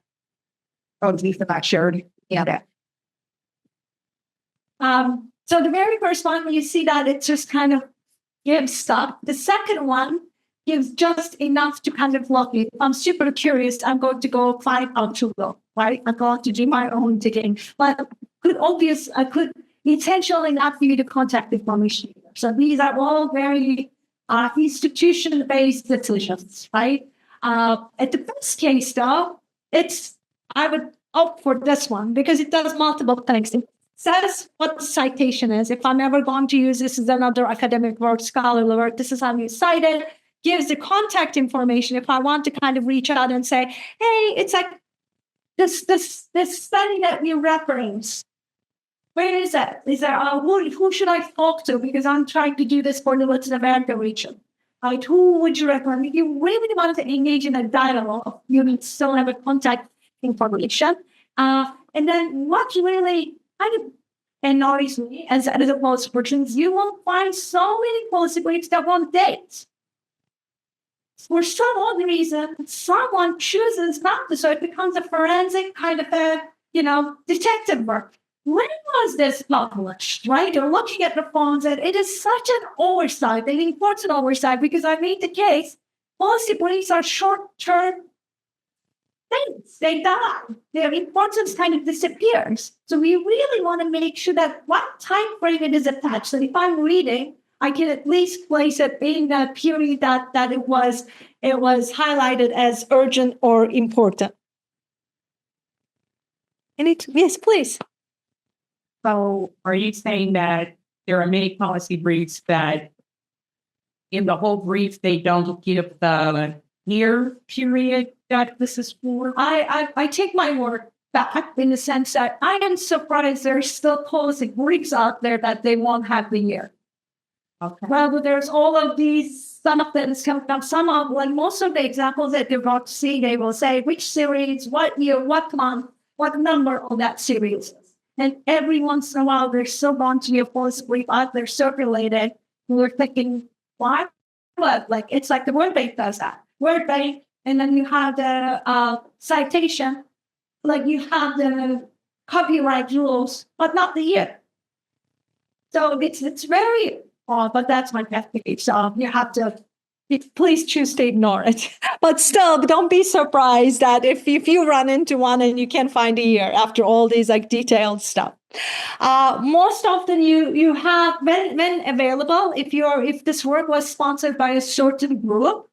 Oh, leave the back shared. Yeah. So the very first one, you see that it just kind of gives stuff. The second one gives just enough to kind of look it. I'm super curious. I'm going to go find out to go, right? I'm going to do my own digging. But I could intentionally not give you the contact information. So these are all very institution-based decisions, right? At the best case, though, I would opt for this one because it does multiple things. It says what the citation is. If I'm ever going to use this as another academic work, scholarly work, this is how you cite it. Gives the contact information if I want to kind of reach out and say, hey, it's like this study that we reference. Where is that? Is there who should I talk to? Because I'm trying to do this for the Latin America region. Right? Who would you recommend? If you really want to engage in a dialogue, you need to still have a contact information. And then what really kind of annoys me as a policy person, you will find so many policy briefs that won't date. For some odd reason, someone chooses not to, so it becomes a forensic kind of a, detective work. When was this published, right? You're looking at the phones, and it is such an oversight, an important oversight, because I made the case, policy briefs are short-term things. They die. Their importance kind of disappears. So we really want to make sure that what time frame it is attached. So if I'm reading, I can at least place it in the period that it was highlighted as urgent or important. Yes, please. So are you saying that there are many policy briefs that in the whole brief, they don't give the year period that this is for? I take my word back in the sense that I am surprised there's still policy briefs out there that they won't have the year. Okay. Well, there's all of these, some of them is coming up, most of the examples that they're about to see, they will say which series, what year, what month, what number of that series is. And every once in a while, there's still going to be a policy brief out there circulated. We're thinking, why? What? Like, it's like the World Bank does that. World Bank, and then you have the citation, like you have the copyright rules, but not the year. So it's very odd, but that's my technique. So you have to, please choose to ignore it. But still, don't be surprised that if you run into one and you can't find a year after all these like detailed stuff. Most often you have, when available, if this work was sponsored by a certain group,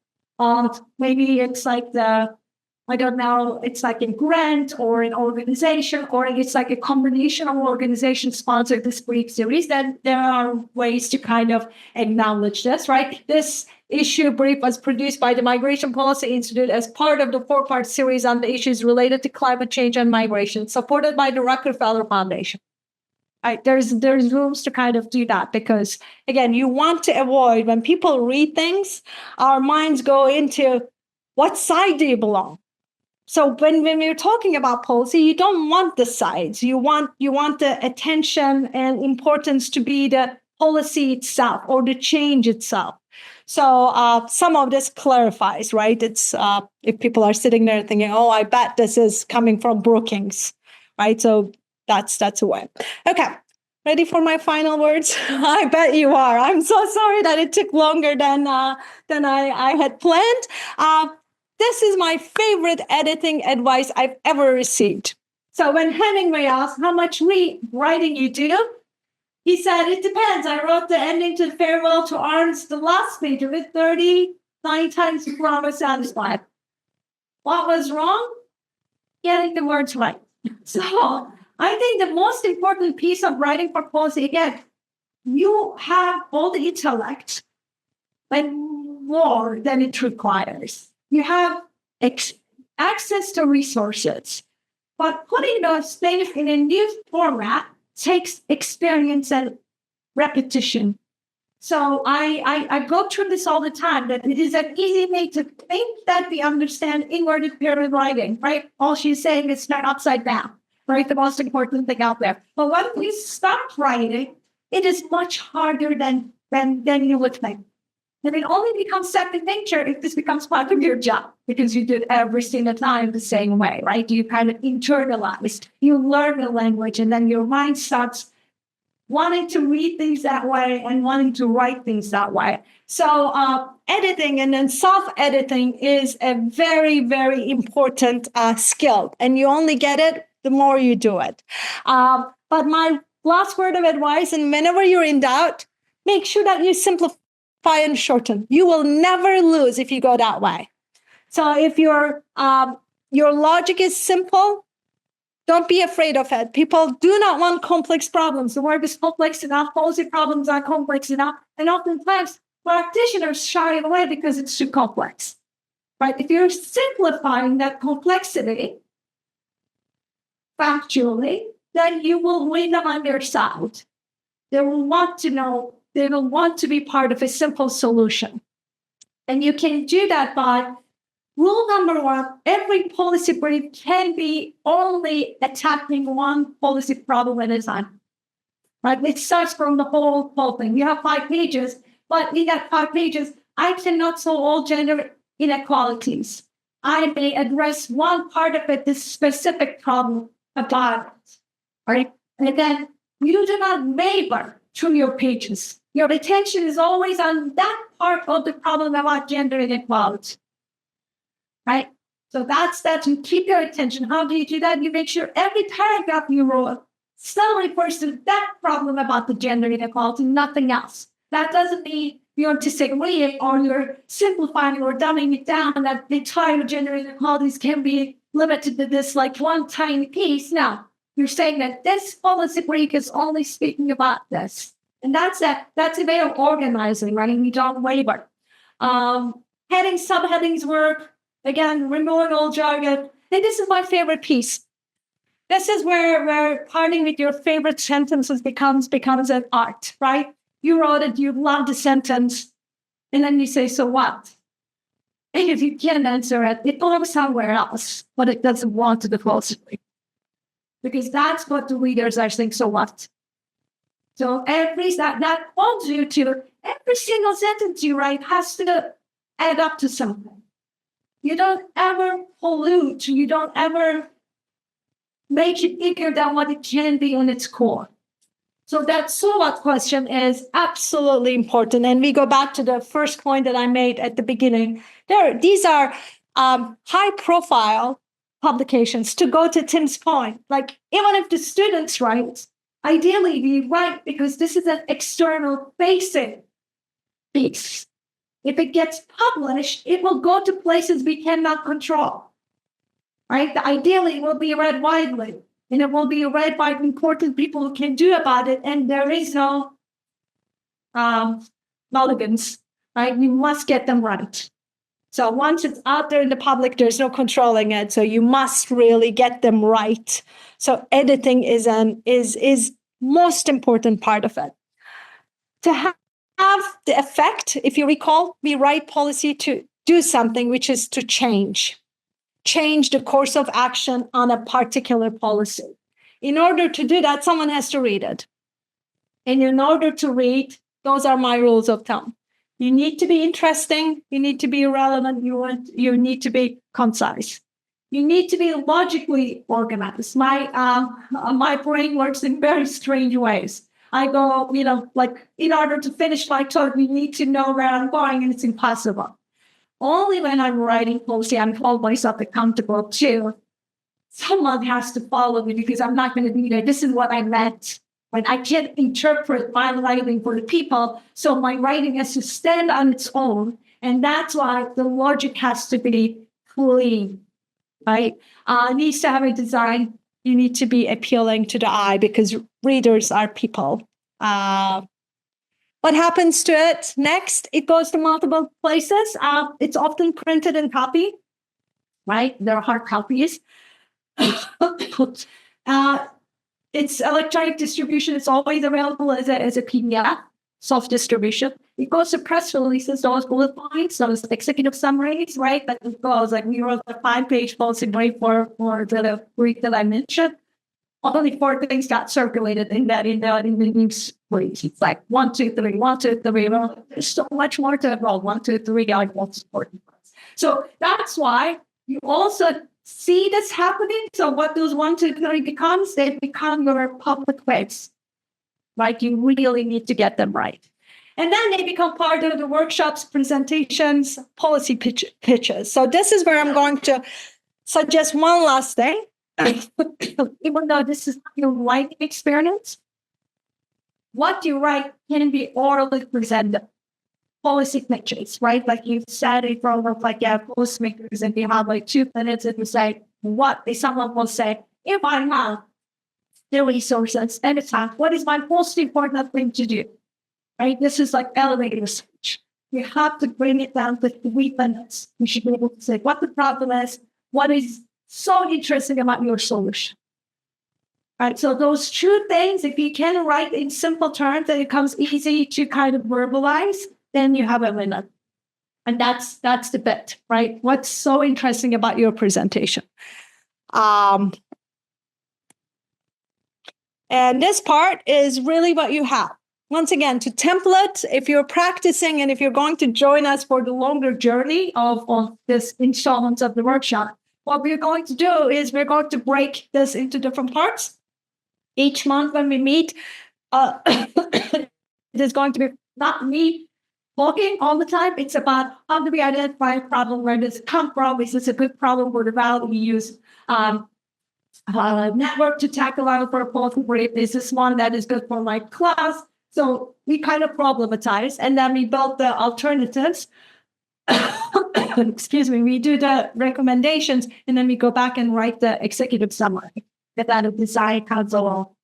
maybe it's like it's like a grant or an organization, or it's like a combination of organizations sponsored this brief series, then there are ways to kind of acknowledge this, right? This issue brief was produced by the Migration Policy Institute as part of the 4-part series on the issues related to climate change and migration, supported by the Rockefeller Foundation. Right, there's rooms to kind of do that, because again, you want to avoid, when people read things, our minds go into what side do you belong? So when we're talking about policy, you don't want the sides. You want the attention and importance to be the policy itself or the change itself. So some of this clarifies, right? It's if people are sitting there thinking, oh, I bet this is coming from Brookings, right? So that's a way. Okay. Ready for my final words? I bet you are. I'm so sorry that it took longer than I had planned. This is my favorite editing advice I've ever received. So when Hemingway asked how much writing you do, he said, it depends. I wrote the ending to Farewell to Arms, the last page of it, 39 times before I was satisfied. What was wrong? Getting the words right. So I think the most important piece of writing for policy, again, you have all the intellect, but more than it requires. You have access to resources, but putting those things in a new format takes experience and repetition. So I go through this all the time, that it is an easy way to think that we understand inverted pyramid writing, right? All she's saying is not upside down, right? The most important thing out there. But when we start writing, it is much harder than you would think. And it only becomes second nature if this becomes part of your job, because you do it every single time the same way, right? You kind of internalize, you learn the language, and then your mind starts wanting to read things that way and wanting to write things that way. So editing and then self-editing is a very, very important skill. And you only get it the more you do it. But my last word of advice, and whenever you're in doubt, make sure that you simplify and shorten. You will never lose if you go that way. So if your logic is simple, don't be afraid of it. People do not want complex problems. The work is complex enough. Policy problems are complex enough. And oftentimes, practitioners shy away because it's too complex. Right? If you're simplifying that complexity factually, then you will win them on your side. They will want to know. They will want to be part of a simple solution. And you can do that by rule number 1, every policy brief can be only attacking one policy problem at a time. right? It starts from the whole thing. You have 5 pages, but in that 5 pages, I cannot solve all gender inequalities. I may address one part of it, this specific problem about it, right? And then you do not waver through your pages. Your attention is always on that part of the problem about gender inequality, right? So that's that. You keep your attention. How do you do that? You make sure every paragraph you wrote still refers to that problem about the gender inequality, nothing else. That doesn't mean you're disagreeing or you're simplifying or dumbing it down, and that the entire gender inequalities can be limited to this like one tiny piece. No, you're saying that this policy brief is only speaking about this. And that's a way of organizing, right? And you don't waver. Headings, subheadings work. Again, removing all jargon. And this is my favorite piece. This is where parting with your favorite sentences becomes an art, right? You wrote it, you love the sentence, and then you say, so what? And if you can't answer it, it goes somewhere else, but it doesn't want to supposedly. Because that's what the readers are saying, so what? So that holds you to every single sentence you write has to add up to something. You don't ever pollute, you don't ever make it bigger than what it can be in its core. So that so what question is absolutely important. And we go back to the first point that I made at the beginning. These are high profile publications. To go to Tim's point, like even if the students write, ideally we write because this is an external facing piece. If it gets published, it will go to places we cannot control, right? Ideally, it will be read widely, and it will be read by important people who can do about it, and there is no mulligans, right? You must get them right. So once it's out there in the public, there's no controlling it, so you must really get them right. So editing is most important part of it. To have the effect, if you recall, we write policy to do something, which is to change the course of action on a particular policy. In order to do that, someone has to read it. And in order to read, those are my rules of thumb. You need to be interesting. You need to be relevant. You need to be concise. You need to be logically organized. My brain works in very strange ways. I go, like in order to finish my talk, we need to know where I'm going, and it's impossible. Only when I'm writing policy, I'm hold myself accountable to. Someone has to follow me because I'm not going to be there. This is what I meant. When I can't interpret my writing for the people, so my writing has to stand on its own. And that's why the logic has to be clean, right? It needs to have a design. You need to be appealing to the eye because readers are people. What happens to it next? It goes to multiple places. It's often printed in copy, right? There are hard copies. It's electronic distribution. It's always available as a PDF, self-distribution. It goes to press releases, those bullet points, those executive summaries, right? That it goes like we wrote a 5-page policy brief for the brief that I mentioned. Only 4 things got circulated in the news brief. It's like 1, 2, 3, 1, 2, 3. Well, there's so much more to it. Well, 1, 2, 3 are most important. So that's why you also see this happening. So what those 1, 2, 3 becomes, they become your public face. Right? You really need to get them right. And then they become part of the workshops, presentations, policy pitches. So this is where I'm going to suggest one last thing. Even though this is your writing experience, what you write can be orally presented. Policy pitches, right? Like you said, it from like post makers, and you have like 2 minutes, and you say someone will say, if I have the resources and it's time, what is my most important thing to do? Right? This is like elevator speech. You have to bring it down to 3 minutes. You should be able to say what the problem is, what is so interesting about your solution. Right? So those 2 things, if you can write in simple terms that it becomes easy to kind of verbalize, then you have a winner. And that's the bit, right? What's so interesting about your presentation? And And this part is really what you have. Once again, to template, if you're practicing and if you're going to join us for the longer journey of this installment of the workshop, what we're going to do is we're going to break this into different parts. Each month when we meet, it is going to be not me talking all the time. It's about how do we identify a problem, where does it come from? Is this a good problem for the ValEUs network to tackle our proposal? Is this one that is good for my class? So we kind of problematize, and then we build the alternatives. Excuse me, we do the recommendations, and then we go back and write the executive summary that a design council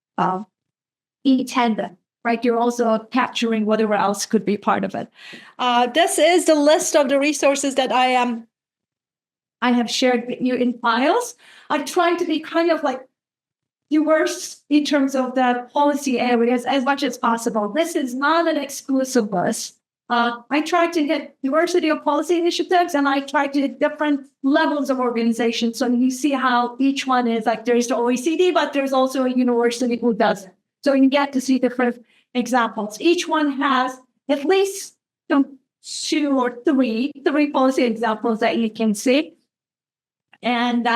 intended. Right, you're also capturing whatever else could be part of it. This is the list of the resources that I have shared with you in files. I try to be kind of like diverse in terms of the policy areas as much as possible. This is not an exclusive list. I try to hit diversity of policy initiatives, and I try to hit different levels of organization. So you see how each one is like, there's the OECD, but there's also a university who does it. So you get to see different examples. Each one has at least 2 or 3 policy examples that you can see. And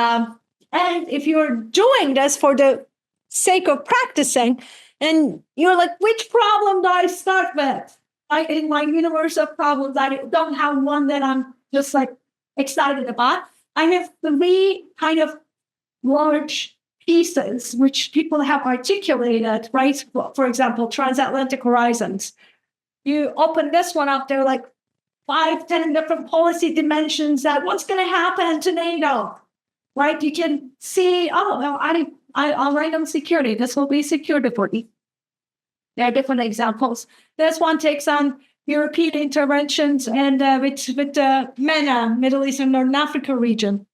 if you're doing this for the sake of practicing, and you're like, which problem do I start with? In my universe of problems, I don't have one that I'm just like excited about. I have 3 kind of large pieces which people have articulated, right? For example, transatlantic horizons. You open this one up, there are like 5, 10 different policy dimensions that what's going to happen to NATO, right? You can see, I'll write on security. This will be security for me. There are different examples. This one takes on European interventions and with the MENA, Middle East and North Africa region.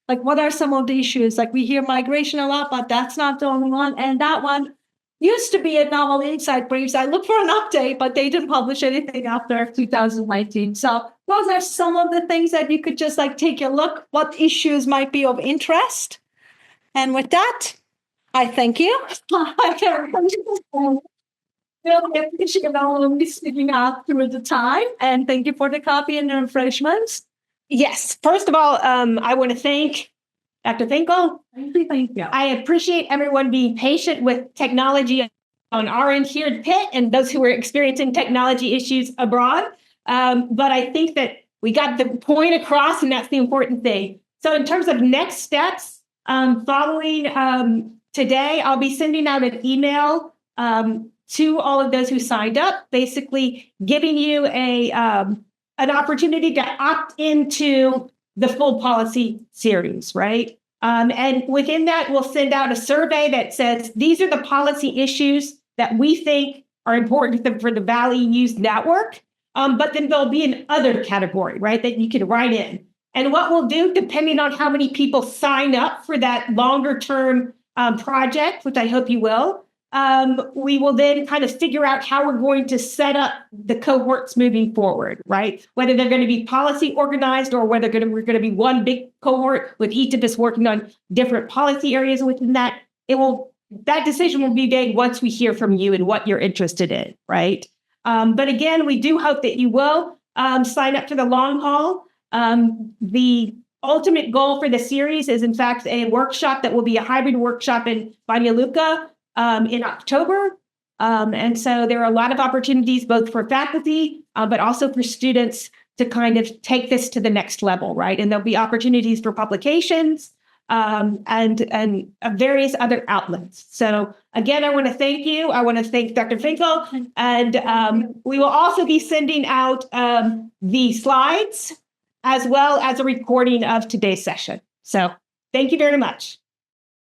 Like, what are some of the issues? Like, we hear migration a lot, but that's not the only one. And that one used to be a novel insight briefs. I looked for an update, but they didn't publish anything after 2019. So those are some of the things that you could just like take a look, what issues might be of interest. And with that, I thank you. Really appreciate all of you sticking out through the time. And thank you for the coffee and the refreshments. Yes. First of all, I want to thank Dr. Finkel. I appreciate everyone being patient with technology on our end here at Pitt and those who are experiencing technology issues abroad. But I think that we got the point across, and that's the important thing. So in terms of next steps, following today, I'll be sending out an email to all of those who signed up, basically giving you an opportunity to opt into the full policy series, right? And within that, we'll send out a survey that says, these are the policy issues that we think are important for the ValEUs network. But then there'll be an other category, right, that you can write in. And what we'll do, depending on how many people sign up for that longer term project, which I hope you will, we will then kind of figure out how we're going to set up the cohorts moving forward, right? Whether they're going to be policy organized or whether we're going to be one big cohort with each of us working on different policy areas within that. That decision will be made once we hear from you and what you're interested in, right? But again, we do hope that you will sign up for the long haul. The ultimate goal for the series is, in fact, a workshop that will be a hybrid workshop in Banja Luka in October. And so there are a lot of opportunities both for faculty, but also for students to kind of take this to the next level, right? And there'll be opportunities for publications and various other outlets. So again, I want to thank you. I want to thank Dr. Finkel. And we will also be sending out the slides as well as a recording of today's session. So thank you very much.